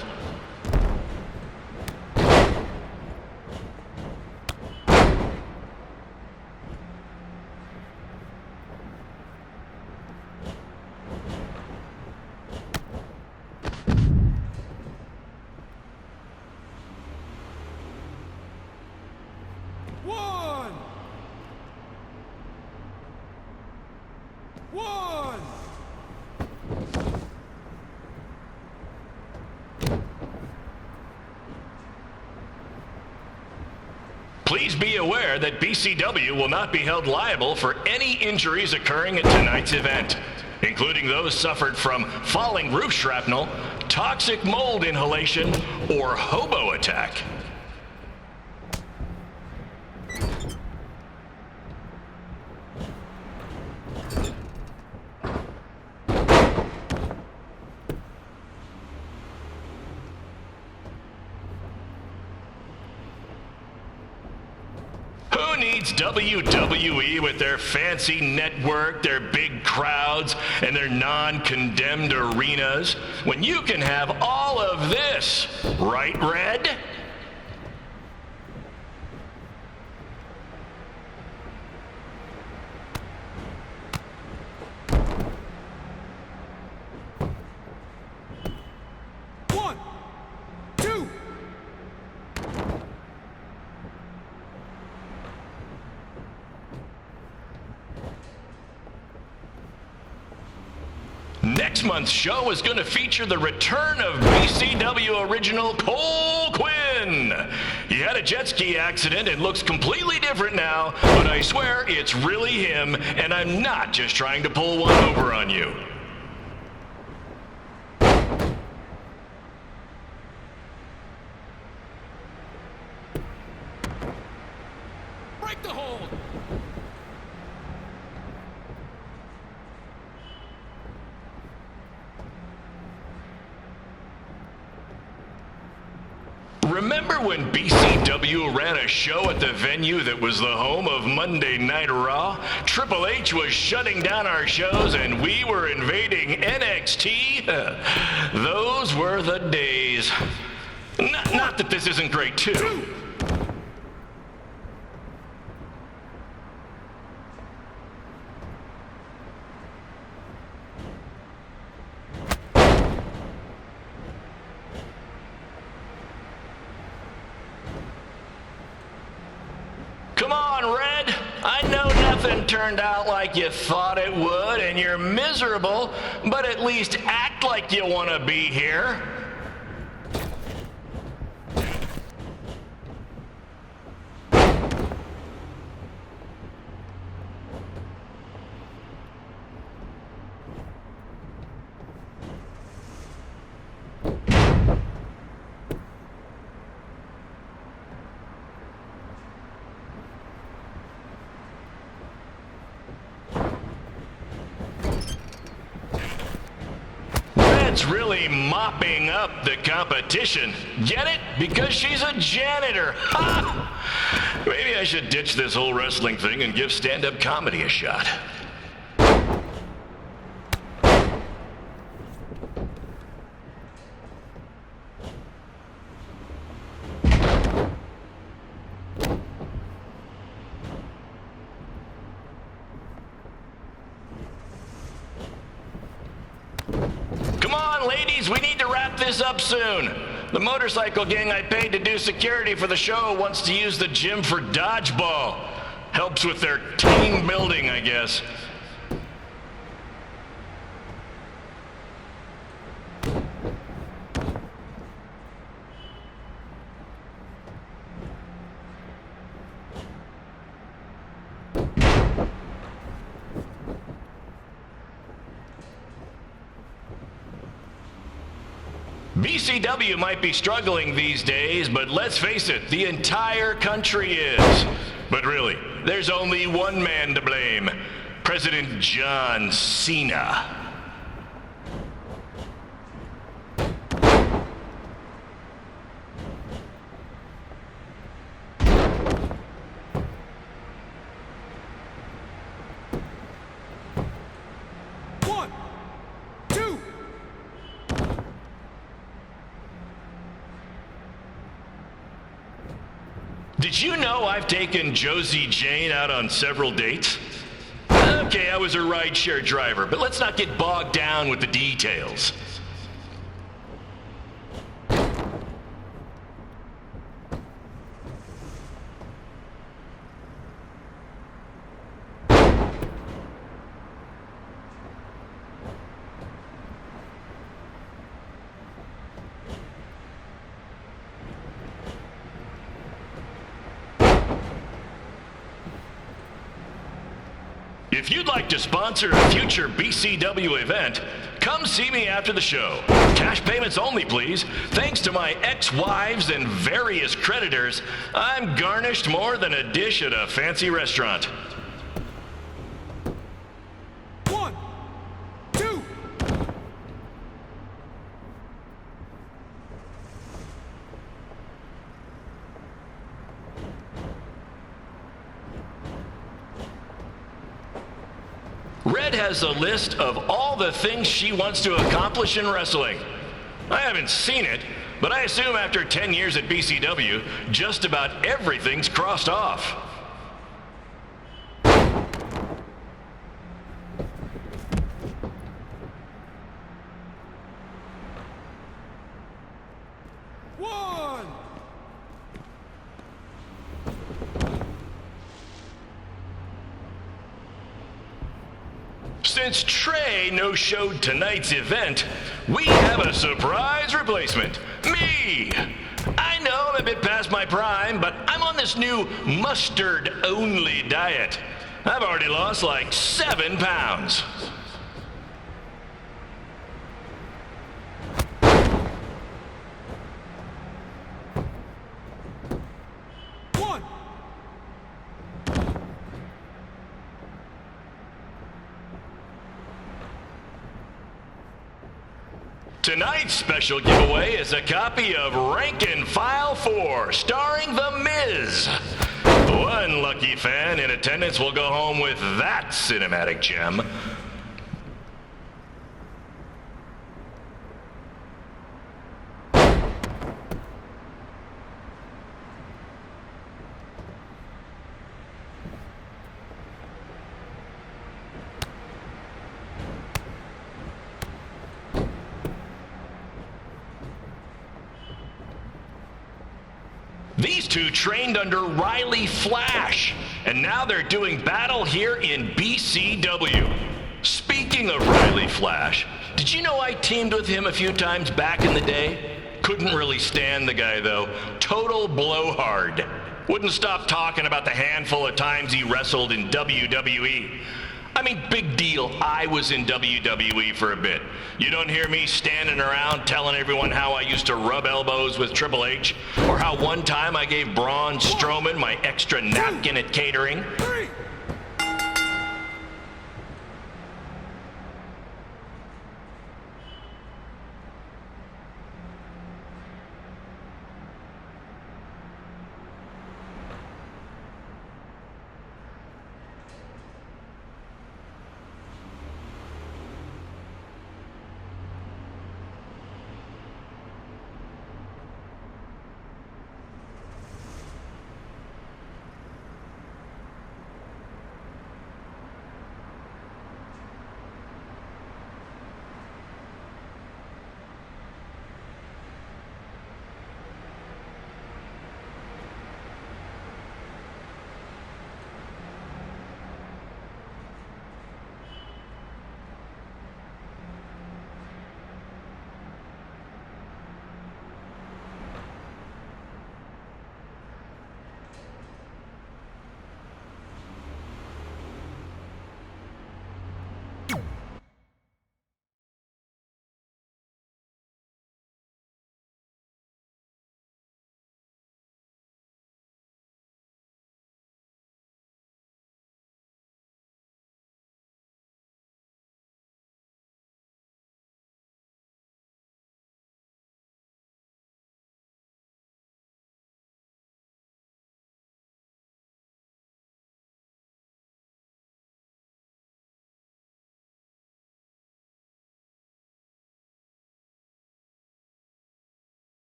Please be aware that BCW will not be held liable for any injuries occurring at tonight's event, including those suffered from falling roof shrapnel, toxic mold inhalation, or hobo attack. Who needs WWE with their fancy network, their big crowds, and their non-condemned arenas, when you can have all of this, right, Red? Next month's show is going to feature the return of BCW original Cole Quinn. He had a jet ski accident and looks completely different now, but I swear it's really him, and I'm not just trying to pull one over on you. Break the hold! Remember when BCW ran a show at the venue that was the home of Monday Night Raw? Triple H was shutting down our shows and we were invading NXT? Those were the days. Not that this isn't great too. Come on, Red. I know nothing turned out like you thought it would, and you're miserable, but at least act like you want to be here. That's really mopping up the competition. Get it? Because she's a janitor. Ha! Maybe I should ditch this whole wrestling thing and give stand-up comedy a shot. Come on, ladies, we need to wrap this up soon. The motorcycle gang I paid to do security for the show wants to use the gym for dodgeball. Helps with their team building, I guess. BCW might be struggling these days, but let's face it, the entire country is. But really, there's only one man to blame, President John Cena. Did you know I've taken Josie Jane out on several dates? Okay, I was a rideshare driver, but let's not get bogged down with the details. If you'd like to sponsor a future BCW event, come see me after the show. Cash payments only, please. Thanks to my ex-wives and various creditors, I'm garnished more than a dish at a fancy restaurant. Red has a list of all the things she wants to accomplish in wrestling. I haven't seen it, but I assume after 10 years at BCW, just about everything's crossed off. Since Trey no-showed tonight's event, we have a surprise replacement. Me! I know I'm a bit past my prime, but I'm on this new mustard-only diet. I've already lost like 7 pounds. Tonight's special giveaway is a copy of Rank and File 4, starring The Miz. One lucky fan in attendance will go home with that cinematic gem. These two trained under Riley Flash, and now they're doing battle here in BCW. Speaking of Riley Flash, did you know I teamed with him a few times back in the day? Couldn't really stand the guy though. Total blowhard. Wouldn't stop talking about the handful of times he wrestled in WWE. I mean, big deal, I was in WWE for a bit. You don't hear me standing around telling everyone how I used to rub elbows with Triple H, or how one time I gave Braun Strowman my extra napkin at catering.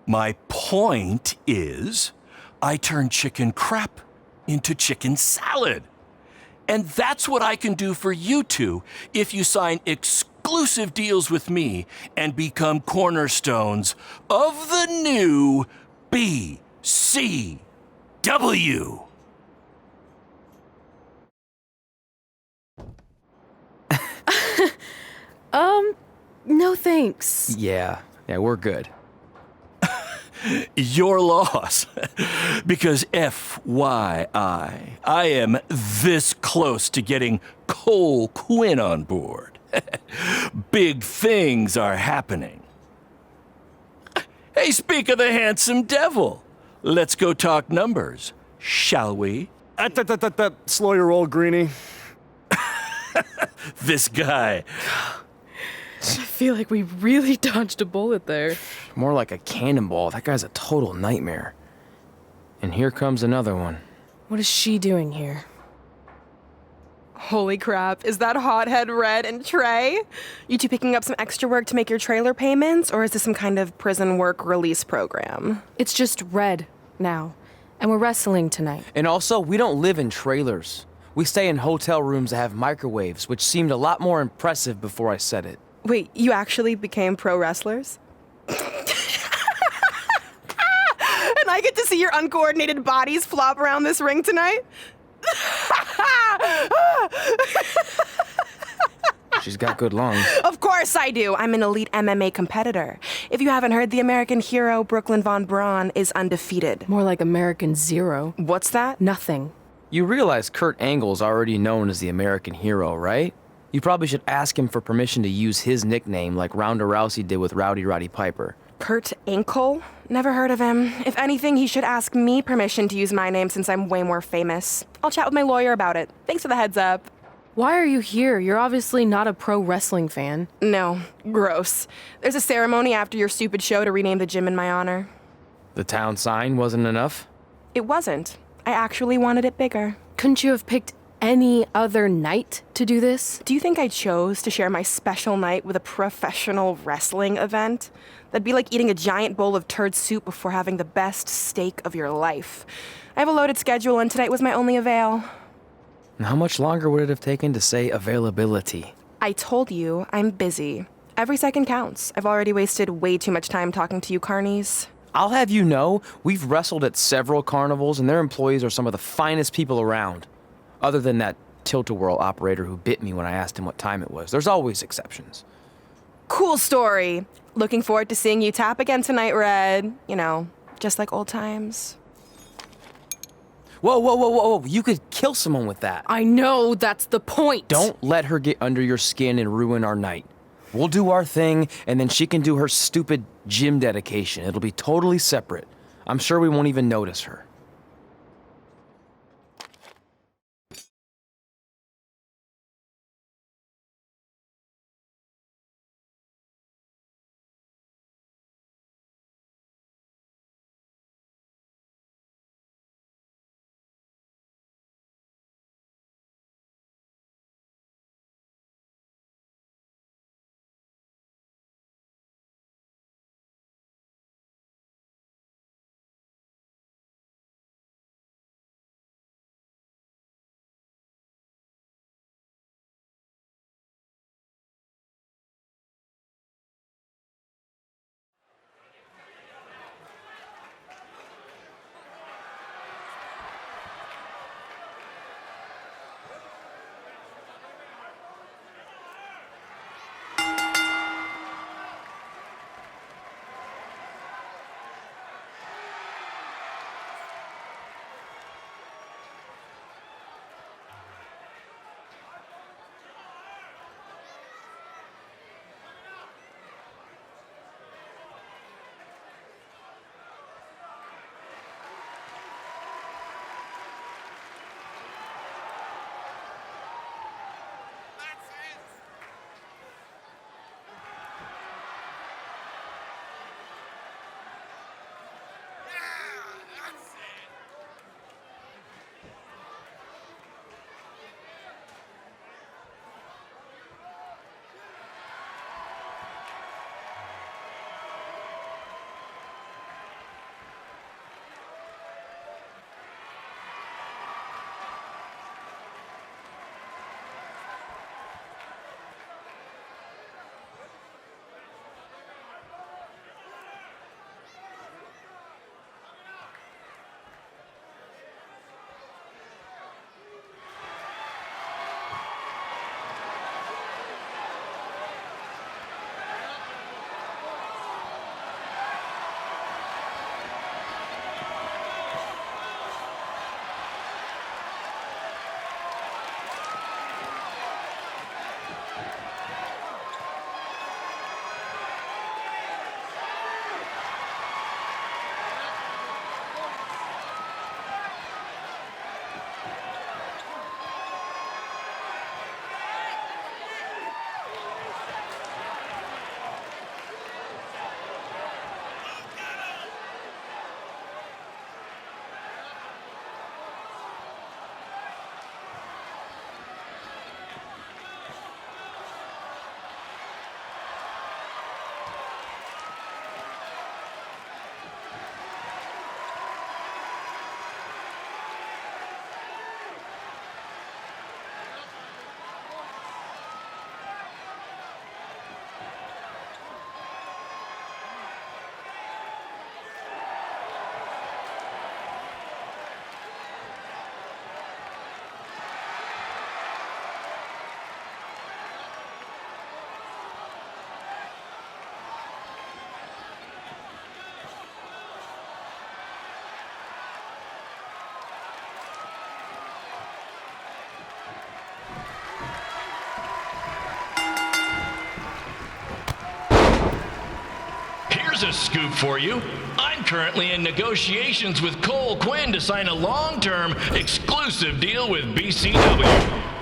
My point is, I turn chicken crap into chicken salad. And that's what I can do for you two if you sign exclusive deals with me and become cornerstones of the new BCW. No thanks. Yeah, we're good. Your loss. Because FYI, I am this close to getting Cole Quinn on board. Big things are happening. Hey, speak of the handsome devil. Let's go talk numbers, shall we? Slow your roll, Greenie. This guy. I feel like we really dodged a bullet there. More like a cannonball. That guy's a total nightmare. And here comes another one. What is she doing here? Holy crap, is that hothead Red and Trey? You two picking up some extra work to make your trailer payments, or is this some kind of prison work release program? It's just Red now, and we're wrestling tonight. And also, we don't live in trailers. We stay in hotel rooms that have microwaves, which seemed a lot more impressive before I said it. Wait, you actually became pro wrestlers? And I get to see your uncoordinated bodies flop around this ring tonight? She's got good lungs. Of course I do. I'm an elite MMA competitor. If you haven't heard, the American hero, Brooklyn Von Braun, is undefeated. More like American Zero. What's that? Nothing. You realize Kurt Angle's already known as the American hero, right? You probably should ask him for permission to use his nickname like Ronda Rousey did with Rowdy Roddy Piper. Kurt Angle? Never heard of him. If anything, he should ask me permission to use my name since I'm way more famous. I'll chat with my lawyer about it. Thanks for the heads up. Why are you here? You're obviously not a pro wrestling fan. No, gross. There's a ceremony after your stupid show to rename the gym in my honor. The town sign wasn't enough? It wasn't. I actually wanted it bigger. Couldn't you have picked any other night to do this? Do you think I chose to share my special night with a professional wrestling event? That'd be like eating a giant bowl of turd soup before having the best steak of your life. I have a loaded schedule, and tonight was my only avail. And how much longer would it have taken to say availability? I told you, I'm busy. Every second counts. I've already wasted way too much time talking to you carnies. I'll have you know, we've wrestled at several carnivals, and their employees are some of the finest people around. Other than that tilt-a-whirl operator who bit me when I asked him what time it was. There's always exceptions. Cool story. Looking forward to seeing you tap again tonight, Red. You know, just like old times. Whoa. You could kill someone with that. I know, that's the point. Don't let her get under your skin and ruin our night. We'll do our thing, and then she can do her stupid gym dedication. It'll be totally separate. I'm sure we won't even notice her. Here's a scoop for you. I'm currently in negotiations with Cole Quinn to sign a long-term exclusive deal with BCW.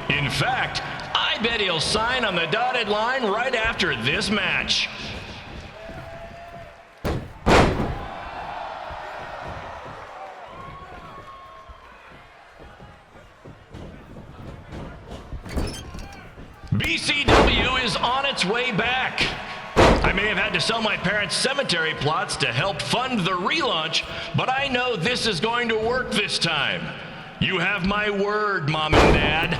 In fact, I bet he'll sign on the dotted line right after this match. BCW is on its way back. I may have had to sell my parents' cemetery plots to help fund the relaunch, but I know this is going to work this time. You have my word, Mom and Dad.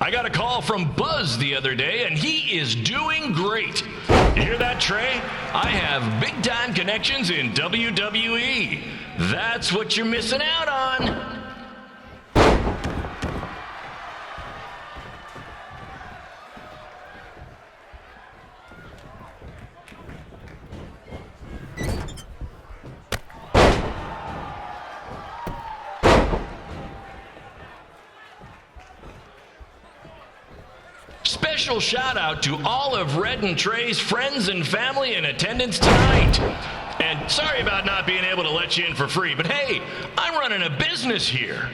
I got a call from Buzz the other day, and he is doing great. You hear that, Trey? I have big-time connections in WWE. That's what you're missing out on. Special shout out to all of Red and Trey's friends and family in attendance tonight. And sorry about not being able to let you in for free, but hey, I'm running a business here.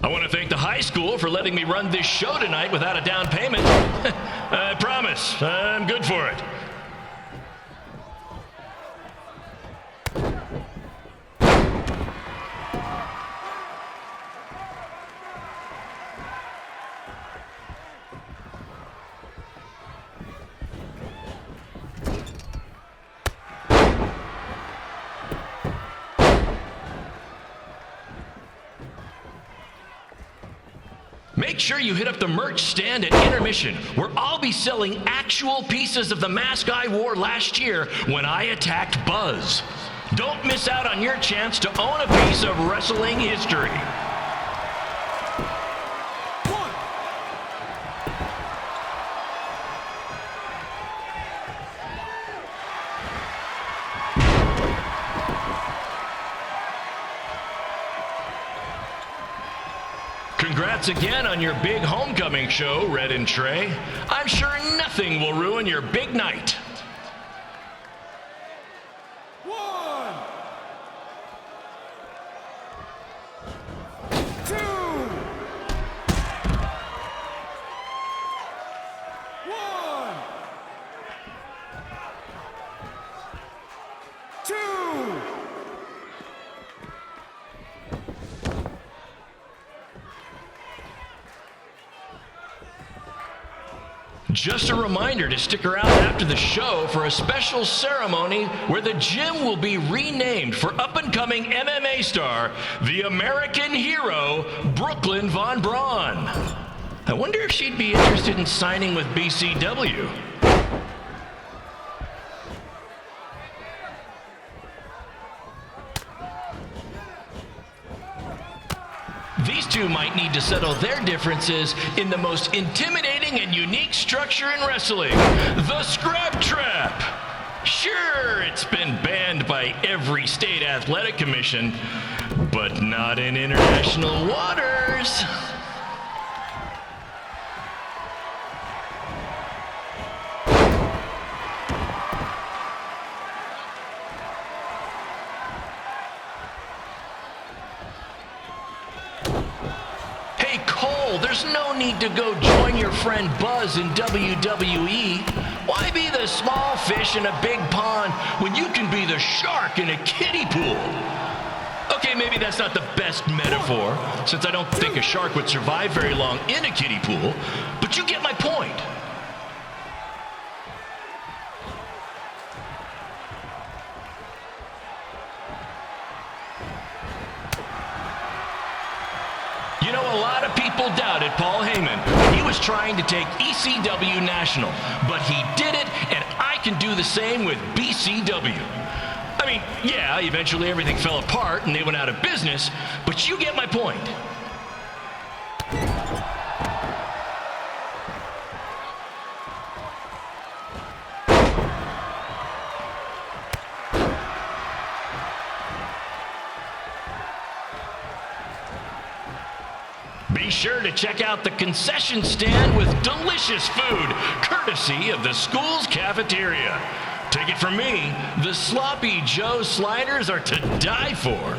I want to thank the high school for letting me run this show tonight without a down payment. I promise, I'm good for it. Make sure you hit up the merch stand at intermission, where I'll be selling actual pieces of the mask I wore last year when I attacked Buzz. Don't miss out on your chance to own a piece of wrestling history. Congrats again on your big homecoming show, Red and Trey. I'm sure nothing will ruin your big night. Just a reminder to stick around after the show for a special ceremony where the gym will be renamed for up-and-coming MMA star, the American hero, Brooklyn Von Braun. I wonder if she'd be interested in signing with BCW. These two might need to settle their differences in the most intimidating and unique structure in wrestling, the Scrap Trap. Sure, it's been banned by every state athletic commission, but not in international waters. There's no need to go join your friend Buzz in WWE. Why be the small fish in a big pond when you can be the shark in a kiddie pool? Okay, maybe that's not the best metaphor, since I don't think a shark would survive very long in a kiddie pool, but you get my point. You know, a lot of people doubted Paul Heyman when he was trying to take ECW national, but he did it, and I can do the same with BCW. I mean, yeah, eventually everything fell apart and they went out of business, but you get my point. Be sure to check out the concession stand with delicious food, courtesy of the school's cafeteria. Take it from me, the Sloppy Joe sliders are to die for.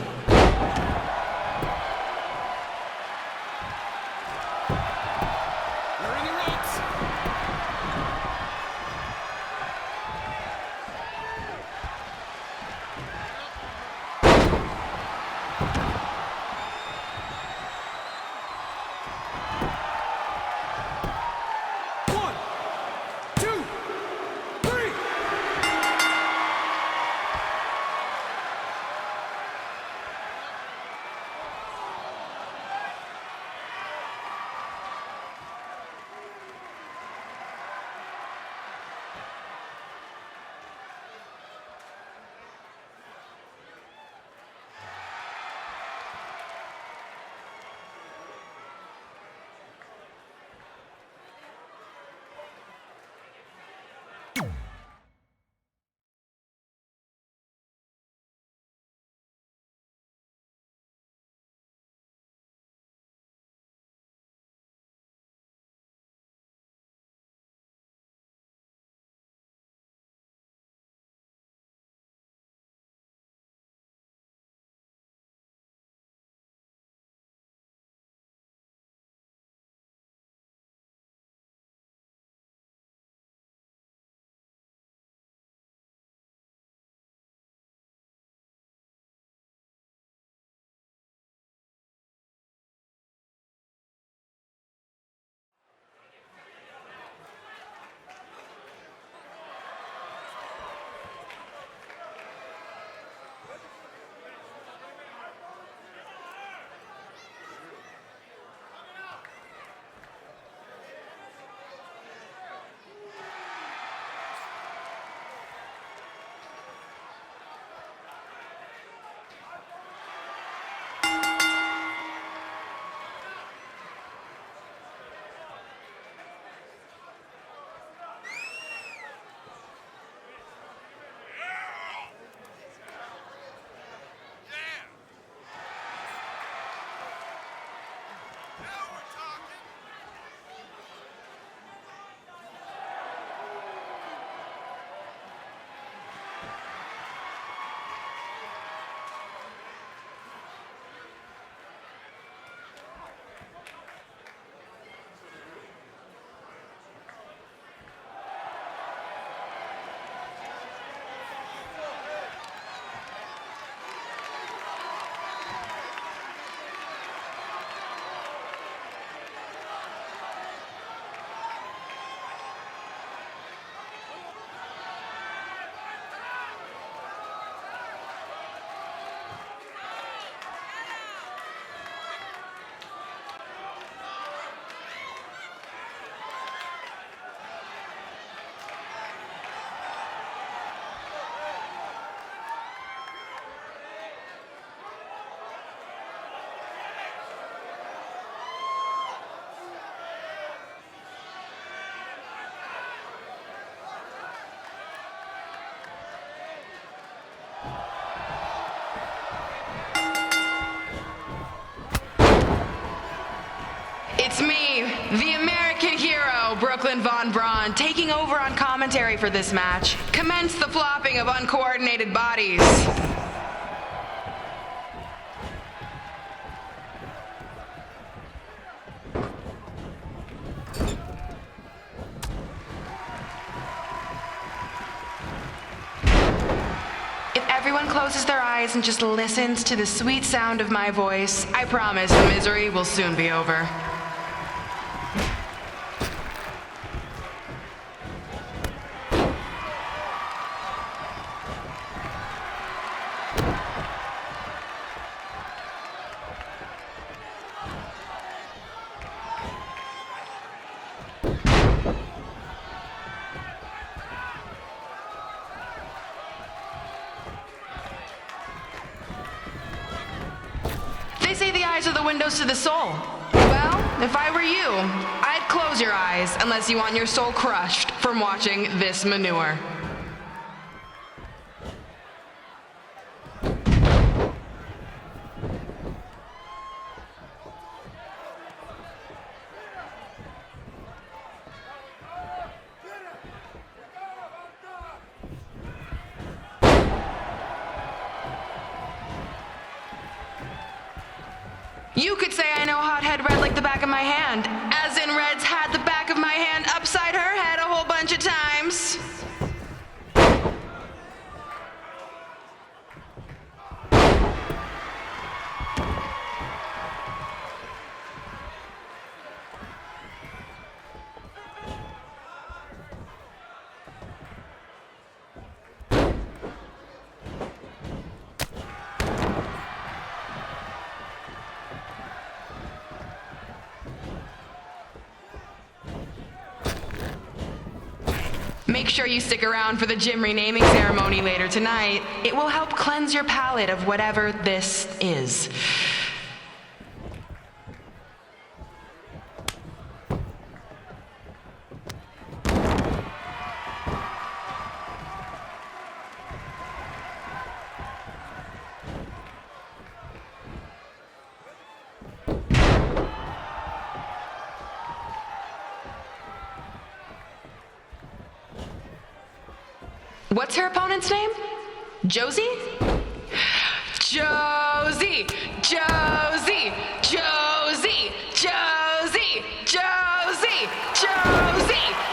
It's me, the American hero, Brooklyn Von Braun, taking over on commentary for this match. Commence the flopping of uncoordinated bodies. If everyone closes their eyes and just listens to the sweet sound of my voice, I promise the misery will soon be over. to the windows to the soul. Well, if I were you, I'd close your eyes unless you want your soul crushed from watching this manure. You could say I know Hothead Red like the back of my hand, as in Red's had the back of my hand upside her head a whole bunch of times. Make sure you stick around for the gym renaming ceremony later tonight. It will help cleanse your palate of whatever this is. What's her opponent's name? Josie? Josie! Josie! Josie! Josie! Josie! Josie!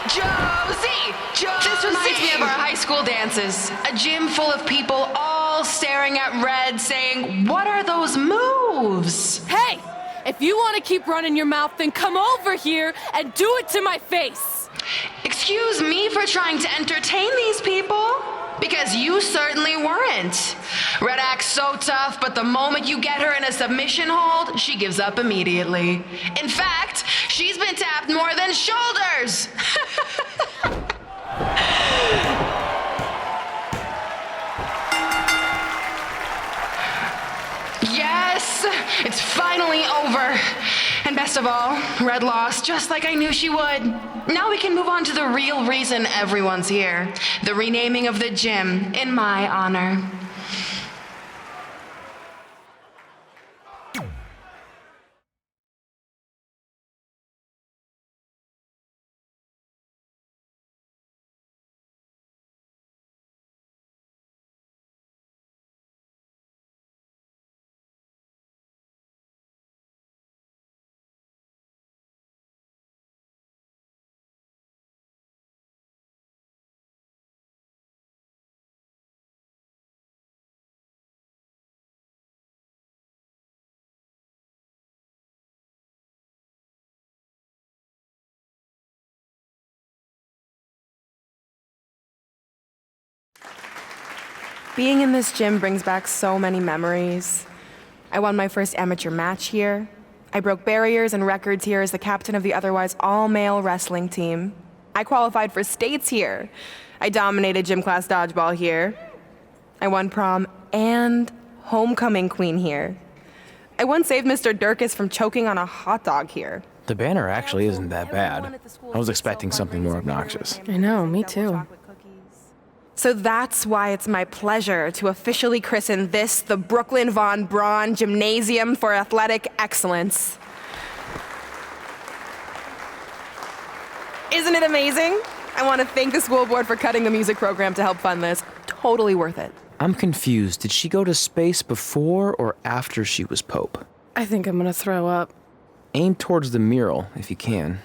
Josie! Josie! This reminds me of our high school dances. A gym full of people all staring at Red saying, "What are those moves?" Hey! If you want to keep running your mouth, then come over here and do it to my face! Excuse me for trying to entertain these people? Because you certainly weren't. Red acts so tough, but the moment you get her in a submission hold, she gives up immediately. In fact, she's been tapped more than shoulders. Yes, it's finally over. And best of all, Red lost just like I knew she would. Now we can move on to the real reason everyone's here. The renaming of the gym in my honor. Being in this gym brings back so many memories. I won my first amateur match here. I broke barriers and records here as the captain of the otherwise all-male wrestling team. I qualified for states here. I dominated gym class dodgeball here. I won prom and homecoming queen here. I once saved Mr. Durkis from choking on a hot dog here. The banner actually isn't that bad. I was expecting something more obnoxious. I know, me too. So that's why it's my pleasure to officially christen this the Brooklyn Von Braun Gymnasium for Athletic Excellence. Isn't it amazing? I want to thank the school board for cutting the music program to help fund this. Totally worth it. I'm confused. Did she go to space before or after she was Pope? I think I'm gonna throw up. Aim towards the mural if you can.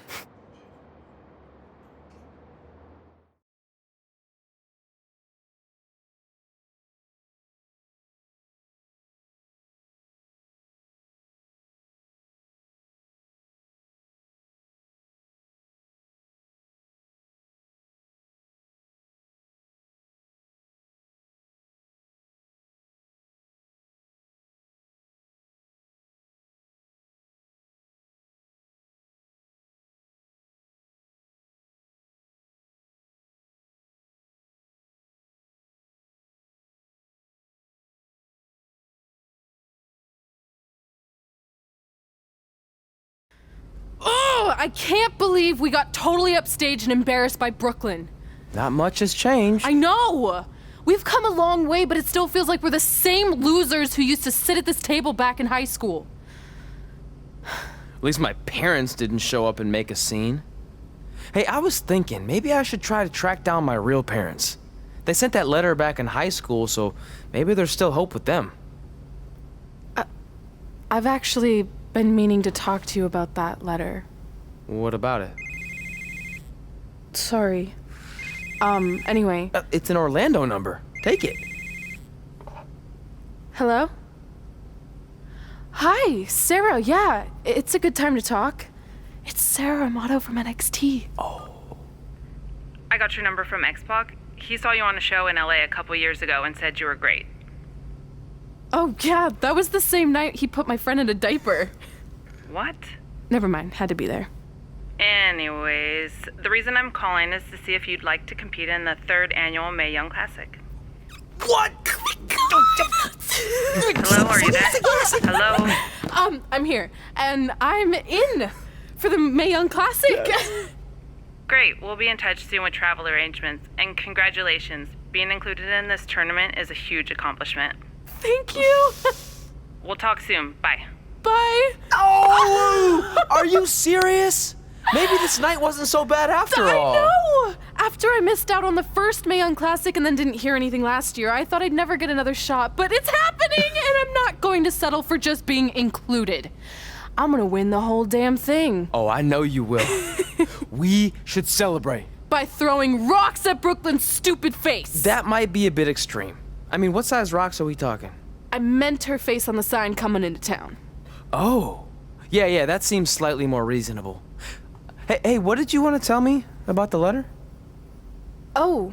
I can't believe we got totally upstaged and embarrassed by Brooklyn. Not much has changed. I know! We've come a long way, but it still feels like we're the same losers who used to sit at this table back in high school. At least my parents didn't show up and make a scene. Hey, I was thinking, maybe I should try to track down my real parents. They sent that letter back in high school, so maybe there's still hope with them. I've actually been meaning to talk to you about that letter. What about it? Sorry. Anyway. It's an Orlando number. Take it. Hello? Hi, Sarah. Yeah, it's a good time to talk. It's Sarah Amato from NXT. I got your number from X-Pac. He saw you on a show in LA a couple years ago and said you were great. Oh, yeah, that was the same night he put my friend in a diaper. What? Never mind, had to be there. Anyways, the reason I'm calling is to see if you'd like to compete in the 3rd annual Mae Young Classic. What? Hello, are you there? Hello? I'm here, and I'm in for the Mae Young Classic. Great, we'll be in touch soon with travel arrangements, and congratulations. Being included in this tournament is a huge accomplishment. Thank you. We'll talk soon. Bye. Bye. Oh! Are you serious? Maybe this night wasn't so bad after all. I know! After I missed out on the first Mae Young Classic and then didn't hear anything last year, I thought I'd never get another shot, but it's happening, and I'm not going to settle for just being included. I'm gonna win the whole damn thing. Oh, I know you will. We should celebrate. By throwing rocks at Brooklyn's stupid face. That might be a bit extreme. I mean, what size rocks are we talking? I meant her face on the sign coming into town. Oh. Yeah, that seems slightly more reasonable. Hey, what did you want to tell me about the letter? Oh.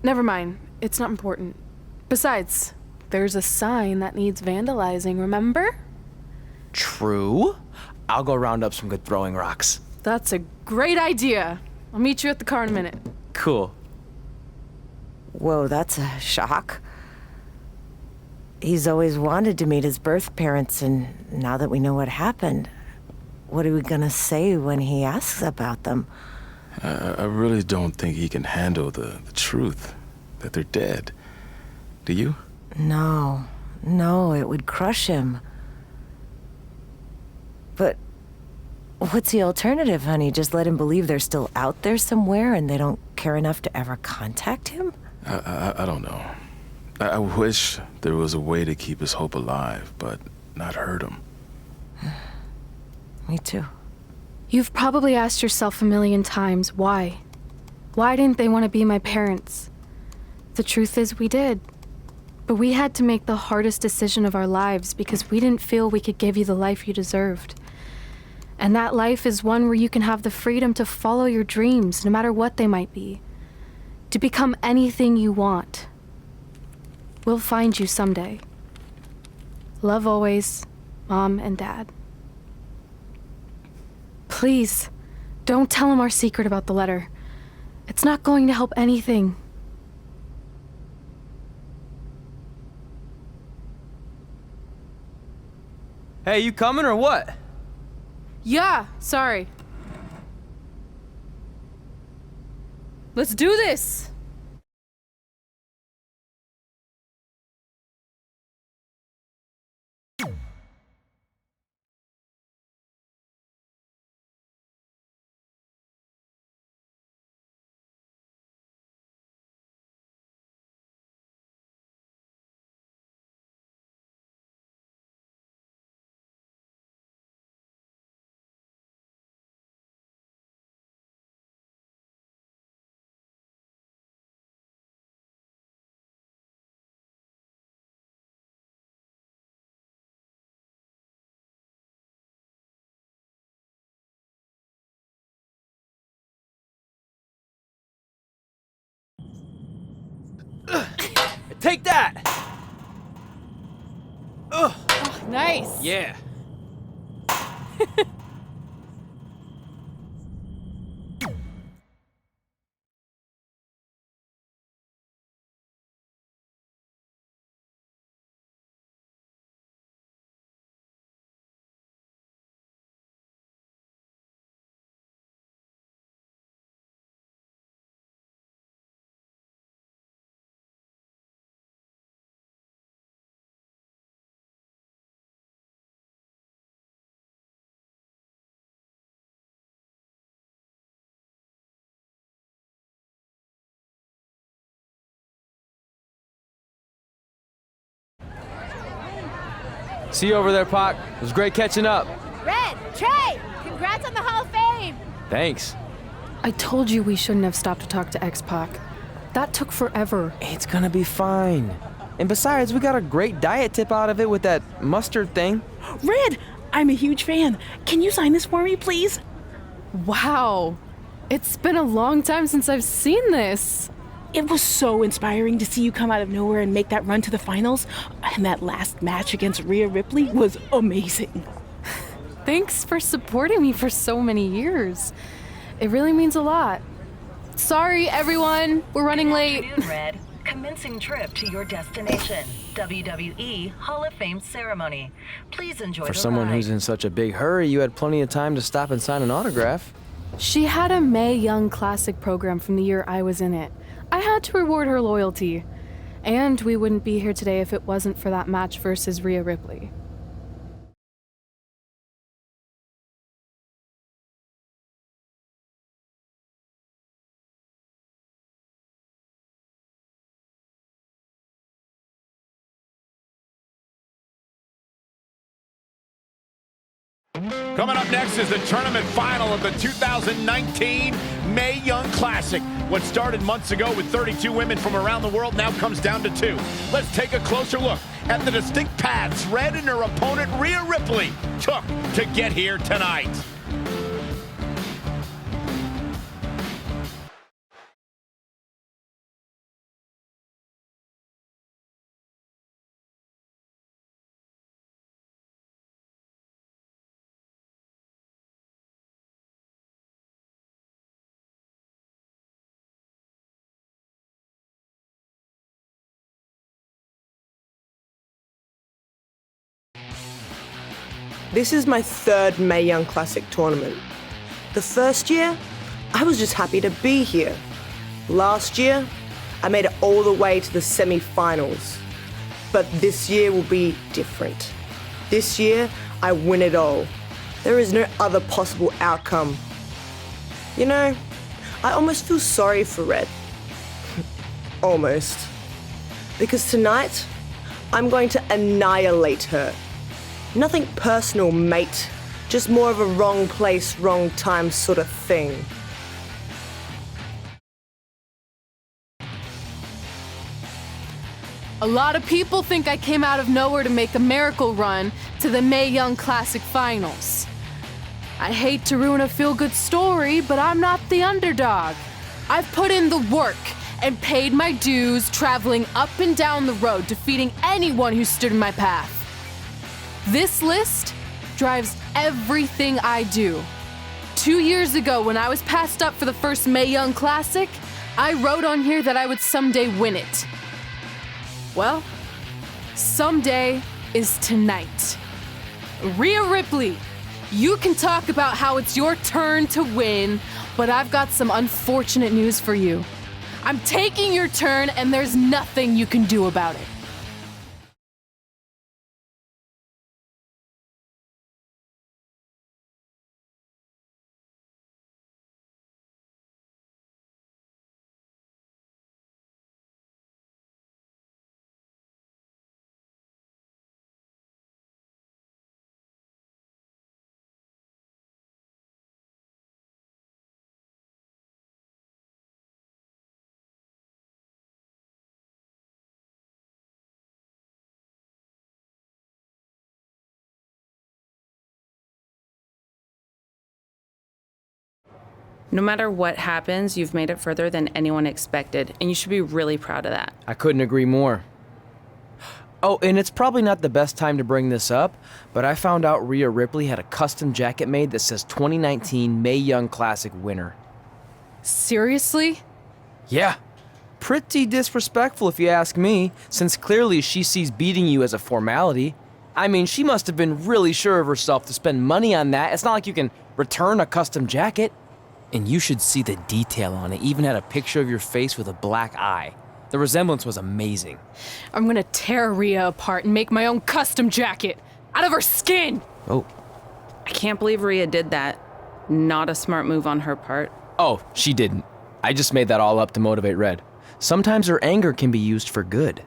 Never mind. It's not important. Besides, there's a sign that needs vandalizing, remember? True. I'll go round up some good throwing rocks. That's a great idea. I'll meet you at the car in a minute. Cool. Whoa, that's a shock. He's always wanted to meet his birth parents, and now that we know what happened, what are we gonna say when he asks about them? I really don't think he can handle the truth, that they're dead. Do you? No, it would crush him. But what's the alternative, honey? Just let him believe they're still out there somewhere and they don't care enough to ever contact him? I don't know. I wish there was a way to keep his hope alive, but not hurt him. Me too. You've probably asked yourself a million times, why? Why didn't they want to be my parents? The truth is, we did. But we had to make the hardest decision of our lives because we didn't feel we could give you the life you deserved. And that life is one where you can have the freedom to follow your dreams, no matter what they might be. To become anything you want. We'll find you someday. Love always, Mom and Dad. Please, don't tell him our secret about the letter. It's not going to help anything. Hey, you coming or what? Yeah, sorry. Let's do this! Take that! Ugh. Oh, nice! Yeah. See you over there, Pac. It was great catching up. Red, Trey, congrats on the Hall of Fame. Thanks. I told you we shouldn't have stopped to talk to X-Pac. That took forever. It's gonna be fine. And besides, we got a great diet tip out of it with that mustard thing. Red, I'm a huge fan. Can you sign this for me, please? Wow. It's been a long time since I've seen this. It was so inspiring to see you come out of nowhere and make that run to the finals. And that last match against Rhea Ripley was amazing. Thanks for supporting me for so many years. It really means a lot. Sorry, everyone. We're running late. Good afternoon, Red. Commencing trip to your destination. WWE Hall of Fame ceremony. Please enjoy For the someone ride. who's in such a big hurry, you had plenty of time to stop and sign an autograph. She had a Mae Young Classic program from the year I was in it. I had to reward her loyalty. And we wouldn't be here today if it wasn't for that match versus Rhea Ripley. Coming up next is the tournament final of the 2019 Mae Young Classic. What started months ago with 32 women from around the world now comes down to 2. Let's take a closer look at the distinct paths Red and her opponent Rhea Ripley took to get here tonight. This is my 3rd Mae Young Classic tournament. The first year, I was just happy to be here. Last year, I made it all the way to the semi-finals. But this year will be different. This year, I win it all. There is no other possible outcome. You know, I almost feel sorry for Red. Almost. Because tonight, I'm going to annihilate her. Nothing personal, mate. Just more of a wrong place, wrong time sort of thing. A lot of people think I came out of nowhere to make a miracle run to the Mae Young Classic finals. I hate to ruin a feel-good story, but I'm not the underdog. I've put in the work and paid my dues traveling up and down the road, defeating anyone who stood in my path. This list drives everything I do. 2 years ago, when I was passed up for the first Mae Young Classic, I wrote on here that I would someday win it. Well, someday is tonight. Rhea Ripley, you can talk about how it's your turn to win, but I've got some unfortunate news for you. I'm taking your turn, and there's nothing you can do about it. No matter what happens, you've made it further than anyone expected, and you should be really proud of that. I couldn't agree more. Oh, and it's probably not the best time to bring this up, but I found out Rhea Ripley had a custom jacket made that says 2019 Mae Young Classic winner. Seriously? Yeah. Pretty disrespectful if you ask me, since clearly she sees beating you as a formality. I mean, she must have been really sure of herself to spend money on that. It's not like you can return a custom jacket. And you should see the detail on it. Even had a picture of your face with a black eye. The resemblance was amazing. I'm gonna tear Rhea apart and make my own custom jacket out of her skin. Oh. I can't believe Rhea did that. Not a smart move on her part. Oh, she didn't. I just made that all up to motivate Red. Sometimes her anger can be used for good.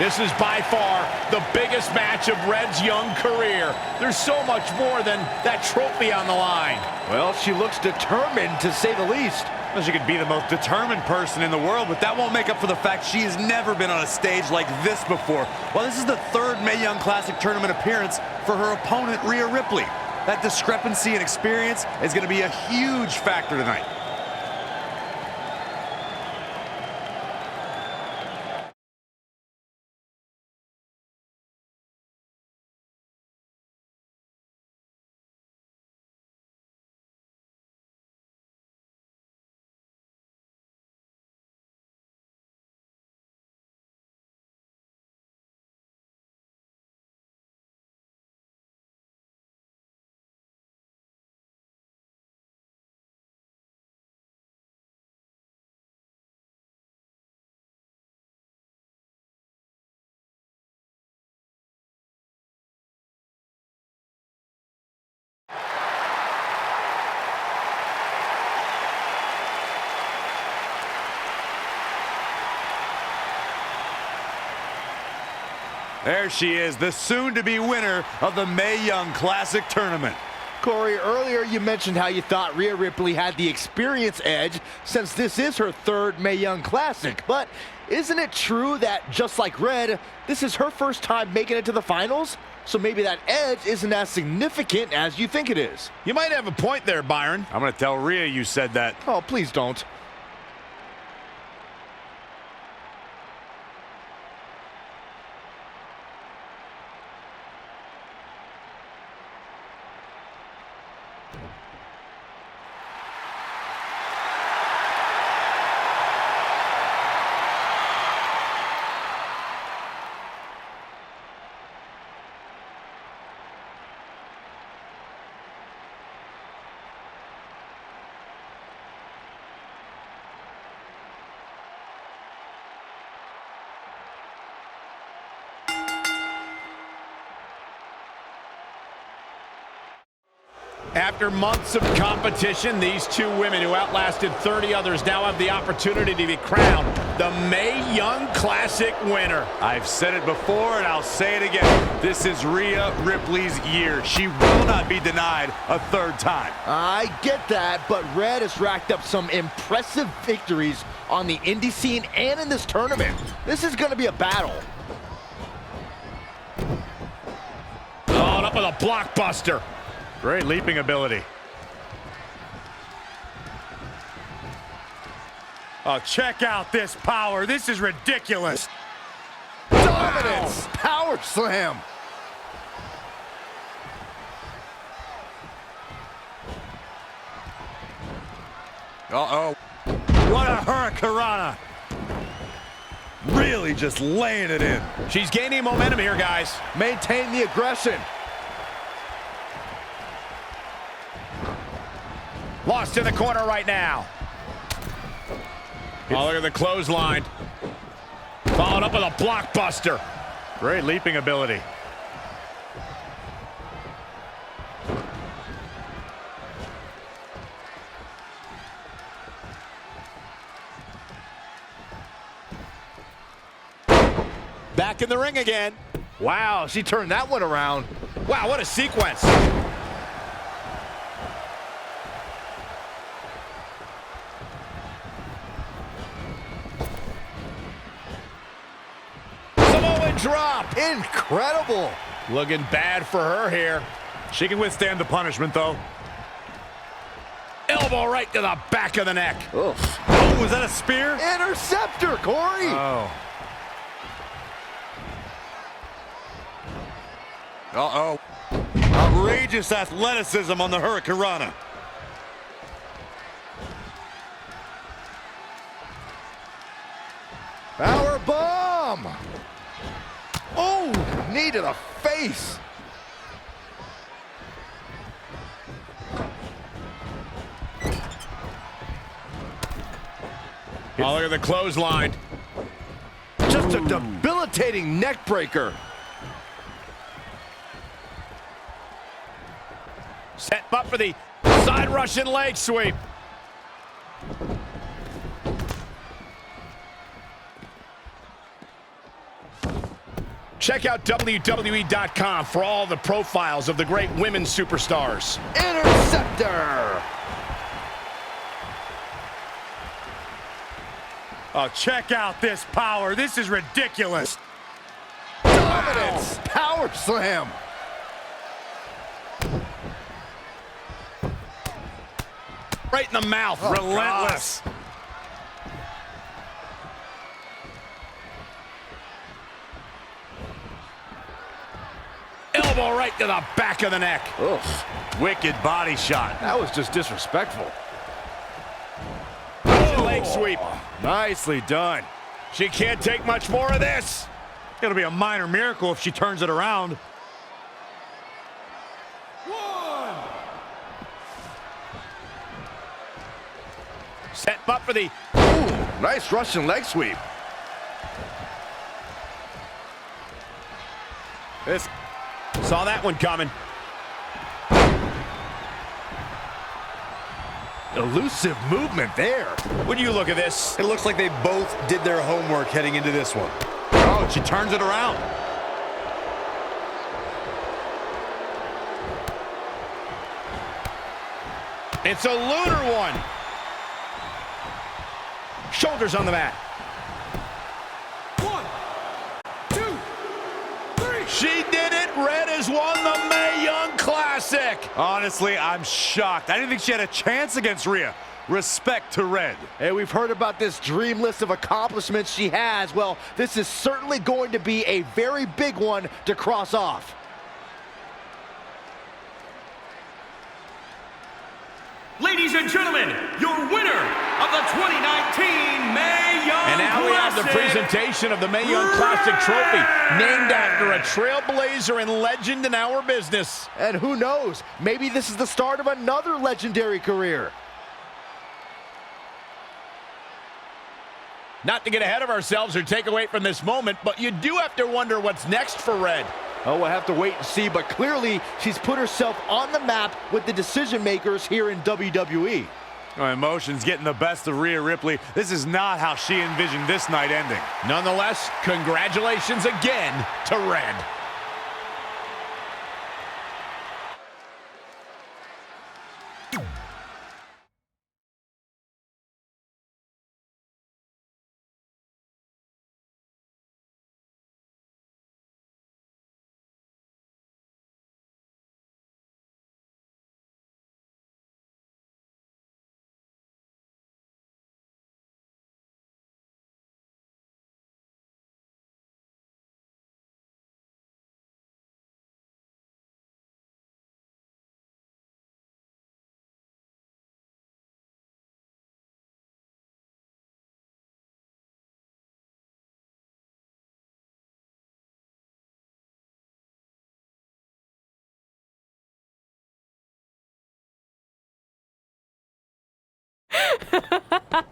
This is by far the biggest match of Red's young career. There's so much more than that trophy on the line. Well, she looks determined, to say the least. Well, she could be the most determined person in the world, but that won't make up for the fact she has never been on a stage like this before. Well, this is the third Mae Young Classic tournament appearance for her opponent, Rhea Ripley. That discrepancy in experience is going to be a huge factor tonight. There she is, the soon-to-be winner of the Mae Young Classic tournament. Corey, earlier you mentioned how you thought Rhea Ripley had the experience edge since this is her third Mae Young Classic. But isn't it true that, just like Red, this is her first time making it to the finals? So maybe that edge isn't as significant as you think it is. You might have a point there, Byron. I'm going to tell Rhea you said that. Oh, please don't. After months of competition, these two women who outlasted 30 others now have the opportunity to be crowned the Mae Young Classic winner. I've said it before and I'll say it again. This is Rhea Ripley's year. She will not be denied a third time. I get that, but Red has racked up some impressive victories on the indie scene and in this tournament. This is going to be a battle. Followed up with a blockbuster. Great leaping ability. Oh, check out this power. This is ridiculous. Dominance! Power slam! Uh-oh. What a hurricanrana. Really just laying it in. She's gaining momentum here, guys. Maintain the aggression. Lost in the corner right now. Oh, look at the clothesline. Followed up with a blockbuster. Great leaping ability. Back in the ring again. Wow, she turned that one around. Wow, what a sequence. Drop. Incredible. Looking bad for her here. She can withstand the punishment, though. Elbow right to the back of the neck. Ugh. Oh, was that a spear? Interceptor, Corey. Oh. Uh-oh. Outrageous athleticism on the hurricanrana. Power bomb. Oh, knee to the face. Oh, look at the clothesline. Just a debilitating neck breaker. Set up for the side Russian leg sweep. Check out WWE.com for all the profiles of the great women's superstars. Interceptor. Oh, check out this power. This is ridiculous. Dominance. Power slam. Right in the mouth. Oh, relentless. Elbow right to the back of the neck. Ugh. Wicked body shot. That was just disrespectful. Leg sweep. Nicely done. She can't take much more of this. It'll be a minor miracle if she turns it around. Set up for the... Ooh, nice Russian leg sweep. This... Saw that one coming. Elusive movement there. When you look at this... It looks like they both did their homework heading into this one. Oh, she turns it around. It's a lunar one. Shoulders on the mat. 1, 2, 3. She did it. Red has won the Mae Young Classic. Honestly, I'm shocked. I didn't think she had a chance against Rhea. Respect to Red. Hey, we've heard about this dream list of accomplishments she has. Well, this is certainly going to be a very big one to cross off. Ladies and gentlemen, your winner of the 2019 Mae Young And now we have the presentation of the Mae Young Classic Trophy, named after a trailblazer and legend in our business. And who knows, maybe this is the start of another legendary career. Not to get ahead of ourselves or take away from this moment, but you do have to wonder what's next for Red. Oh, we'll have to wait and see, but clearly she's put herself on the map with the decision makers here in WWE. Oh, emotions getting the best of Rhea Ripley. This is not how she envisioned this night ending. Nonetheless, congratulations again to Red.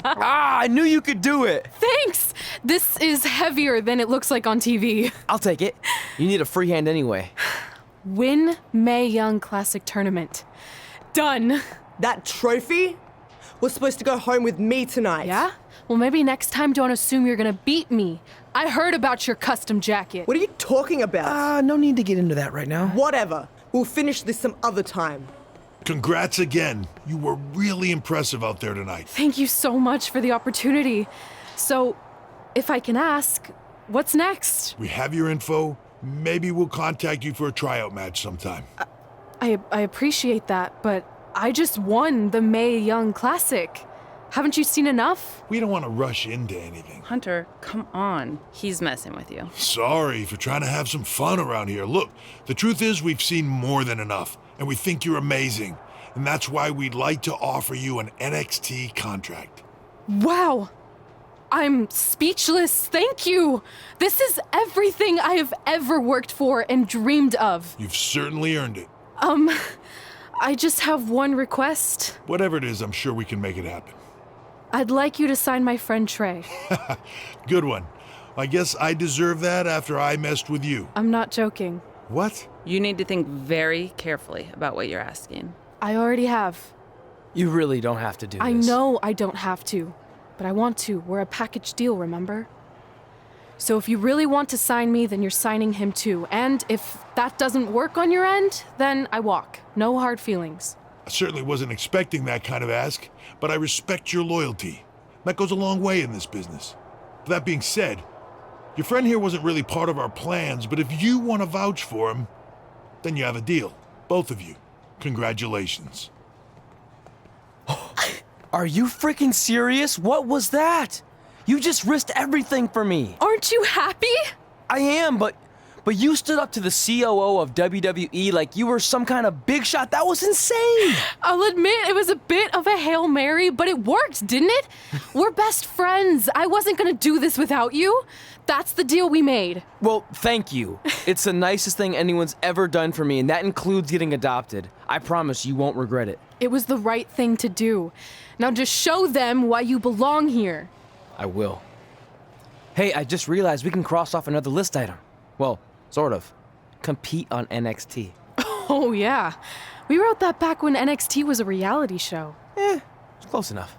I knew you could do it. Thanks! This is heavier than it looks like on TV. I'll take it. You need a free hand anyway. Win Mae Young Classic Tournament. Done. That trophy was supposed to go home with me tonight. Yeah? Well, maybe next time don't assume you're gonna beat me. I heard about your custom jacket. What are you talking about? No need to get into that right now. Whatever. We'll finish this some other time. Congrats again. You were really impressive out there tonight. Thank you so much for the opportunity. So, if I can ask, what's next? We have your info. Maybe we'll contact you for a tryout match sometime. I appreciate that, but I just won the Mae Young Classic. Haven't you seen enough? We don't want to rush into anything. Hunter, come on. He's messing with you. Sorry for trying to have some fun around here. Look, the truth is we've seen more than enough, and we think you're amazing. And that's why we'd like to offer you an NXT contract. Wow! I'm speechless. Thank you. This is everything I have ever worked for and dreamed of. You've certainly earned it. I just have one request. Whatever it is, I'm sure we can make it happen. I'd like you to sign my friend Trey. Good one. I guess I deserve that after I messed with you. I'm not joking. What? You need to think very carefully about what you're asking. I already have. You really don't have to do this. I know I don't have to, but I want to. We're a package deal, remember? So if you really want to sign me, then you're signing him too. And if that doesn't work on your end, then I walk. No hard feelings. I certainly wasn't expecting that kind of ask, but I respect your loyalty. That goes a long way in this business. That being said, your friend here wasn't really part of our plans, but if you want to vouch for him, then you have a deal. Both of you. Congratulations. Are you freaking serious? What was that? You just risked everything for me. Aren't you happy? I am, but you stood up to the COO of WWE like you were some kind of big shot. That was insane. I'll admit it was a bit of a Hail Mary, but it worked, didn't it? We're best friends. I wasn't gonna do this without you. That's the deal we made. Well, thank you. It's the nicest thing anyone's ever done for me, and that includes getting adopted. I promise you won't regret it. It was the right thing to do. Now just show them why you belong here. I will. Hey, I just realized we can cross off another list item. Well, sort of. Compete on NXT. Oh, yeah. We wrote that back when NXT was a reality show. It's close enough.